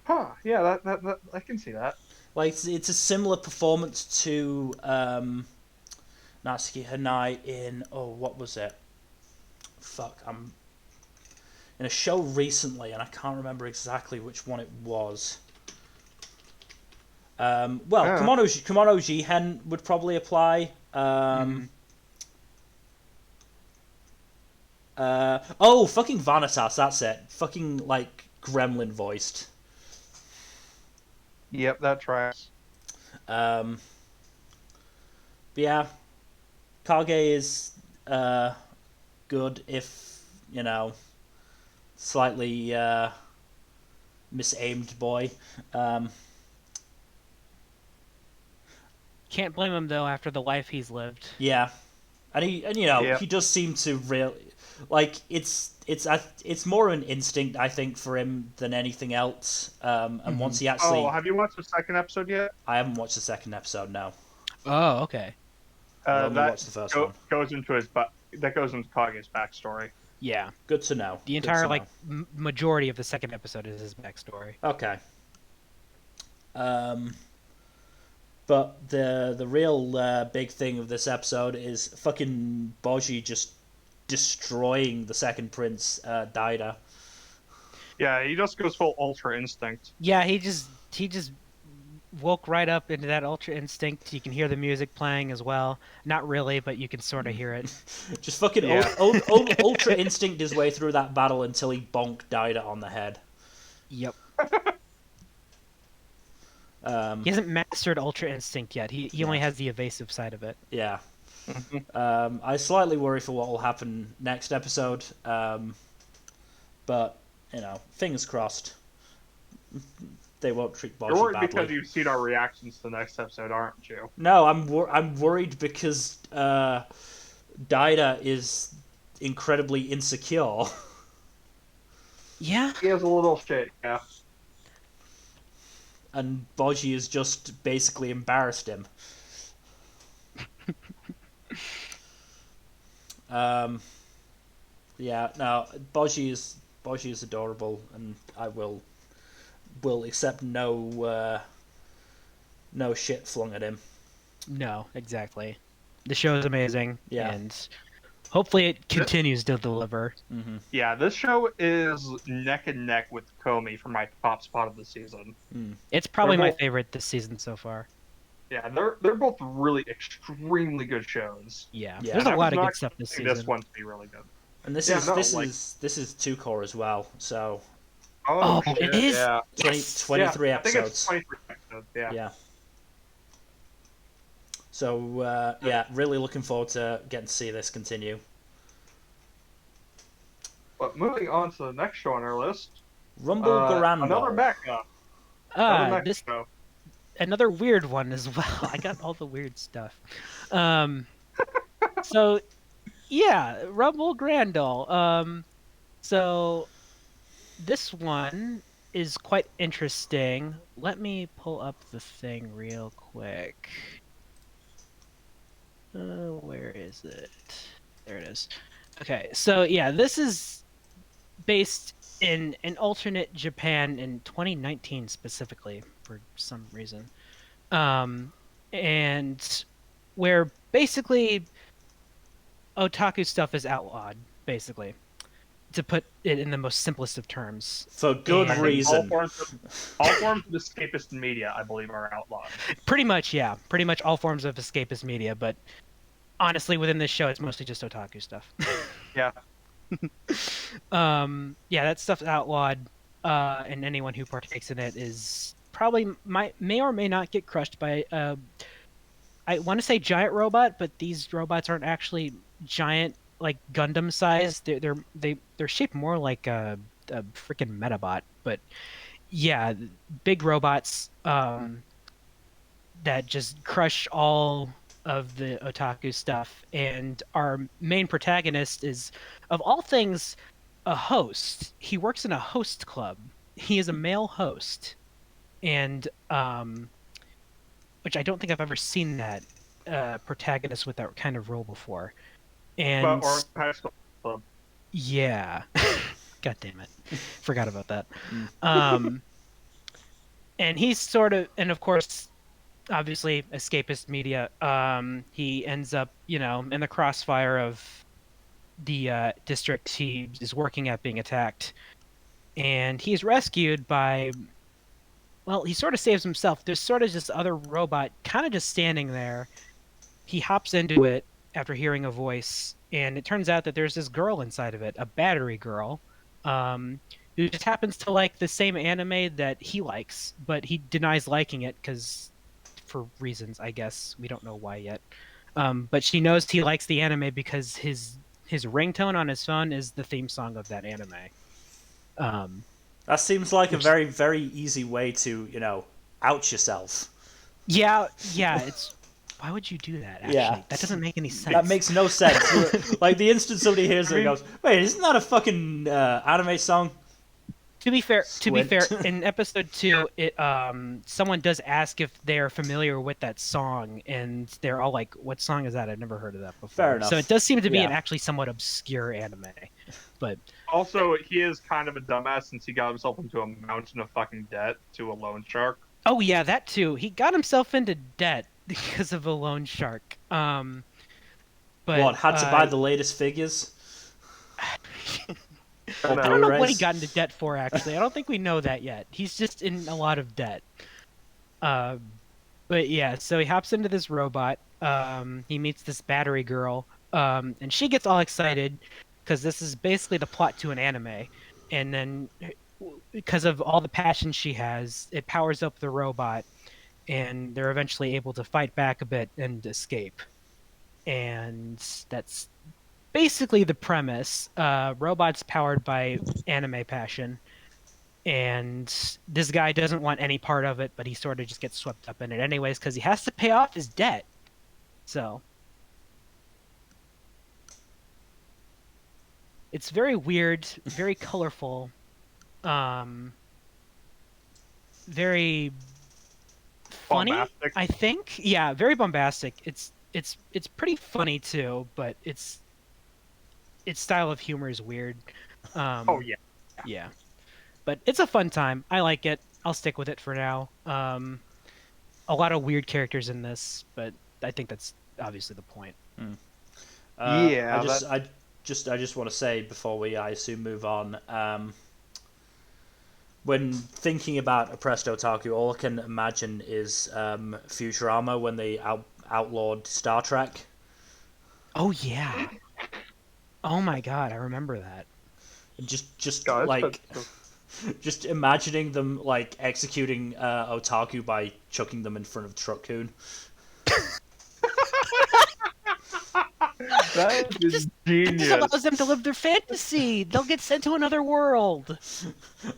Huh, yeah, that I can see that. Like, it's a similar performance to Natsuki Hanai in... Oh, what was it? Fuck, I'm... In a show recently, and I can't remember exactly which one it was. Kimono Jihen would probably apply. Fucking Vanitas, that's it. Fucking, gremlin voiced. Yep, that tracks. But yeah, Kage is good if, slightly misaimed boy. Can't blame him though after the life he's lived. Yeah, he does seem to really it's more an instinct I think for him than anything else. And once he actually have you watched the second episode yet? I haven't watched the second episode. No. Oh, okay. I only watched the first one. Goes into Kage's backstory. Yeah, good to know. The entire majority of the second episode is his backstory. Okay. But the real big thing of this episode is fucking Bodji just destroying the second prince, Daida. Yeah, he just goes full Ultra Instinct. Yeah, he just woke right up into that Ultra Instinct. You can hear the music playing as well. Not really, but you can sort of hear it. Just fucking Yeah. Ultra Instinct his way through that battle until he bonked Daida on the head. Yep. Um, He hasn't mastered Ultra Instinct yet. He only Yeah. has the evasive side of it. yeah. I slightly worry for what will happen next episode, but fingers crossed. They won't treat You're Boshi worried badly. because you've seen our reactions to the next episode, aren't you? No, I'm worried because Daida is incredibly insecure. Yeah. He has a little shit, yeah. And Boji has just basically embarrassed him. Yeah, no, Boji is adorable, and I will accept no shit flung at him. No, exactly. The show is amazing, Yeah. and hopefully it continues to deliver. Mm-hmm. Yeah, this show is neck and neck with Komi for my top spot of the season. It's probably They're my both- favorite this season so far. Yeah, they're both really extremely good shows. Yeah, Yeah. there's And a I lot was of not good stuff this expecting season. This one to be really good. And this Yeah, is no, this like- is this is 2 core as well. So Oh, shit, it is? Yeah. 23 yeah, I think it's episodes. 23 episodes. Yeah. Yeah. So yeah, really looking forward to getting to see this continue. But moving on to the next show on our list, Rumble Garandoll. another mecha. Another mecha This show. another weird one as well. I got all the weird stuff. So yeah, Rumble Garandoll. So this one is quite interesting. Let me pull up the thing real quick. Where is it? There it is. Okay, so yeah, this is based in an alternate Japan in 2019 specifically for some reason. And where basically otaku stuff is outlawed, basically, to put it in the most simplest of terms. For good And- reason. All forms of escapist media, I believe, are outlawed. Pretty much, yeah. Pretty much all forms of escapist media, but honestly, within this show, it's mostly just otaku stuff. Yeah. Yeah, that stuff's outlawed, and anyone who partakes in it is probably may or may not get crushed by I want to say giant robot, but these robots aren't actually giant, like Gundam size. They're shaped more like a freaking Metabot. But yeah, big robots that just crush all of the otaku stuff. And our main protagonist is, of all things, a host. He works in a host club. He is a male host, and which I don't think I've ever seen that protagonist with that kind of role before. And Or high school club. yeah, god damn it, forgot about that. And he's sort of, and of course, obviously, escapist media. He ends up, in the crossfire of the district he is working at being attacked, and he's rescued by. Well, he sort of saves himself. There's sort of this other robot kind of just standing there. He hops into it after hearing a voice, and it turns out that there's this girl inside of it, a battery girl, who just happens to like the same anime that he likes, but he denies liking it for reasons, I guess. We don't know why yet. But she knows he likes the anime because his ringtone on his phone is the theme song of that anime. That seems like a very, very easy way to, out yourself. Yeah, it's... Why would you do that, actually? Yeah. That doesn't make any sense. That makes no sense. Like, the instant somebody hears it and goes, wait, isn't that a fucking anime song? To be fair, Squint. in episode 2, someone does ask if they're familiar with that song, and they're all like, "What song is that? I've never heard of that before." Fair enough. So it does seem to be Yeah. an actually somewhat obscure anime, but Also, he is kind of a dumbass since he got himself into a mountain of fucking debt to a loan shark. oh yeah, that too. He got himself into debt because of a loan shark. But What, had to buy the latest figures? I I don't know what he Blu-rays? got into debt for. Actually, I don't think we know that yet. He's just in a lot of debt. Uh, but yeah, so he hops into this robot. He meets this battery girl, and she gets all excited because this is basically the plot to an anime. And then, because of all the passion she has, it powers up the robot, and they're eventually able to fight back a bit and escape. And that's basically the premise. Robots powered by anime passion, and this guy doesn't want any part of it, but he sort of just gets swept up in it anyways because he has to pay off his debt. So it's very weird, very colorful, um, very funny. Bombastic. I think, yeah, very bombastic. It's pretty funny too, but its style of humor is weird. Oh yeah. Yeah, but it's a fun time. I like it. I'll stick with it for now. A lot of weird characters in this, but I think that's obviously the point. Yeah, I just want to say before we, I assume, move on. When thinking about oppressed otaku, all I can imagine is Futurama when they outlawed Star Trek. Oh yeah. Oh my god, I remember that. Just God, like just imagining them like executing otaku by chucking them in front of Truck-kun. that is It just genius. allows them to live their fantasy. They'll get sent to another world.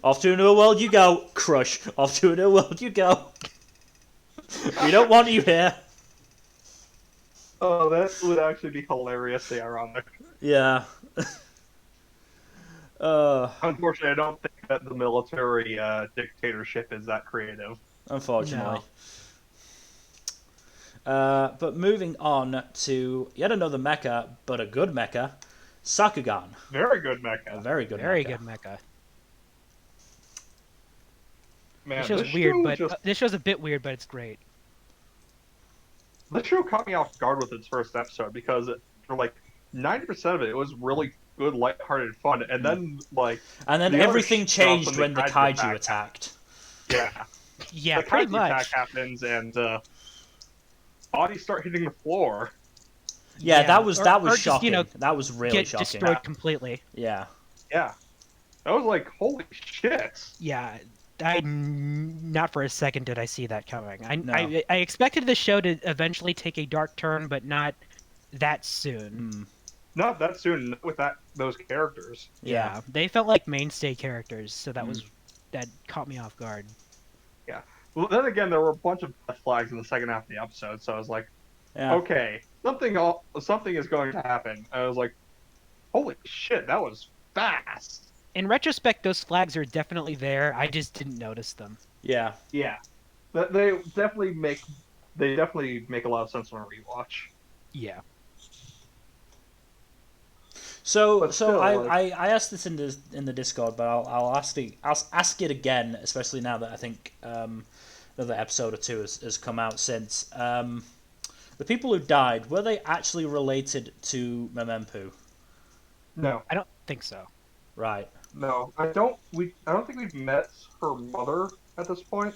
Off to a new world you go, crush. Off to a new world you go. We don't want you here. Oh, that would actually be hilariously ironic. Yeah. Unfortunately, I don't think that the military dictatorship is that creative. Unfortunately. No. But moving on to yet another mecha, but a good mecha, Sakugan. Very good A mecha. very good Very mecha. good mecha. Man, This show's weird, but this show's a bit weird, but it's great. This show caught me off guard with its first episode because for like 90% of it was really good, lighthearted fun, and then And then the other everything shit drops changed when when the kaiju attacked. Yeah, Yeah, the pretty kaiju much. attack happens, and bodies start hitting the floor. Yeah, that was or shocking. just, you know, that was really get shocking. destroyed completely. Yeah. Yeah, that was like holy shit. Yeah, not for a second did I see that coming. No. I expected the show to eventually take a dark turn, but not that soon. Not that soon, not with those characters. Yeah, they felt like mainstay characters, so that caught me off guard. Yeah. Well, then again, there were a bunch of red flags in the second half of the episode, so I was like, Yeah. okay, something is going to happen. I was like, holy shit, that was fast. In retrospect, those flags are definitely there. I just didn't notice them. Yeah. Yeah, they definitely make a lot of sense on a rewatch. Yeah. So But still, I asked this in the Discord, but I'll ask it again, especially now that I think another episode or two has come out since. The people who died, were they actually related to Memempu? No, I don't think so. I Right. don't think we've met her mother at this point,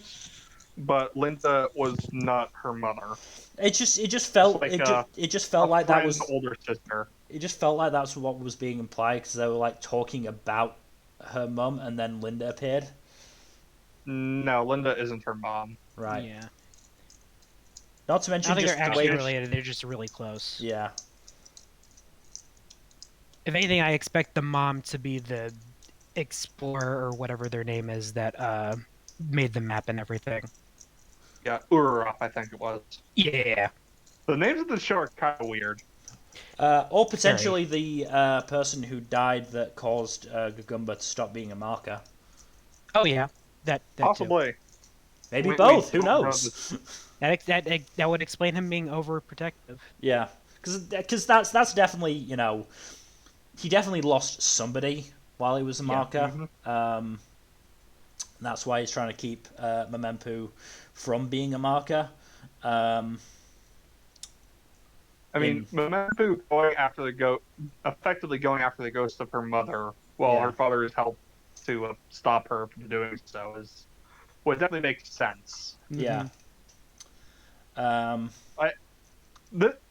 but Linda was not her mother. It just felt Like, it just felt like that was older sister. it just felt like that's what was being implied because they were like talking about her mum and then Linda appeared. No, Linda isn't her mom. Right. Yeah. Not to I mention don't think just they're the actually way. related. They're just really close. Yeah. If anything, I expect the mom to be the explorer or whatever their name is that made the map and everything. Yeah, Urarop, I think it was. Yeah. The names of the show are kind of weird. Or potentially the person who died that caused Gagumba to stop being a marker. Oh yeah. That Possibly. Maybe We both. Who don't know knows? that would explain him being overprotective. Yeah, because that's definitely he definitely lost somebody while he was a marker. That's why he's trying to keep Memempu from being a marker. I mean, Memempu effectively going after the ghost of her mother, while Yeah. her father is helped to stop her from doing so, would definitely make sense. Yeah.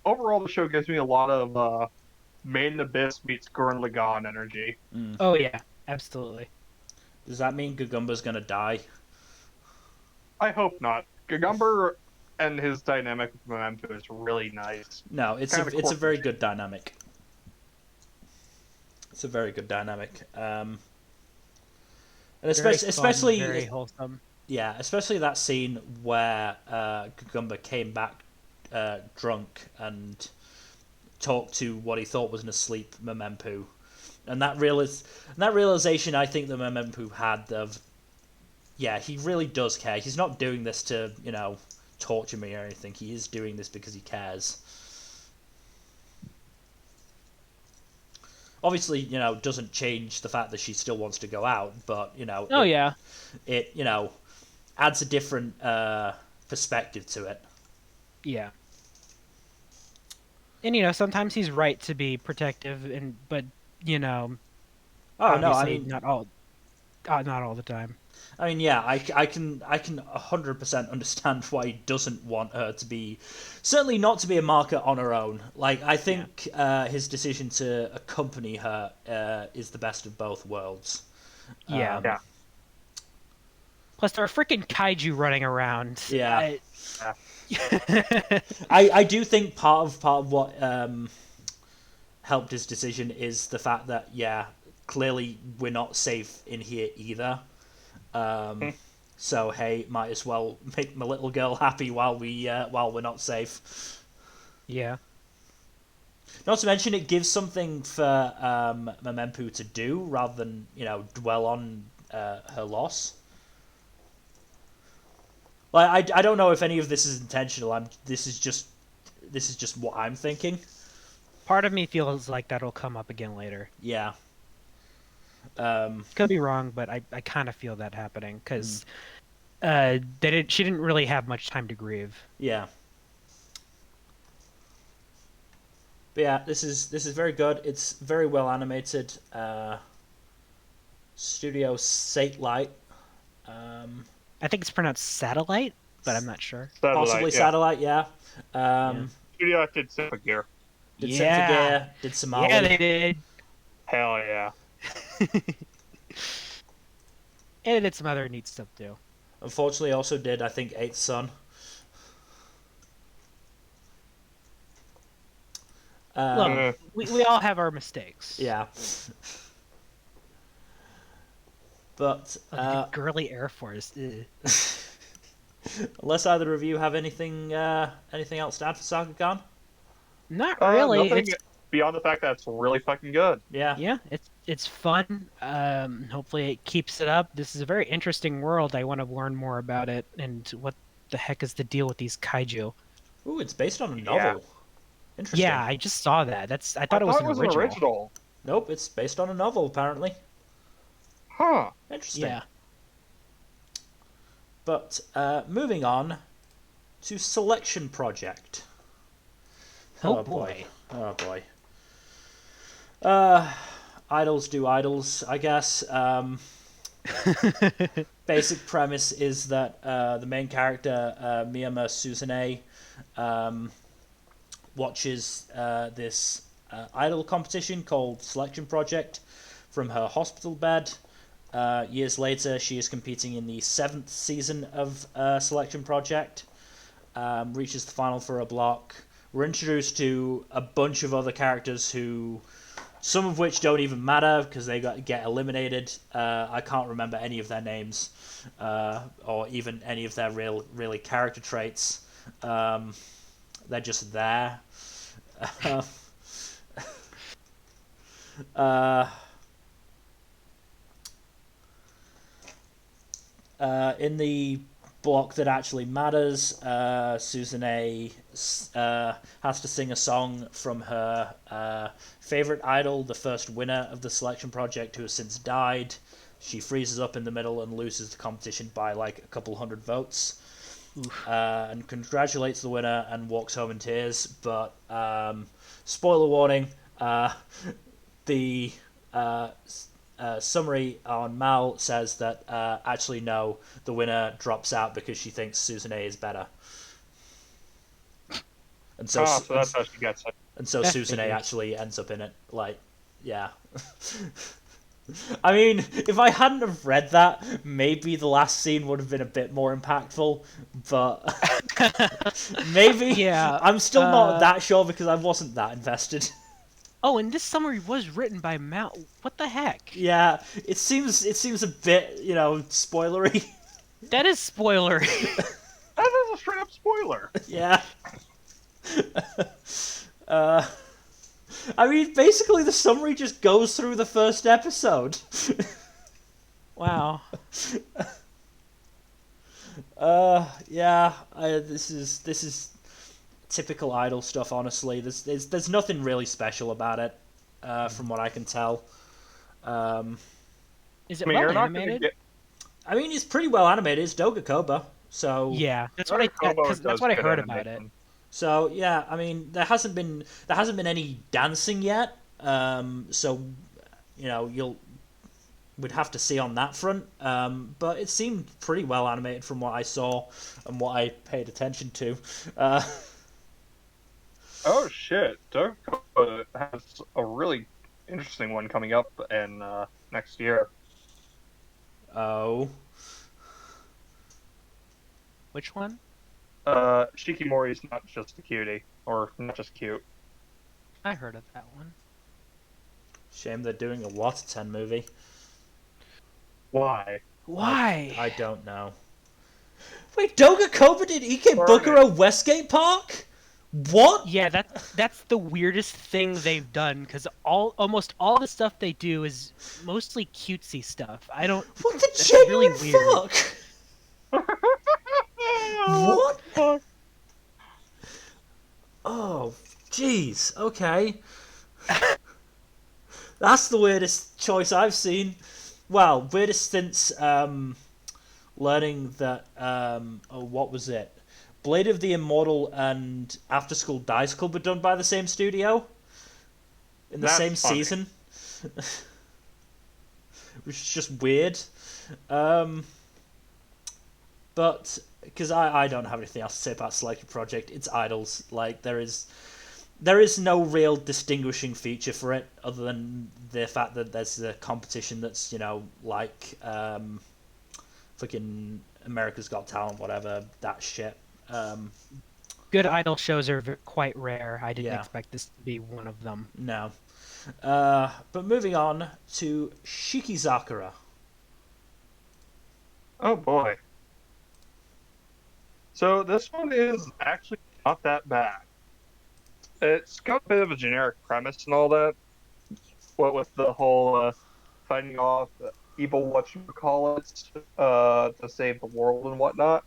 Overall, the show gives me a lot of Main Abyss meets Gurren Lagann energy. Oh yeah, absolutely. Does that mean Gagumba's gonna die? I hope not. Gagumber and his dynamic with Memento is really nice. No, it's a very good dynamic. It's a very good dynamic. And especially very wholesome. Yeah, especially that scene where Gagumba came back drunk and talked to what he thought was an asleep Memempu. And that realization I think that Memempu had of, yeah, he really does care. He's not doing this to, torture me or anything. He is doing this because he cares. Obviously, doesn't change the fact that she still wants to go out, but, it adds a different perspective to it. Yeah. And sometimes he's right to be protective, but obviously not all the time. I mean, yeah, I can 100% understand why he doesn't want her to be, certainly not to be a marker on her own. Like, I think his decision to accompany her is the best of both worlds. Yeah. Plus, there are freaking kaiju running around. Yeah. I do think part of what helped his decision is the fact that, clearly we're not safe in here either. So hey, might as well make my little girl happy while we're not safe. Yeah. Not to mention, it gives something for Memempu to do rather than dwell on her loss. Like I don't know if any of this is intentional. This is just what I'm thinking. Part of me feels like that'll come up again later. Yeah. Could be wrong, but I kind of feel that happening because she didn't really have much time to grieve. Yeah. But yeah, this is very good. It's very well animated. Studio Satellite. I think it's pronounced Satellite, but I'm not sure. Possibly Satellite, yeah. Studio did Symphogear. Did Symphogear, did Somali. Yeah, they did. Hell yeah. And it did some other neat stuff too. Unfortunately, also did, I think, Eighth Son. Look, we all have our mistakes. Yeah. But the girly Air Force. Unless either of you have anything else to add for Sakugan? Not really. Nothing beyond the fact that it's really fucking good. Yeah, it's fun. Hopefully it keeps it up. This is a very interesting world. I want to learn more about it and what the heck is the deal with these kaiju. Ooh, it's based on a novel. Yeah. Interesting. Yeah, I just saw that. I thought it was an original. Nope, it's based on a novel apparently. Huh. Interesting. Yeah. But moving on to Selection Project. Oh boy. Oh boy. Idols do idols, I guess. Basic premise is that the main character, Miyama Suzune, watches this idol competition called Selection Project from her hospital bed. Years later, she is competing in the 7th season of Selection Project. Reaches the final for a block. We're introduced to a bunch of other characters who, some of which don't even matter because they get eliminated. I can't remember any of their names or even any of their really character traits. They're just there. In the block that actually matters, Suzune has to sing a song from her favorite idol, the first winner of the Selection Project, who has since died. She freezes up in the middle and loses the competition by like a couple hundred votes. And congratulates the winner and walks home in tears. But spoiler warning: the summary on Mal says that actually no, the winner drops out because she thinks Suzune is better. And so, so that's how she gets it. And so That Suzune figures. actually ends up in it. Like, yeah. I mean, if I hadn't have read that, maybe the last scene would have been a bit more impactful, but maybe. Yeah, I'm still not that sure because I wasn't that invested. Oh, and this summary was written by Mal. What the heck? Yeah, it seems a bit, spoilery. That is spoilery. That is a straight up spoiler. Yeah. I mean, basically the summary just goes through the first episode. Wow. Yeah. This is typical idol stuff. Honestly, there's nothing really special about it, from what I can tell. Is it I mean, well you're not animated? gonna get. I mean, it's pretty well animated. It's Doga Koba, so Yeah, that's Kobo what I does heard good about it. animation. So yeah, I mean, there hasn't been any dancing yet. So we'd have to see on that front. But it seemed pretty well animated from what I saw and what I paid attention to. Oh shit! Dakota has a really interesting one coming up in next year. Oh, Which one? Shikimori's not just a cutie, or not just cute. I heard of that one. shame they're doing a Water-10 movie. Why? Why? I don't know. Wait, Doga Koba did Ikebukuro Westgate Park? What? Yeah, that's the weirdest thing they've done because almost all the stuff they do is mostly cutesy stuff. I don't. What the That's genuine really weird. fuck? What? Oh, jeez. Okay. That's the weirdest choice I've seen. Well, weirdest since learning that what was it? Blade of the Immortal and After School Dice Club were done by the same studio in the That's same funny. season, which is just weird. But because I don't have anything else to say about Selected Project, it's idols. Like there is no real distinguishing feature for it other than the fact that there's a competition that's like fucking America's Got Talent, whatever that shit. Good idol shows are quite rare. I didn't Yeah. expect this to be one of them. No. But moving on to Shikizakura. Oh boy. So this one is actually not that bad. It's got a bit of a generic premise and all that. What with the whole fighting off evil whatchamacallits to save the world and whatnot.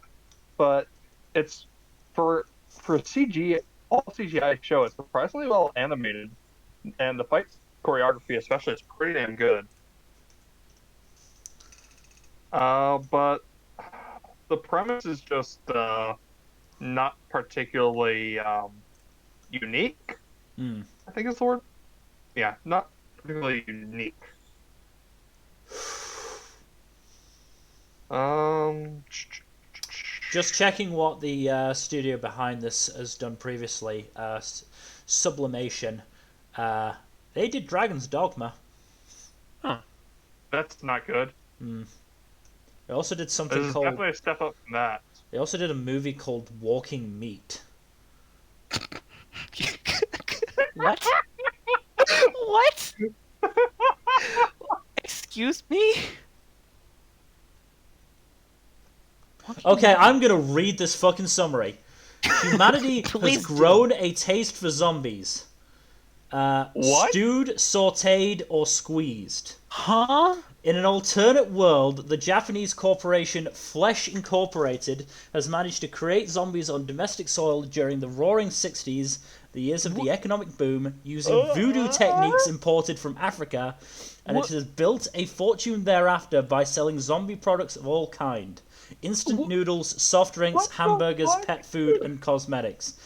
But it's for CG, all CGI show, it's surprisingly well animated, and the fight choreography especially is pretty damn good. But the premise is just not particularly unique. Hmm. I think is the word. Yeah, not particularly unique. Just checking what the studio behind this has done previously. Sublimation. They did Dragon's Dogma. That's not good. They also did This something is called. definitely a step up from that. They also did a movie called Walking Meat. What? What? Excuse me? Okay, I'm gonna read this fucking summary. Humanity Please has do. grown a taste for zombies. What? Stewed, sautéed, or squeezed. Huh? In an alternate world, the Japanese corporation Flesh Incorporated has managed to create zombies on domestic soil during the roaring 60s, the years of the economic boom, using voodoo techniques imported from Africa, and it has built a fortune thereafter by selling zombie products of all kind. Instant noodles, soft drinks, hamburgers, pet food, and cosmetics.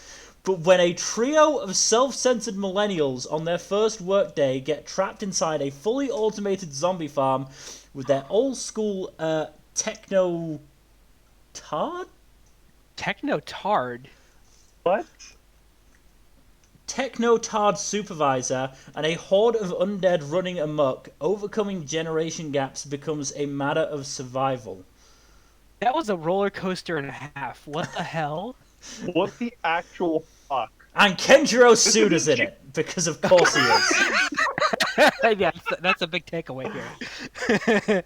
But when a trio of self-centered millennials on their first workday get trapped inside a fully automated zombie farm with their old-school techno-tard? Techno-tard? What? Techno-tard supervisor and a horde of undead running amok, overcoming generation gaps becomes a matter of survival. That was a roller coaster and a half. What the hell? What the actual fuck? And Kenjiro Suda's in it, because of course he is. Yeah, that's a big takeaway here.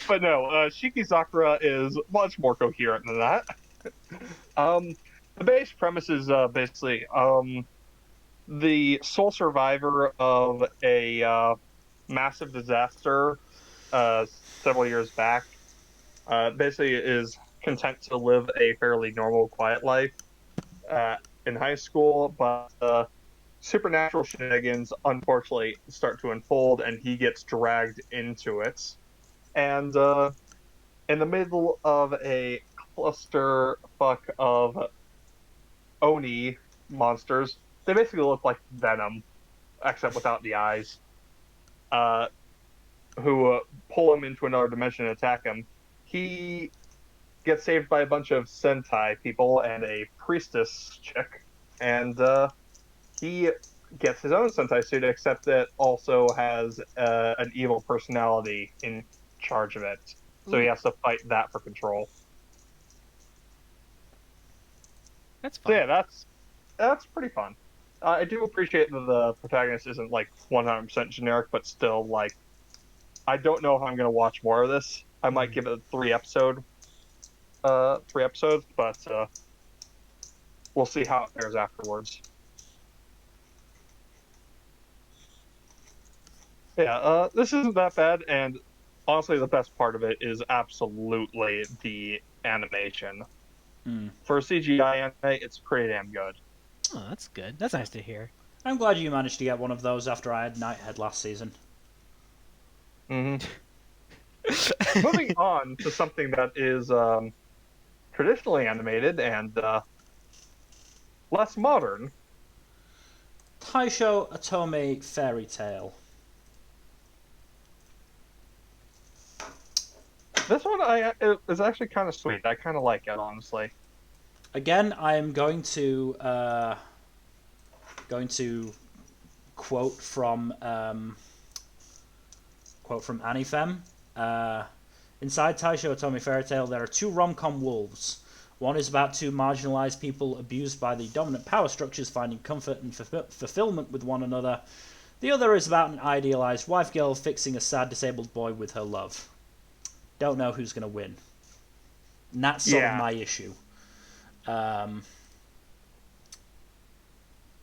But no, Shikizakura is much more coherent than that. The base premise is basically the sole survivor of a massive disaster several years back basically is content to live a fairly normal, quiet life in high school, but supernatural shenanigans unfortunately start to unfold, and he gets dragged into it. And in the middle of a clusterfuck of Oni monsters, they basically look like Venom, except without the eyes, who pull him into another dimension and attack him. He gets saved by a bunch of Sentai people and a priestess chick, and he gets his own Sentai suit, except that also has an evil personality in charge of it. So he has to fight that for control. That's fun. So yeah, that's pretty fun. I do appreciate that the protagonist isn't like 100% generic, but still like I don't know if I'm gonna watch more of this. I might give it 3 episodes, but we'll see how it fares afterwards. Yeah, this isn't that bad, and honestly, the best part of it is absolutely the animation. For a CGI anime, it's pretty damn good. Oh, that's good. That's nice to hear. I'm glad you managed to get one of those after I had Nighthead last season. Mm-hmm. Moving on to something that is traditionally animated and less modern. Taisho Otome Fairy Tale. This one is actually kind of sweet. I kind of like it, honestly. Again, I am going to quote from Anifem. Inside Taisho Otome Fairy Tale, there are 2 rom-com wolves. One is about 2 marginalized people abused by the dominant power structures finding comfort and fulfillment with one another. The other is about an idealized wife girl fixing a sad disabled boy with her love. Don't know who's going to win. And that's sort of my issue.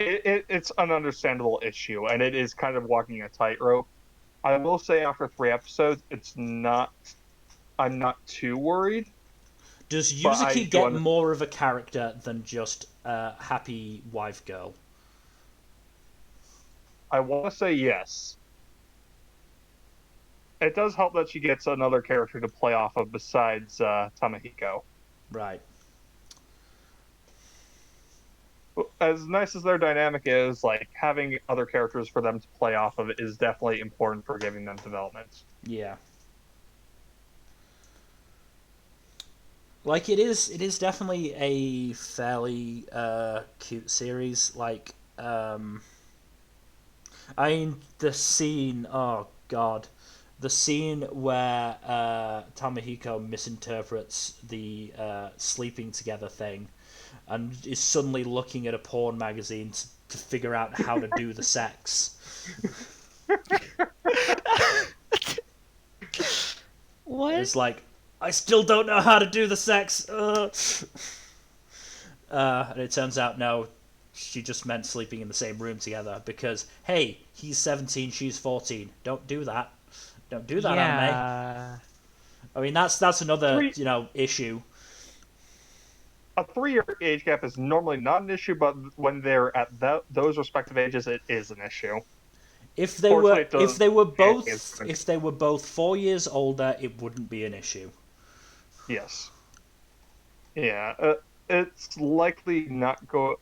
It's an understandable issue, and it is kind of walking a tightrope. I will say after 3 episodes, I'm not too worried. Does Yuzuki get more of a character than just a happy wife girl? I want to say yes. It does help that she gets another character to play off of besides Tamahiko. Right. As nice as their dynamic is, like, having other characters for them to play off of is definitely important for giving them development. Yeah. Like, it is definitely a fairly cute series. Like, I mean, the scene, oh god. The scene where Tamahiko misinterprets the sleeping together thing and is suddenly looking at a porn magazine to figure out how to do the sex. What? It's like, I still don't know how to do the sex. And it turns out, no, she just meant sleeping in the same room together because, hey, he's 17, she's 14. Don't do that. Don't do that, anime. I mean, that's another, issue. A 3-year age gap is normally not an issue, but when they're at those respective ages, it is an issue. If they were both 4 years older, it wouldn't be an issue. Yes. Yeah, it's likely not go.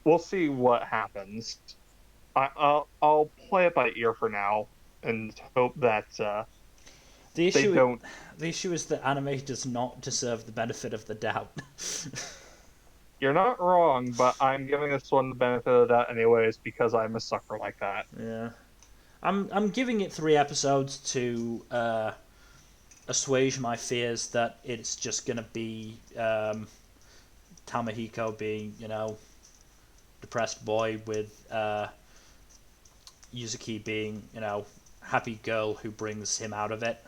we'll see what happens. I'll play it by ear for now and hope that The they issue, don't. the issue is that anime does not deserve the benefit of the doubt. You're not wrong, but I'm giving this one the benefit of the doubt anyways because I'm a sucker like that. Yeah, I'm giving it 3 episodes to assuage my fears that it's just gonna be Tamahiko being, depressed boy with Yuzuki being, happy girl who brings him out of it.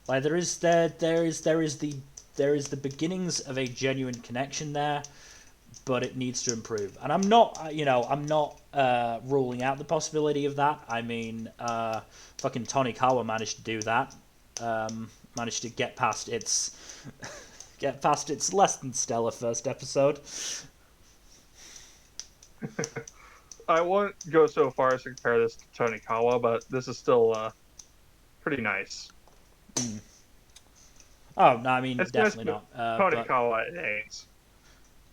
Like there is the beginnings of a genuine connection there, but it needs to improve. And I'm not ruling out the possibility of that. I mean, fucking Tonikawa managed to do that. Managed to get past its less than stellar first episode. I won't go so far as to compare this to Tonikawa, but this is still pretty nice. Oh no, I mean It's definitely nice not. Tonikawa it ain't.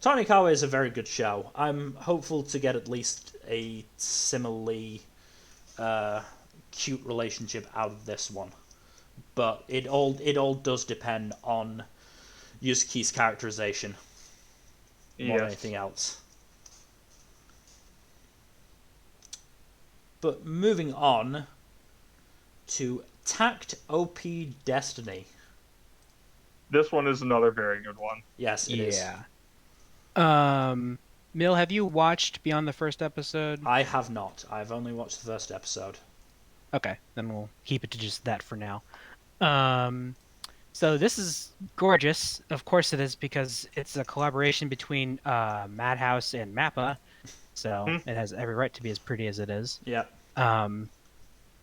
Tonikawa is a very good show. I'm hopeful to get at least a similarly cute relationship out of this one, but it all does depend on Yuzuki's characterization more than anything else. But moving on to Takt.Op.Destiny. This one is another very good one. Yes, it is. Mill, have you watched beyond the first episode? I have not. I've only watched the first episode. Okay, then we'll keep it to just that for now. So this is gorgeous. Of course it is, because it's a collaboration between Madhouse and Mappa. So it has every right to be as pretty as it is. Yeah.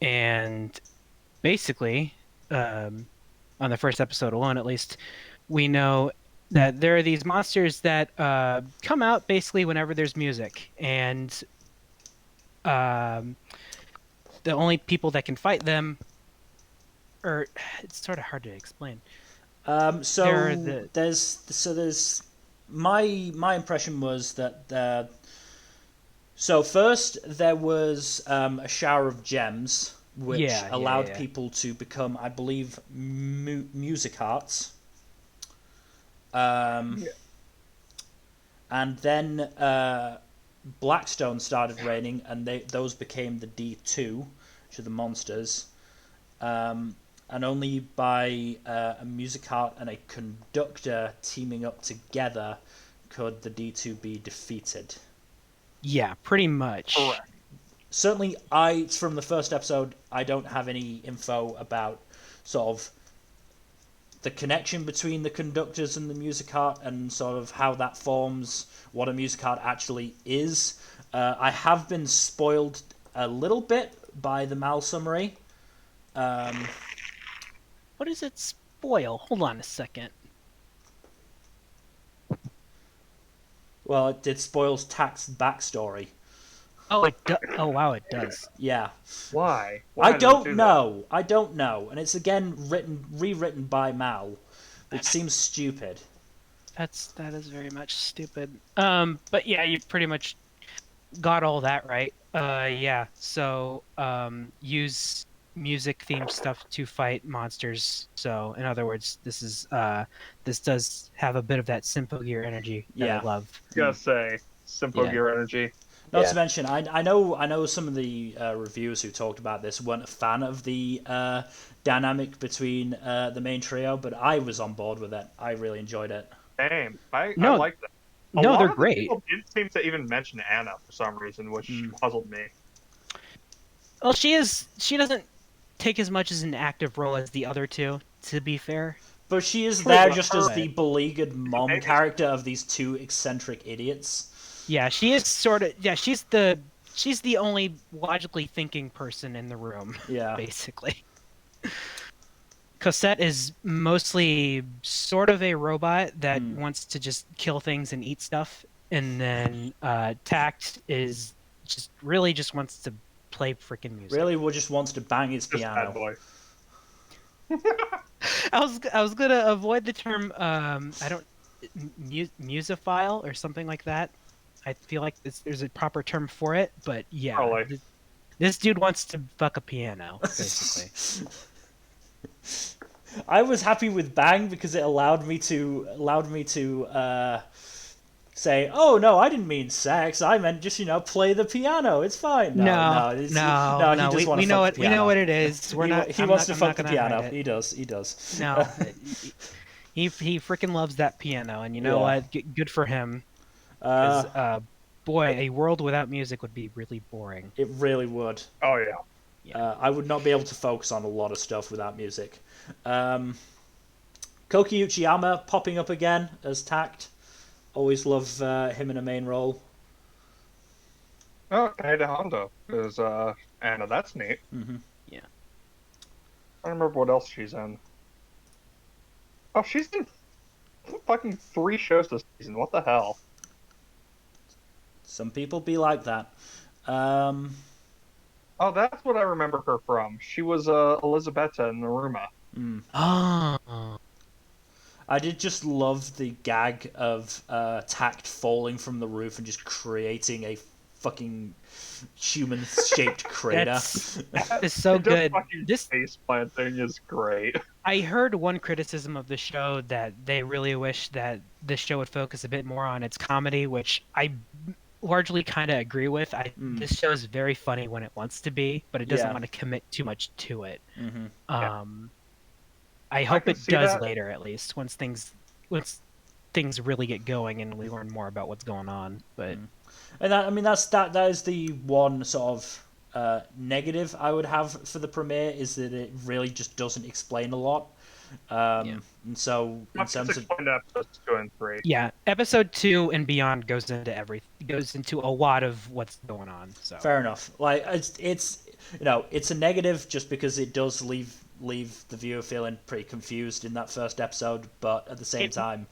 And basically, on the first episode alone, at least, we know that there are these monsters that come out basically whenever there's music, and the only people that can fight them, or it's sort of hard to explain. There's my impression was that so first there was a shower of gems which allowed people to become, I believe, music arts. And then Blackstone started raining, and those became the D2, which are the monsters. And only by a music art and a conductor teaming up together could the D2 be defeated. Yeah, pretty much. Correct. Certainly, from the first episode, I don't have any info about sort of the connection between the conductors and the music art, and sort of how that forms what a music art actually is. I have been spoiled a little bit by the Mal summary. What does it spoil? Hold on a second. Well, it spoils Takt's backstory. Oh, oh wow, it does. Yeah. Why? I don't know. I don't know. And it's again rewritten by Mal, which seems stupid. That is very much stupid. But yeah, you pretty much got all that right. Yeah. So, use music-themed stuff to fight monsters. So, in other words, this does have a bit of that Simple Gear energy that I love. Gotta say, Simple Gear energy. Not to mention, I know some of the reviewers who talked about this weren't a fan of the dynamic between the main trio, but I was on board with it. I really enjoyed it. Same. I like that. They're great. People didn't seem to even mention Anna for some reason, which puzzled me. Well, she doesn't take as much as an active role as the other two, to be fair. But she is there just as the beleaguered mom character of these two eccentric idiots. Yeah, she is sort of. Yeah, she's the only logically thinking person in the room. Yeah, basically. Cosette is mostly sort of a robot that wants to just kill things and eat stuff, and then Takt is just wants to play freaking music. Really, just wants to bang his piano. Bad boy. I was gonna avoid the term. I don't musophile or something like that. I feel like there's a proper term for it, but yeah, Probably. this dude wants to fuck a piano, basically. I was happy with Bang because it allowed me to say, "Oh no, I didn't mean sex. I meant just play the piano. It's fine." No, No, no, he no. just We, want we to know fuck what the piano. we know what it is. We're not. He I'm wants not, to I'm fuck not the gonna piano. hide it. He does. He does. No, he freaking loves that piano, and you know Yeah. what? Good for him. Because boy, a world without music would be really boring. It really would. Oh yeah. Yeah. I would not be able to focus on a lot of stuff without music. Koki Uchiyama popping up again as Takt. Always love him in a main role. Oh, Kaede Honda is Anna. That's neat. Mm-hmm. Yeah. I don't remember what else she's in. Oh, she's in fucking 3 shows this season. What the hell? Some people be like that. Oh, that's what I remember her from. She was Elisabetta in Naruma. Oh. I did just love the gag of Takt falling from the roof and just creating a fucking human-shaped crater. That is so good. This face planting is great. I heard one criticism of the show that they really wish that the show would focus a bit more on its comedy, which I largely kind of agree with. This show is very funny when it wants to be, but it doesn't want to commit too much to it. Mm-hmm. I hope it does later, at least once things really get going and we learn more about what's going on. But and that is the one sort of negative I would have for the premiere, is that it really just doesn't explain a lot. And so in terms of episodes 2 and 3, episode 2 and beyond goes into a lot of what's going on. So fair enough. Like it's it's a negative just because it does leave the viewer feeling pretty confused in that first episode, but at the same time,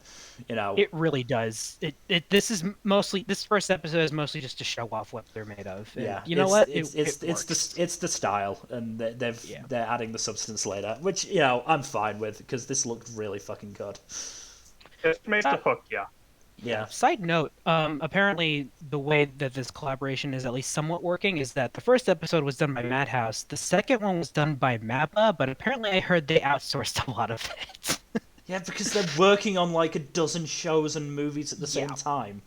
it really does. This first episode is mostly just to show off what they're made of. And yeah, you know what? It's the style, and they're adding the substance later, which I'm fine with because this looked really fucking good. It's made to hook you. Yeah. Side note, apparently the way that this collaboration is at least somewhat working is that the first episode was done by Madhouse, the second one was done by Mappa, but apparently I heard they outsourced a lot of it. Yeah, because they're working on like a dozen shows and movies at the same time.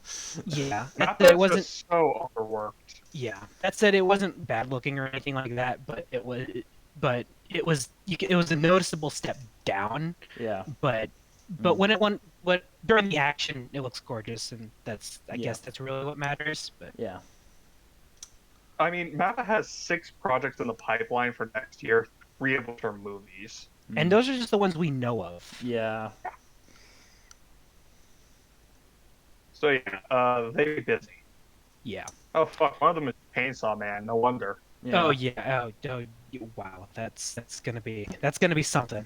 Yeah, it wasn't so overworked. Yeah, that said, it wasn't bad looking or anything like that, but it was a noticeable step down. Yeah, but during the action, it looks gorgeous, and I guess that's really what matters. But yeah, I mean, Mappa has 6 projects in the pipeline for next year, 3 of which are movies, and those are just the ones we know of. Yeah. So yeah, they'd be busy. Yeah. Oh fuck, one of them is Chainsaw Man. No wonder. Yeah. Oh yeah. Oh wow. That's gonna be something.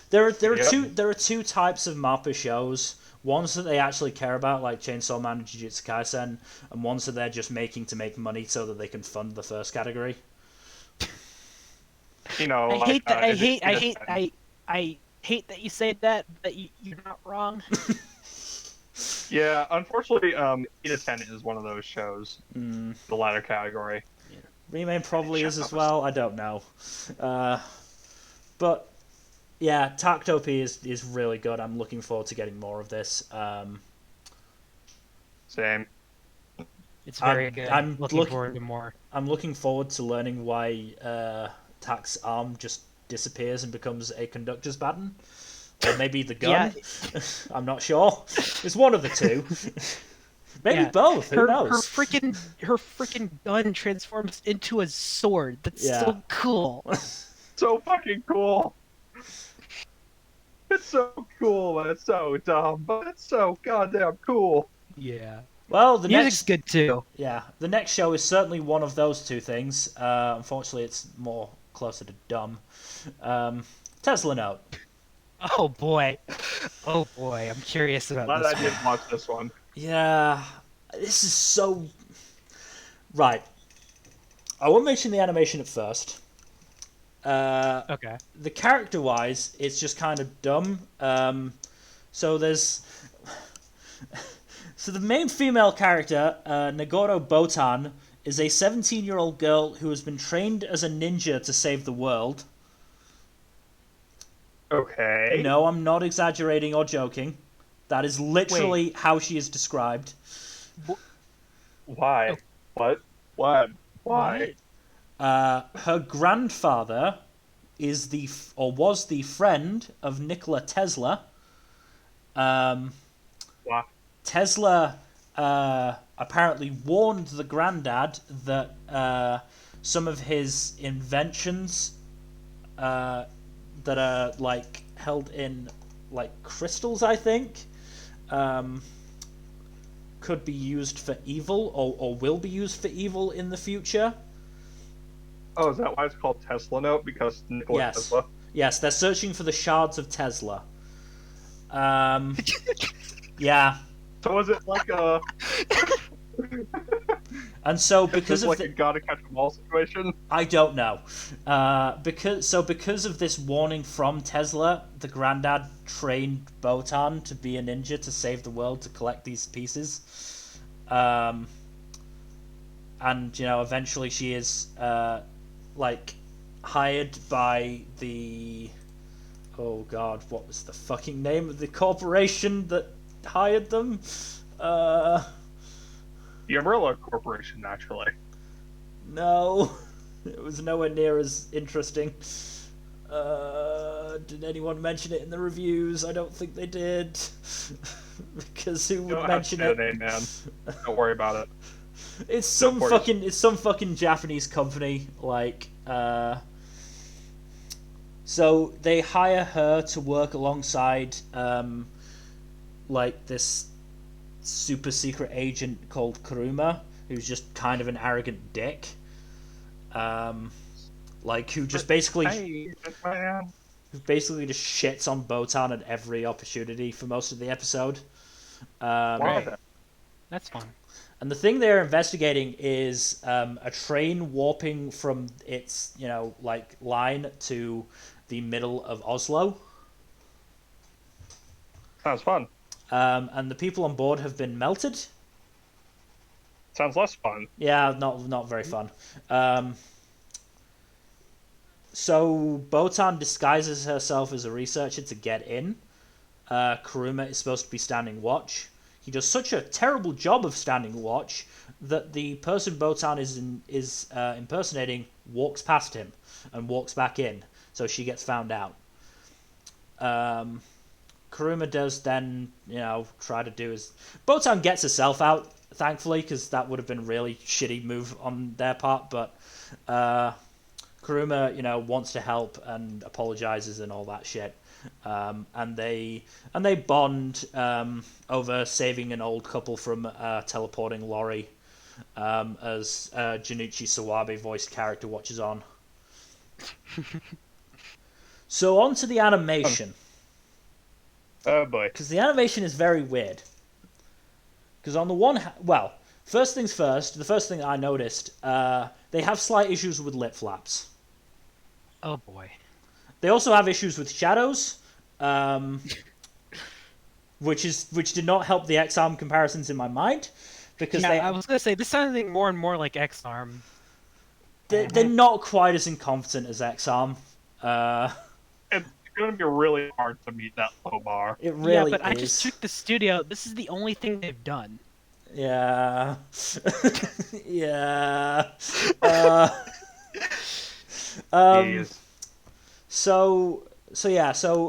There are two types of Mappa shows. Ones that they actually care about, like Chainsaw Man and Jujutsu Kaisen, and ones that they're just making to make money so that they can fund the first category. I hate that you say that, but you're not wrong. Yeah, unfortunately, Ina-ten is one of those shows. The latter category. Yeah. Remain probably is as well. I don't know, but yeah, Takt.Op is really good. I'm looking forward to getting more of this. Same. It's very good. I'm looking forward to more. I'm looking forward to learning why Takt's arm just disappears and becomes a conductor's baton. Or maybe the gun. Yeah. I'm not sure. It's one of the two. Maybe both. Who knows? Her freaking gun transforms into a sword. That's so cool. So fucking cool. It's so cool, and it's so dumb, but it's so goddamn cool. Yeah. Well, the music's good too. Yeah, the next show is certainly one of those two things. Unfortunately, it's more closer to dumb. Tesla Note. Oh boy, I'm curious about this. Glad I didn't watch this one. Yeah, this is so right. I won't mention the animation at first. Okay. The character-wise, it's just kind of dumb. So there's So the main female character, Nagoro Botan, is a 17-year-old girl who has been trained as a ninja to save the world. Okay. No, I'm not exaggerating or joking. That is literally how she is described. Why? Oh. What? What? Why? Her grandfather is was the friend of Nikola Tesla. Wow. Tesla apparently warned the granddad that some of his inventions that are like held in like crystals, I think, could be used for evil or will be used for evil in the future. Oh, is that why it's called Tesla Note? Because Nikola Yes. Tesla? Yes, they're searching for the shards of Tesla. Yeah. So was it like a... And so Is because this of like a gotta catch 'em all situation? I don't know. Because of this warning from Tesla, the granddad trained Botan to be a ninja to save the world to collect these pieces. And eventually she is like hired by the oh god, what was the fucking name of the corporation that hired them? The Umbrella Corporation, naturally. No, it was nowhere near as interesting. Did anyone mention it in the reviews? I don't think they did. Because who would mention it? Name, man. Don't worry about it. It's some fucking Japanese company, like, so they hire her to work alongside, like, this super secret agent called Kuruma, who's just kind of an arrogant dick. Like, who just basically... who basically just shits on Botan at every opportunity for most of the episode. Right. That's fun. And the thing they're investigating is a train warping from its, like, line to the middle of Oslo. Sounds fun. And the people on board have been melted. Sounds less fun. Yeah, not very fun. So Botan disguises herself as a researcher to get in. Kuruma is supposed to be standing watch. He does such a terrible job of standing watch that the person Botan is impersonating walks past him and walks back in, so she gets found out. Kuruma does then, try to do his... Botan gets herself out, thankfully, because that would have been a really shitty move on their part, but Kuruma, wants to help and apologizes and all that shit. And they bond over saving an old couple from a teleporting lorry, as Junichi Sawabe voiced character watches on. So on to the animation. Oh boy. Because the animation is very weird. Because on the one hand, first things first, the first thing I noticed, they have slight issues with lip flaps. Oh boy. They also have issues with shadows, which did not help the X-Arm comparisons in my mind, because I was gonna say this sounding more and more like X-Arm. They're not quite as incompetent as X-Arm. It's going to be really hard to meet that low bar. It really but is. I just took the studio. This is the only thing they've done. Yeah. Yeah. So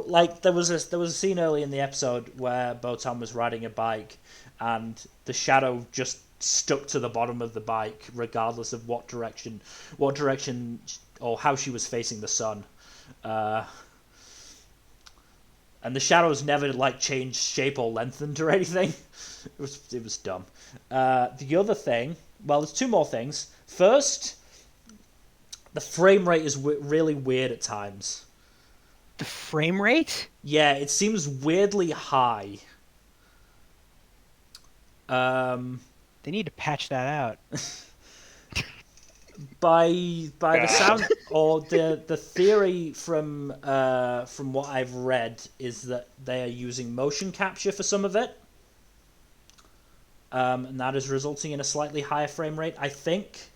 like there was a scene early in the episode where Botan was riding a bike and the shadow just stuck to the bottom of the bike regardless of what direction or how she was facing the sun. And the shadows never like changed shape or lengthened or anything. It was dumb. The other thing, there's two more things. First, the frame rate is really weird at times. The frame rate? Yeah, it seems weirdly high. They need to patch that out. By the sound or the theory from what I've read is that they are using motion capture for some of it. and that is resulting in a slightly higher frame rate, I think.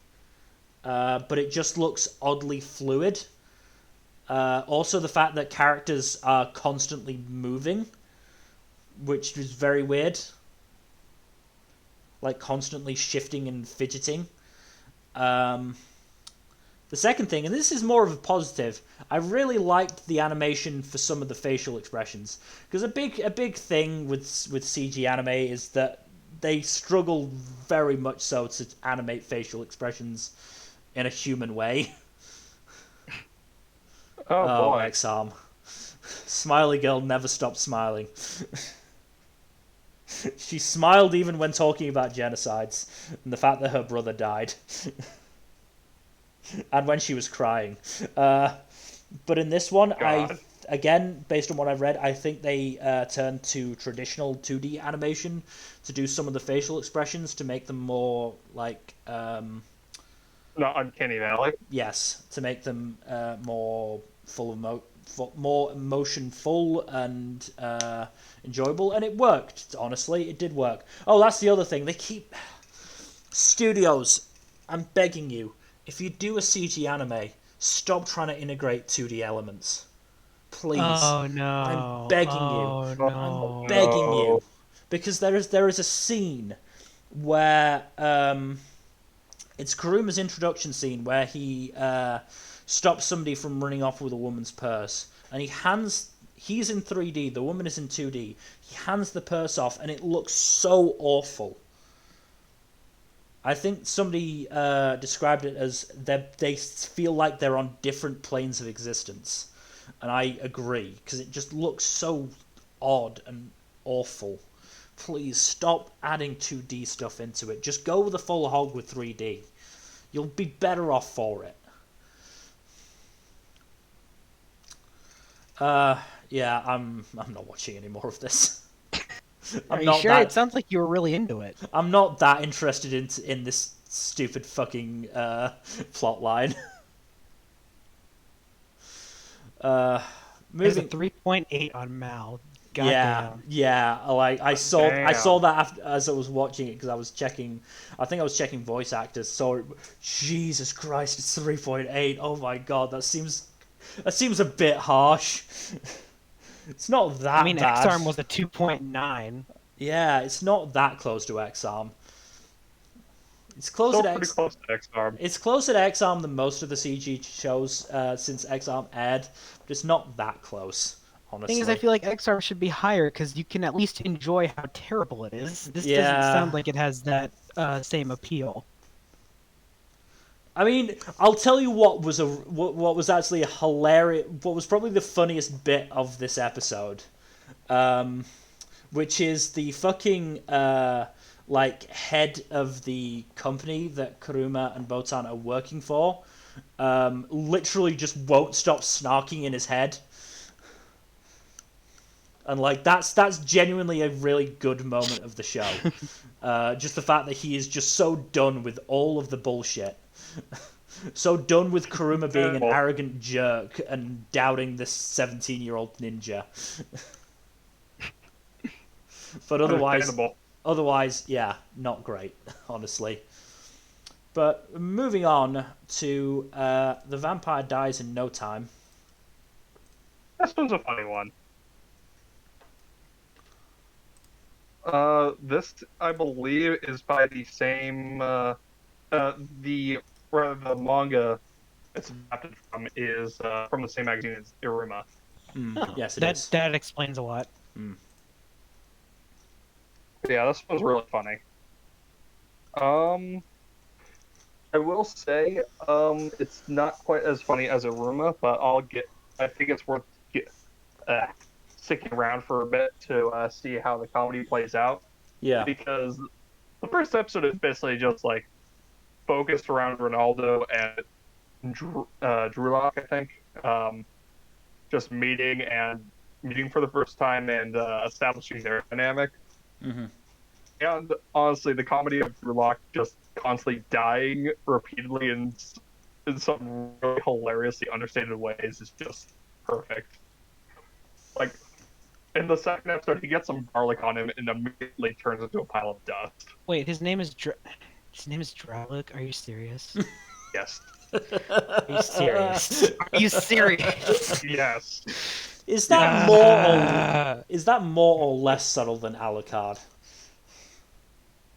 But it just looks oddly fluid. Also, the fact that characters are constantly moving, which is very weird. Like, constantly shifting and fidgeting. The second thing, and this is more of a positive, I really liked the animation for some of the facial expressions. Because a big thing with CG anime is that they struggle very much so to animate facial expressions in a human way. Oh boy. X-Arm. Smiley girl never stopped smiling. She smiled even when talking about genocides and the fact that her brother died. And when she was crying. But in this one, again, based on what I've read, I think they turned to traditional 2D animation to do some of the facial expressions to make them more like... Not Uncanny Valley. Yes, to make them more full of more emotionful and enjoyable, and it worked. Honestly, it did work. Oh, that's the other thing. They keep studios. I'm begging you, if you do a CG anime, stop trying to integrate 2D elements, please. Oh no! I'm begging you. No! I'm begging you, because there is a scene where it's Kuruma's introduction scene where he stops somebody from running off with a woman's purse, and he's in 3D, the woman is in 2D, he hands the purse off, and it looks so awful. I think somebody described it as they feel like they're on different planes of existence, and I agree, because it just looks so odd and awful. Please stop adding 2D stuff into it. Just go with the full hog with 3D. You'll be better off for it. Yeah, I'm not watching any more of this. Are you sure? It sounds like you were really into it. I'm not that interested in this stupid fucking plot line. There's a 3.8 on Mal. God yeah. Like I saw that as I was watching it because I was checking. I think I was checking voice actors. So Jesus Christ, it's 3.8. Oh my god, that seems a bit harsh. It's not that. I mean, bad. X-Arm was a 2.9. Yeah, it's not that close to X-Arm. It's closer to X-Arm. It's closer to X-Arm than most of the CG shows since X-Arm aired, but it's not that close. Honestly. The thing is, I feel like X-Arm should be higher because you can at least enjoy how terrible it is. This doesn't sound like it has that same appeal. I mean, I'll tell you what was actually a hilarious, what was probably the funniest bit of this episode, which is the fucking like head of the company that Kuruma and Botan are working for, literally just won't stop snarking in his head. And like that's genuinely a really good moment of the show. Just the fact that he is just so done with all of the bullshit. So done with Kuruma being an arrogant jerk and doubting this 17-year-old ninja. But otherwise, yeah, not great, honestly. But moving on to the vampire dies in no time. This one's a funny one. This, I believe, is by the same, the manga it's adapted from is from the same magazine as Iruma. Yes, it is. That explains a lot. Yeah, this one's really funny. I will say, it's not quite as funny as Iruma, but I think it's worth sticking around for a bit to see how the comedy plays out. Yeah. Because the first episode is basically just like focused around Ronaldo and Drulok, I think. Just meeting for the first time and establishing their dynamic. Mm-hmm. And honestly, the comedy of Drulok just constantly dying repeatedly in some really hilariously understated ways is just perfect. Like, In the second episode, he gets some garlic on him and immediately turns into a pile of dust. Wait, his name is Dralik? Are you serious? Yes. Are you serious? Are you serious? Yes. Is that more or less subtle than Alucard?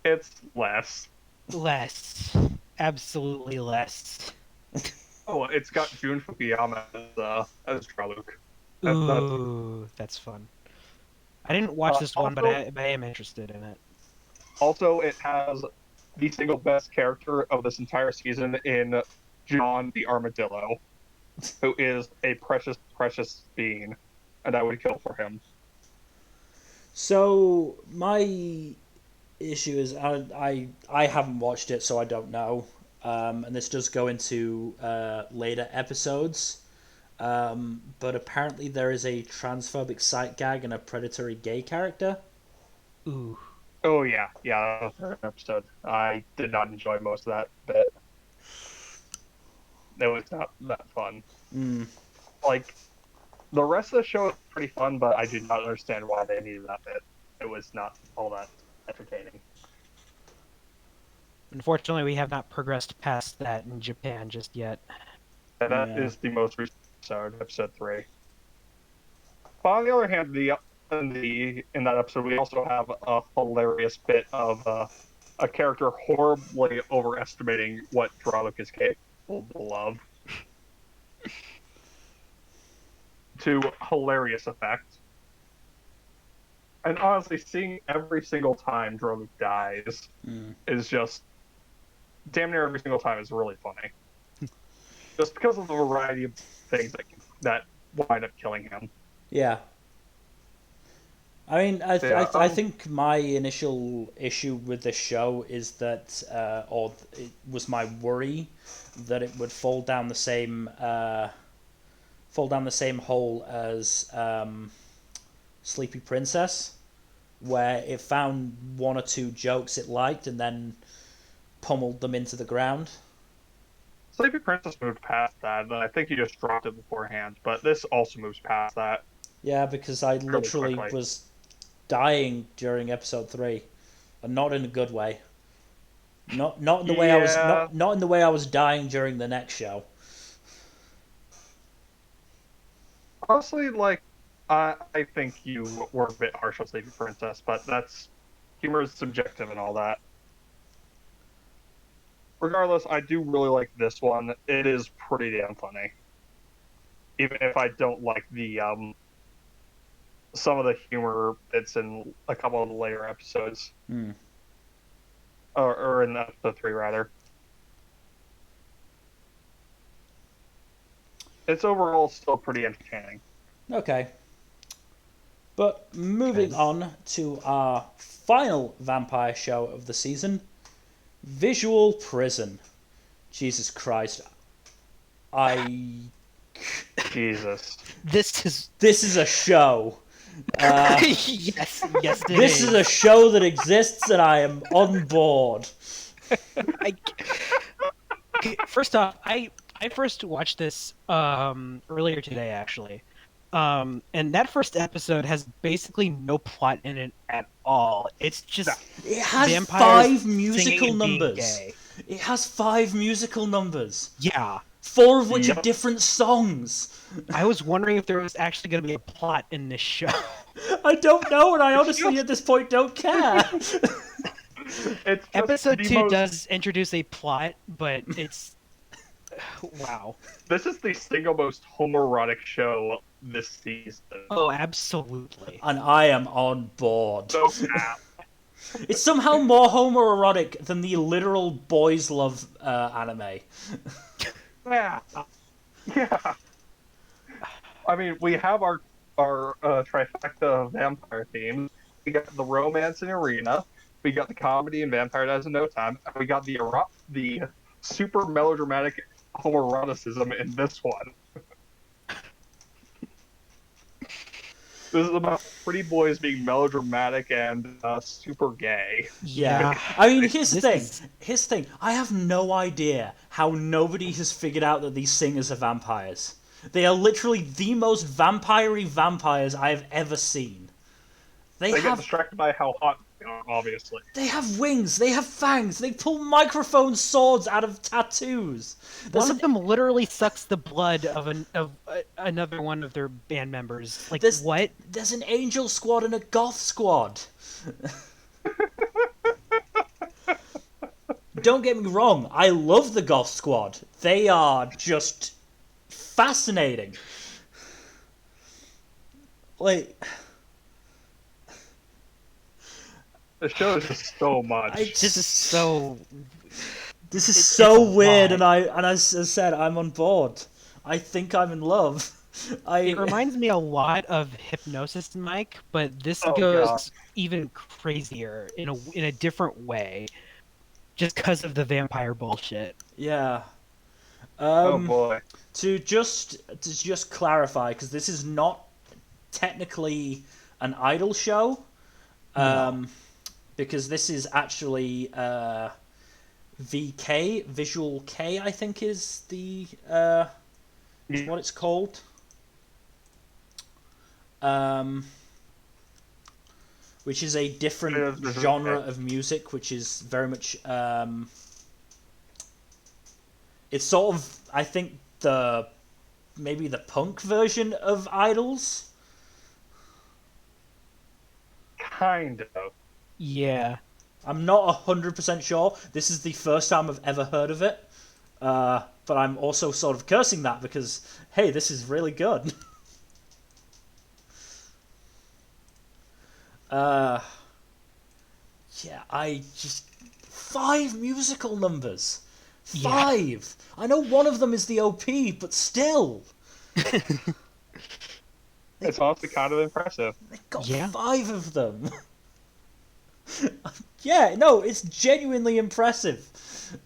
It's less. Less. Absolutely less. Oh, it's got Jun Fukuyama as Draluk. Ooh, that's fun. I didn't watch this one, but I am interested in it. Also, it has the single best character of this entire season in John the Armadillo, who is a precious, precious being, and I would kill for him. So my issue is I haven't watched it, so I don't know. And this does go into later episodes. But apparently there is a transphobic sight gag and a predatory gay character. Ooh. Oh yeah, that was an episode. I did not enjoy most of that bit. It was not that fun. Like, the rest of the show is pretty fun, but I do not understand why they needed that bit. It was not all that entertaining. Unfortunately, we have not progressed past that in Japan just yet. And that is the most recent episode 3. But on the other hand, in that episode, we also have a hilarious bit of a character horribly overestimating what Draluk is capable of. To hilarious effect. And honestly, seeing every single time Draluk dies is just damn near every single time is really funny. Just because of the variety of things that wind up killing him. Yeah. I mean, I think my initial issue with this show is that, or it was my worry that it would fall down the same hole as Sleepy Princess, where it found one or two jokes it liked and then pummeled them into the ground. Sleepy Princess moved past that, and I think you just dropped it beforehand, but this also moves past that. Yeah, because I literally was dying during episode 3, and not in a good way. Not in the way I was not in the way I was dying during the next show. Honestly, like, I think you were a bit harsh on Sleepy Princess, but humor is subjective and all that. Regardless, I do really like this one. It is pretty damn funny. Even if I don't like the some of the humor that's in a couple of the later episodes. Or in episode 3, rather. It's overall still pretty entertaining. Okay. But moving on to our final vampire show of the season, Visual Prison. Jesus Christ. Jesus. This is a show. yes, this is a show that exists, and I am on board. First off, I first watched this earlier today, actually. And that first episode has basically no plot in it at all. It's just it has 5 musical numbers. It has 5 musical numbers. Yeah. 4 of which are different songs. I was wondering if there was actually going to be a plot in this show. I don't know, and I honestly at this point don't care. Episode 2 does introduce a plot, but it's... wow. This is the single most homoerotic show this season. Oh, absolutely. And I am on board. So apt. It's somehow more homoerotic than the literal boys love anime. Yeah. I mean, we have our trifecta of vampire themes. We got the romance in Irina. We got the comedy in Vampire Dies in No Time. And we got the super melodramatic homoeroticism in this one. This is about pretty boys being melodramatic and super gay. Yeah. I mean, here's the thing. I have no idea how nobody has figured out that these singers are vampires. They are literally the most vampire-y vampires I have ever seen. They get have distracted by how hot they are, obviously. they have wings. They have fangs. They pull microphone swords out of tattoos. One of them literally sucks the blood of another one of their band members. Like, what? There's an angel squad and a goth squad. Don't get me wrong, I love the goth squad. They are just fascinating. Like, The show is just so much. This is so. This is It's so a weird, lot. and as I said, I'm on board. I think I'm in love. It reminds me a lot of Hypnosis Mike, but this Oh, goes God. even crazier in a different way, just because of the vampire bullshit. Yeah. Oh boy. To just clarify, because this is not technically an idol show, because this is actually VK, Visual K, I think is the is what it's called. Which is a different genre of music, which is very much it's sort of, I think, maybe the punk version of Idols. Kind of. Yeah. I'm not 100% sure. This is the first time I've ever heard of it. But I'm also sort of cursing that because, hey, this is really good. Yeah, 5 musical numbers. 5! Yeah. I know one of them is the OP, but still. It's honestly kind of impressive. They got 5 of them. Yeah, no, it's genuinely impressive.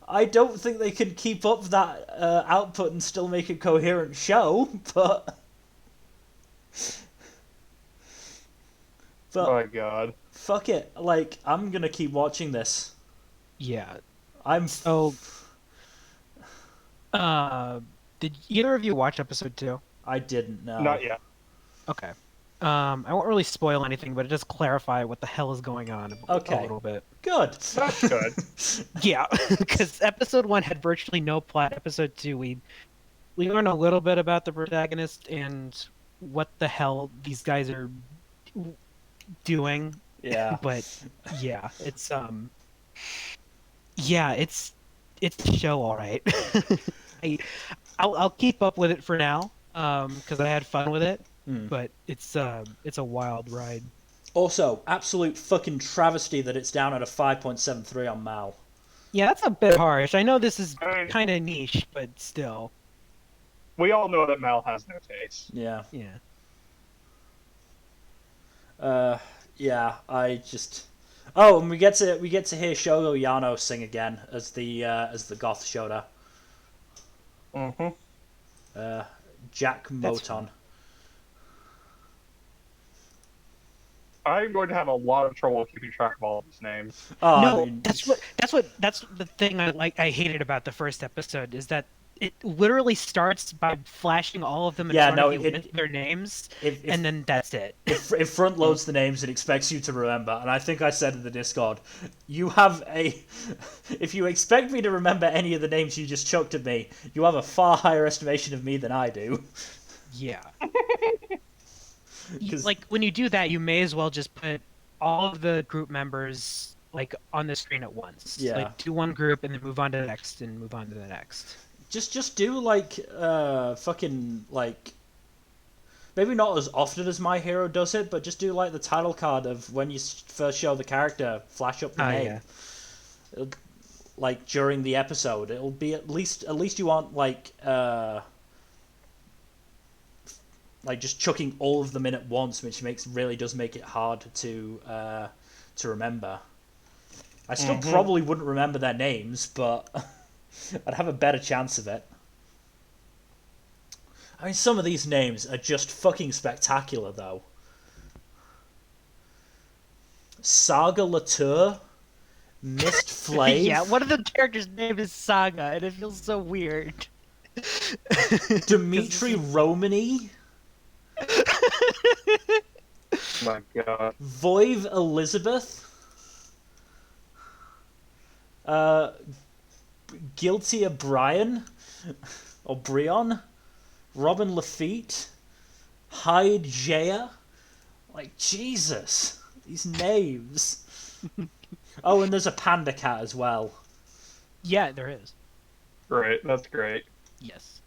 I don't think they can keep up that output and still make a coherent show, but... Oh my god. Fuck it. Like, I'm gonna keep watching this. Yeah. Oh. Did either of you watch episode 2? I didn't know. Not yet. Okay. I won't really spoil anything, but it does clarify what the hell is going on a little bit. Good. That's good. Yeah, because episode 1 had virtually no plot. Episode 2, we learned a little bit about the protagonist and what the hell these guys are doing. Yeah. But yeah, it's a show, all right. I'll keep up with it for now, because I had fun with it. But it's a wild ride. Also, absolute fucking travesty that it's down at a 5.73 on Mal. Yeah, that's a bit harsh. I know this is kind of niche, but still. We all know that Mal has no taste. Yeah. Yeah. Yeah, I just... Oh, and we get to hear Shogo Yano sing again as the goth Shota. Jack Moton. I'm going to have a lot of trouble keeping track of all of these names. Oh, no, that's the thing I hated about the first episode is that it literally starts by flashing all of them in front of you with their names, and then that's it. It front loads the names and expects you to remember. And I think I said in the Discord, if you expect me to remember any of the names you just chucked at me, you have a far higher estimation of me than I do. Yeah. Like, when you do that, you may as well just put all of the group members like on the screen at once. Yeah. Like, do one group and then move on to the next and move on to the next. Just do like fucking like, maybe not as often as My Hero does it, but just do like the title card of when you first show the character, flash up the name. Yeah. Like during the episode, it'll be at least you want like just chucking all of them in at once, which really does make it hard to remember. I still probably wouldn't remember their names, but I'd have a better chance of it. I mean, some of these names are just fucking spectacular, though. Saga Latour, Mist Flav. Yeah, one of the characters' name is Saga, and it feels so weird. Dimitri Romany. My God. Voive Elizabeth, uh, Guilty O'Brien, or Brion, Robin Lafitte, Hyde Jaya. Like, Jesus, these names. Oh, and there's a panda cat as well. Yeah, there is. Great. That's great. Yes.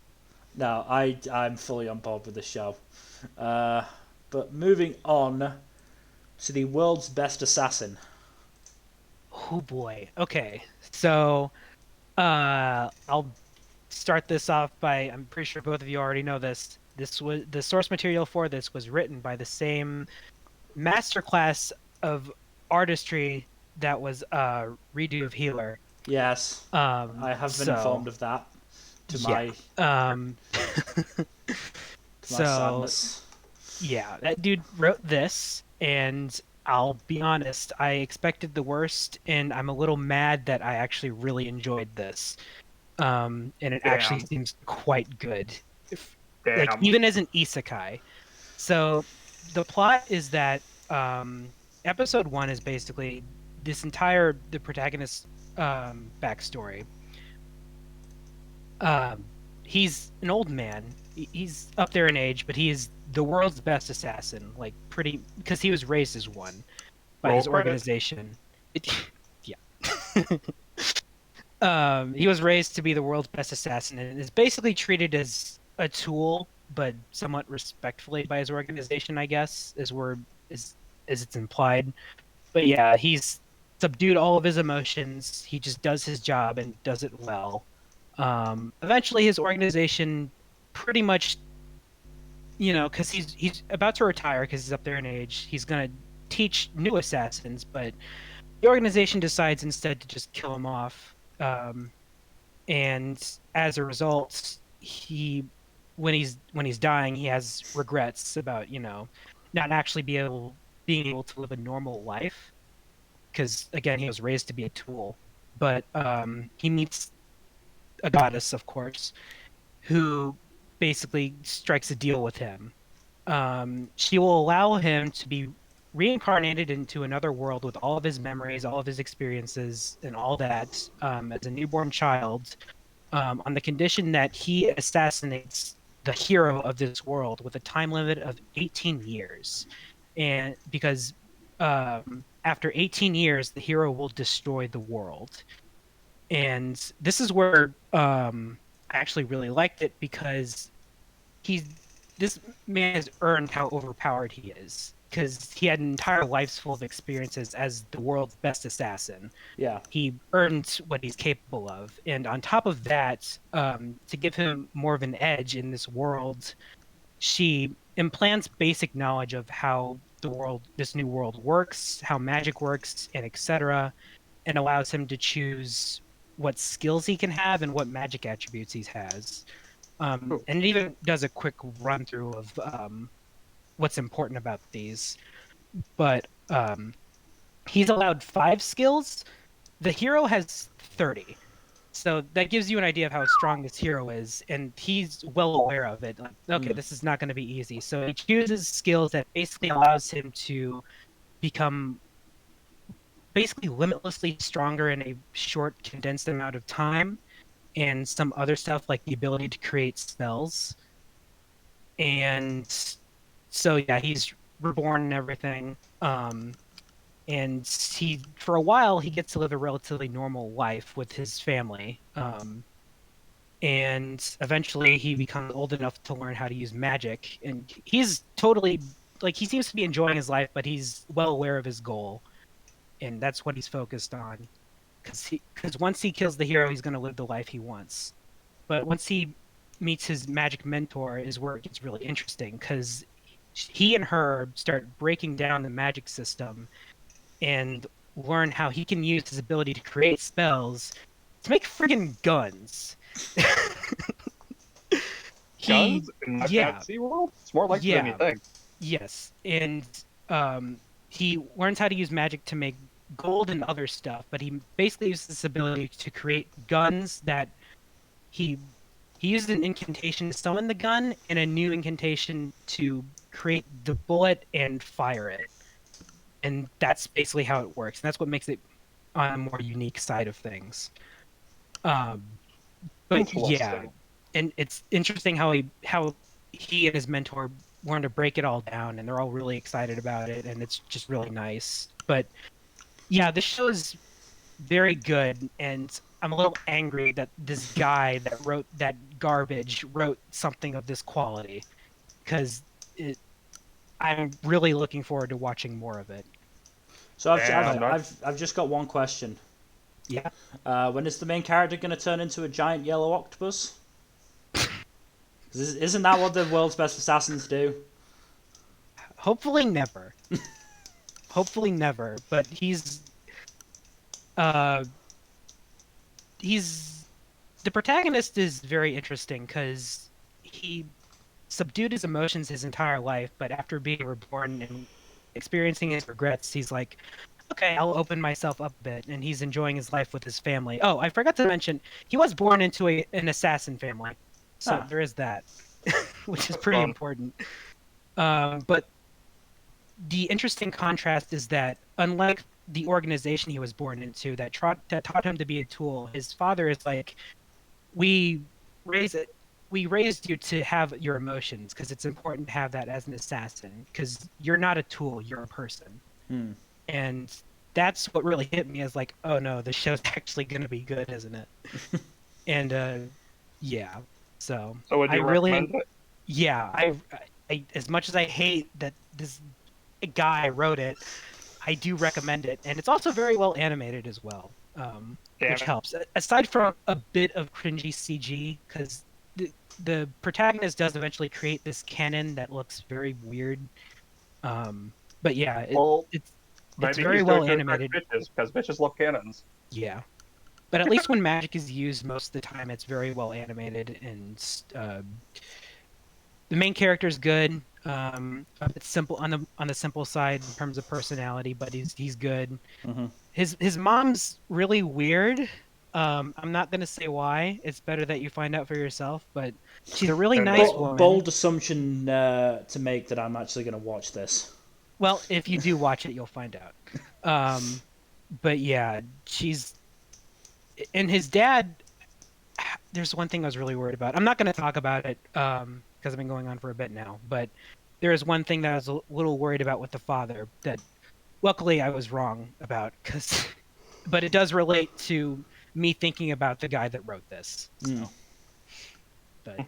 No, I'm fully on board with the show. But moving on to the world's best assassin. Oh boy. Okay. So, I'll start this off by, I'm pretty sure both of you already know this. This was the source material for this was written by the same masterclass of artistry that was redo of Healer. Yes, I have been informed of that. To yeah. my sadness. Yeah, that dude wrote this, and I'll be honest, I expected the worst, and I'm a little mad that I actually really enjoyed this. And it actually seems quite good. Like, even as an isekai. So, the plot is that episode 1 is basically the protagonist's backstory. He's an old man. He's up there in age, but he is the world's best assassin. Like, because he was raised as one by his organization. Yeah. He was raised to be the world's best assassin, and is basically treated as a tool, but somewhat respectfully by his organization, I guess, as it's implied. But yeah, he's subdued all of his emotions. He just does his job and does it well. Eventually, his organization pretty much, because he's about to retire because he's up there in age. He's gonna teach new assassins, but the organization decides instead to just kill him off. And as a result, when he's dying, he has regrets about not actually being able to live a normal life, because again, he was raised to be a tool. But he meets a goddess, of course, who basically strikes a deal with him. She will allow him to be reincarnated into another world with all of his memories, all of his experiences, and all that, as a newborn child, on the condition that he assassinates the hero of this world with a time limit of 18 years. And because after 18 years, the hero will destroy the world. And this is where I actually really liked it, because this man has earned how overpowered he is, because he had an entire life's full of experiences as the world's best assassin. Yeah. He earned what he's capable of. And on top of that, to give him more of an edge in this world, she implants basic knowledge of how this new world works, how magic works, and etc., and allows him to choose what skills he can have and what magic attributes he has. And it even does a quick run through of what's important about these. But he's allowed 5 skills. The hero has 30. So that gives you an idea of how strong this hero is, and he's well aware of it. Like, okay, this is not going to be easy. So he chooses skills that basically allows him to become basically limitlessly stronger in a short, condensed amount of time, and some other stuff like the ability to create spells. And so yeah, he's reborn and everything. And for a while, he gets to live a relatively normal life with his family. And eventually he becomes old enough to learn how to use magic. And he's totally, like, he seems to be enjoying his life, but he's well aware of his goal. And that's what he's focused on. Because once he kills the hero, he's going to live the life he wants. But once he meets his magic mentor is where it gets really interesting, because he and her start breaking down the magic system and learn how he can use his ability to create spells to make friggin' guns. Guns in my fantasy world? It's more likely than you think. Yes, and he learns how to use magic to make gold and other stuff, but he basically uses this ability to create guns that he he used an incantation to summon the gun and a new incantation to create the bullet and fire it. And that's basically how it works. And that's what makes it on a more unique side of things. Um, but yeah, Interesting. and it's interesting how he and his mentor wanted to break it all down, and they're all really excited about it, and it's just really nice. But yeah, this show is very good, and I'm a little angry that this guy that wrote that garbage wrote something of this quality, because I'm really looking forward to watching more of it. So Damn, But I've just got one question. yeah, When is the main character going to turn into a giant yellow octopus? 'Cause isn't that what the world's best assassins do? hopefully never. Hopefully never. But uh he's the protagonist is very interesting because he subdued his emotions his entire life, but after being reborn and experiencing his regrets, he's like, okay, I'll open myself up a bit, and he's enjoying his life with his family. Oh, I forgot to mention, he was born into an assassin family, so Ah, there is that, which is that's pretty fun. important. But the interesting contrast is that, unlike the organization he was born into that taught him to be a tool, his father is like, we raise it we raised you to have your emotions because it's important to have that as an assassin because you're not a tool, you're a person. hmm. And that's what really hit me as like, oh no, this show's actually going to be good, isn't it? And yeah, so So would I you recommend really, it? yeah, I as much as I hate that this guy wrote it, I do recommend it, and it's also very well animated as well, Damn which it. helps. Aside from a bit of cringy CG, because the protagonist does eventually create this cannon that looks very weird. Um, but yeah, Well, it's maybe very he's doing well it to attract animated. bitches because bitches love cannons. Yeah, but at least when magic is used, most of the time it's very well animated, and the main character is good. A bit simple on the simple side in terms of personality, but he's good. Hmm. His mom's really weird. I'm not gonna say why. It's better that you find out for yourself. But she's a really Fair nice enough. woman. Bold assumption to make that I'm actually going to watch this. Well, if you do watch it, you'll find out. Um, but yeah, she's and his dad. There's one thing I was really worried about. I'm not gonna talk about it because I've been going on for a bit now. But there is one thing that I was a little worried about with the father that luckily I was wrong about because but it does relate to me thinking about the guy that wrote this. Mm. So, but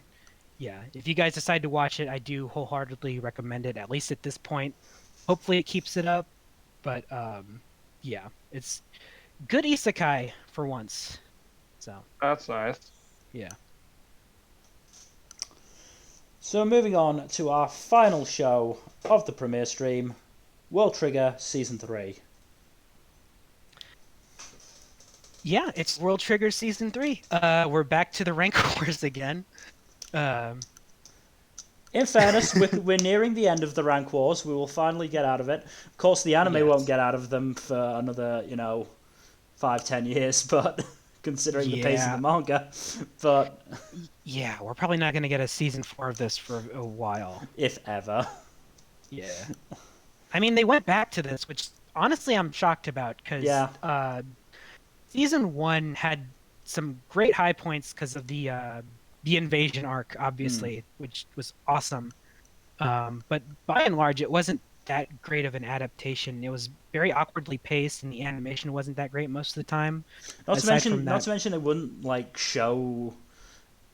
yeah, if you guys decide to watch it, I do wholeheartedly recommend it, at least at this point. Hopefully it keeps it up, but yeah, it's good isekai for once. So, That's nice. yeah. So moving on to our final show of the premiere stream, World Trigger Season 3. Yeah, it's World Trigger Season 3. We're back to the rank wars again. Um, In fairness, we're nearing the end of the rank wars. We will finally get out of it. Of course, the anime won't yes. get out of them for another, 5-10 years, but considering the pace of the Yeah. manga, but Yeah, we're probably not going to get a season 4 of this for a while. if ever. Yeah. I mean, they went back to this, which honestly I'm shocked about because Yeah. season 1 had some great high points because of the invasion arc, Mm. obviously, which was awesome. But by and large, it wasn't that great of an adaptation. It was very awkwardly paced, and the animation wasn't that great most of the time. Not to Aside mention, from not that, to mention, it wouldn't show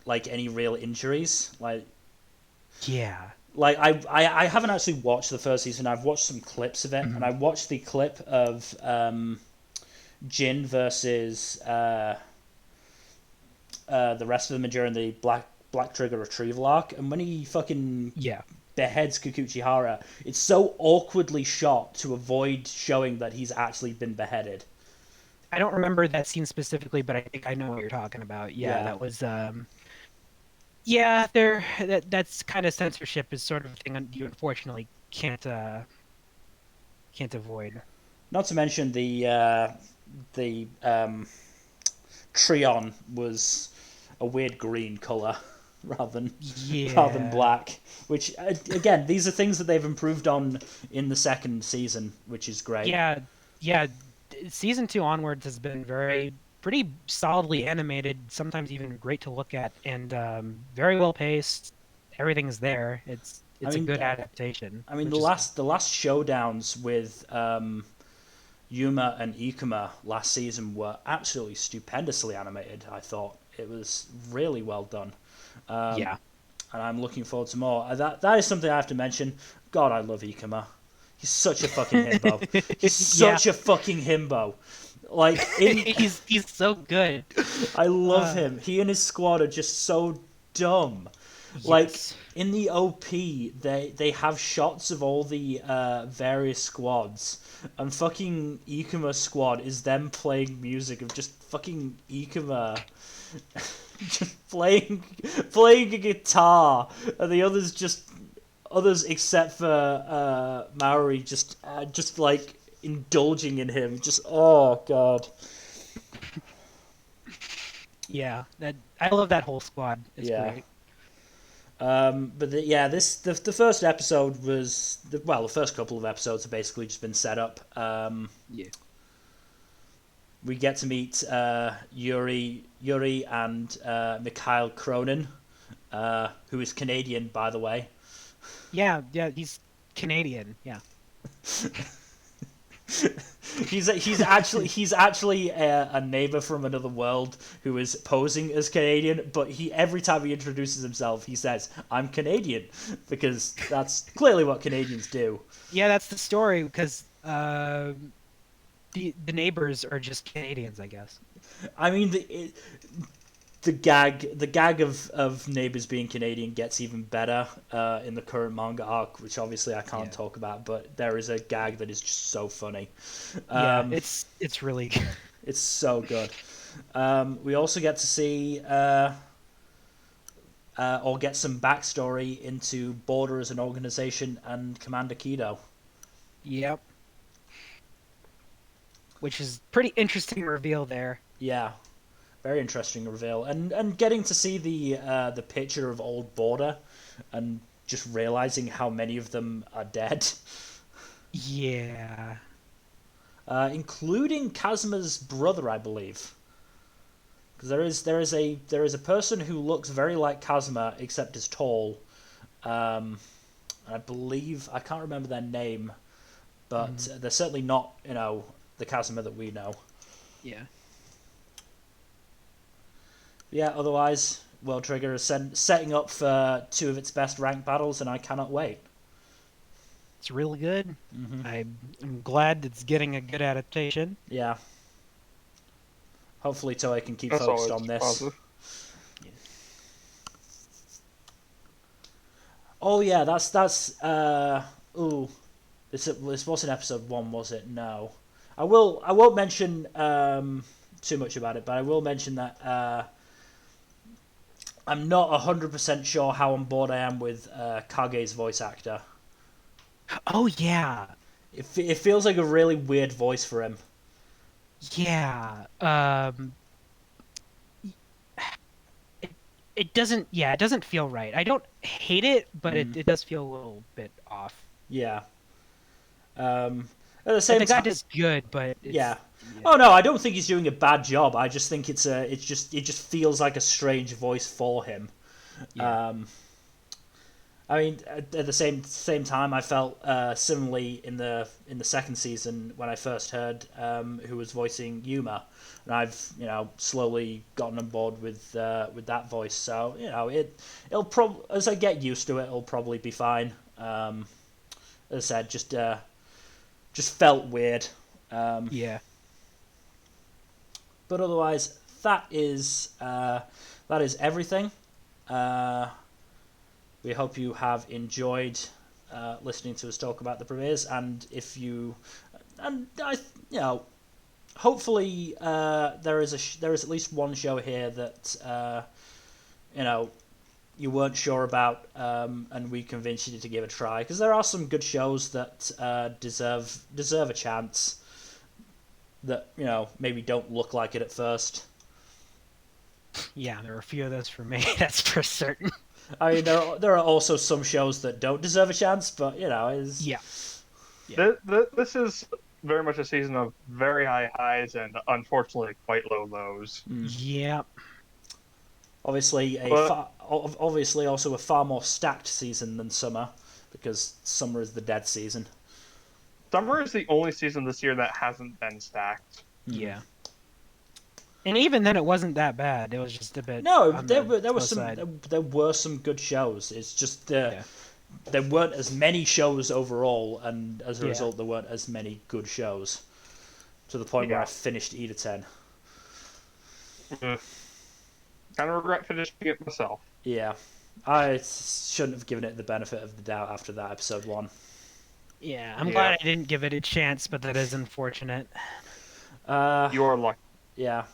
any real injuries. yeah. I haven't actually watched the first season. I've watched some clips of it, and Mhm. I watched the clip of Jin versus the rest of them during the Black Trigger retrieval arc, and when he fucking Yeah. beheads Kikuchihara, it's so awkwardly shot to avoid showing that he's actually been beheaded. I don't remember that scene specifically, but I think I know what you're talking about. Yeah, Yeah. that was yeah, that's kind of censorship is sort of a thing you unfortunately can't avoid. Not to mention the Trion was a weird green color rather than Yeah. black. Which again, these are things that they've improved on in the second season, which is great. Yeah. Season 2 onwards has been pretty solidly animated, sometimes even great to look at, and very well paced. Everything's there. I It's a mean, good adaptation, the which is last showdowns with Yuma and Ikuma last season were absolutely stupendously animated. I thought it was really well done. yeah. And I'm looking forward to more. That is something I have to mention. God, I love Ikuma. He's such a fucking himbo. He's Yeah. such a fucking himbo. Like He's so good. I love him. He and his squad are just so dumb. Like Yes. in the OP, they have shots of all the various squads, and fucking Ikuma squad is them playing music of just fucking Ikuma, just playing a guitar, and the others except for Maori just like indulging in him. Just oh god. Yeah. I love that whole squad. It's Yeah. great. The first episode was the first couple of episodes have basically just been set up. Yeah. We get to meet Yuri and Mikhail Cronin, who is Canadian, by the way. Yeah, he's Canadian. Yeah. He's actually a neighbor from another world who is posing as Canadian, but every time he introduces himself, he says, "I'm Canadian," because that's clearly what Canadians do. Yeah, that's the story because the neighbors are just Canadians, I guess. I mean, the gag of neighbors being Canadian gets even better in the current manga arc, which obviously I can't talk about, but there is a gag that is just so funny. It's really good. It's so good. We also get to see or get some backstory into Border as an organization and Commander Kido. Yep. Which is pretty interesting reveal there. Yeah. Very interesting reveal, and getting to see the picture of old Border, and just realizing how many of them are dead. Yeah. Including Kazuma's brother, I believe. Because there is a person who looks very like Kazuma except is tall. I believe I can't remember their name, but they're certainly not the Kazuma that we know. Yeah. Yeah, otherwise, World Trigger is setting up for two of its best ranked battles, and I cannot wait. It's really good. Mm-hmm. I'm glad it's getting a good adaptation. Yeah. Hopefully Toei can keep That's focused on this. Positive. Yeah. Oh yeah, that's this wasn't episode 1, was it? No. I won't mention too much about it, but I will mention that I'm not 100% sure how on board I am with Kage's voice actor. Oh yeah. It feels like a really weird voice for him. Yeah. It doesn't feel right. I don't hate it, but it does feel a little bit off. Yeah. At the same The guy time, does good, but yeah. Oh no, I don't think he's doing a bad job. I just think it just feels like a strange voice for him. Yeah. I mean, at the same time, I felt similarly in the second season when I first heard who was voicing Yuma, and I've slowly gotten on board with that voice. So it'll probably, as I get used to it, it'll probably be fine. As I said, just felt weird. Yeah. But otherwise, that is everything. We hope you have enjoyed listening to us talk about the premieres, and hopefully there is at least one show here that you weren't sure about, and we convinced you to give a try, because there are some good shows that deserve a chance, that maybe don't look like it at first. Yeah, there were a few of those for me. That's for certain. I mean, there are also some shows that don't deserve a chance, but it's Yeah. Yeah. This is very much a season of very high highs and unfortunately quite low lows. Yeah. Obviously But obviously also a far more stacked season than summer, because summer is the dead season. summer is the only season this year that hasn't been stacked. Yeah. And even then, it wasn't that bad. It was just a bit No, on there the were slow some side. there were some good shows. It's just Yeah. there weren't as many shows overall, and as a Yeah. result, there weren't as many good shows. To the point where I Yeah. finished Eda 10. Kind of regret finishing it myself. Yeah, I shouldn't have given it the benefit of the doubt after that episode 1. Yeah, I'm glad I didn't give it a chance, but that is unfortunate. You're lucky. Yeah.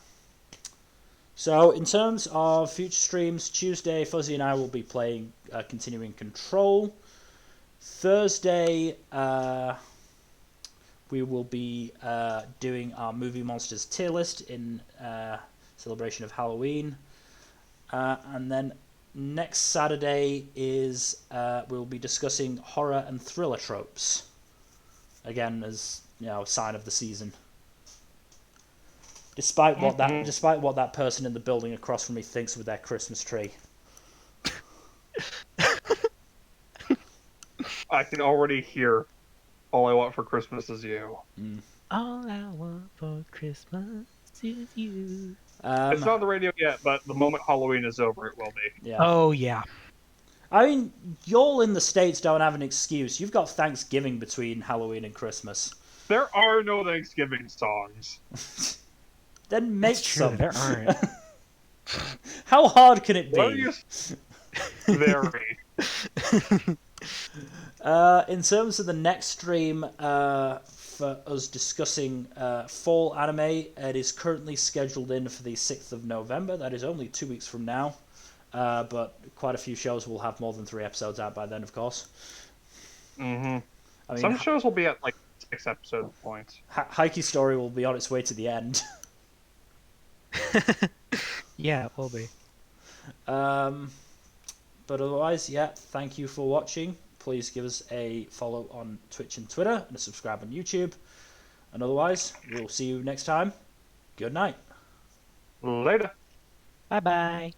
So, in terms of future streams, Tuesday, Fuzzy and I will be playing Continuing Control. Thursday, we will be doing our Movie Monsters tier list in celebration of Halloween. And then next Saturday is we'll be discussing horror and thriller tropes. Again, as sign of the season. Despite what that person in the building across from me thinks with their Christmas tree. I can already hear "All I Want for Christmas Is You." All I want for Christmas is you. It's not on the radio yet, but the moment Halloween is over, it will be. Yeah. Oh, yeah. I mean, y'all in the States don't have an excuse. You've got Thanksgiving between Halloween and Christmas. There are no Thanksgiving songs. Then make That's true, some. there aren't. How hard can it be? What are you... Very. In terms of the next stream for us discussing fall anime, it is currently scheduled in for the 6th of November. That is only 2 weeks from now. But quite a few shows will have more than 3 episodes out by then, of course. Mm-hmm. I mean, some shows will be at like 6 episode points. Heike Story will be on its way to the end. Yeah, it will be. But otherwise, yeah, thank you for watching. Please give us a follow on Twitch and Twitter, and a subscribe on YouTube. And otherwise, we'll see you next time. Good night. Later. Bye-bye.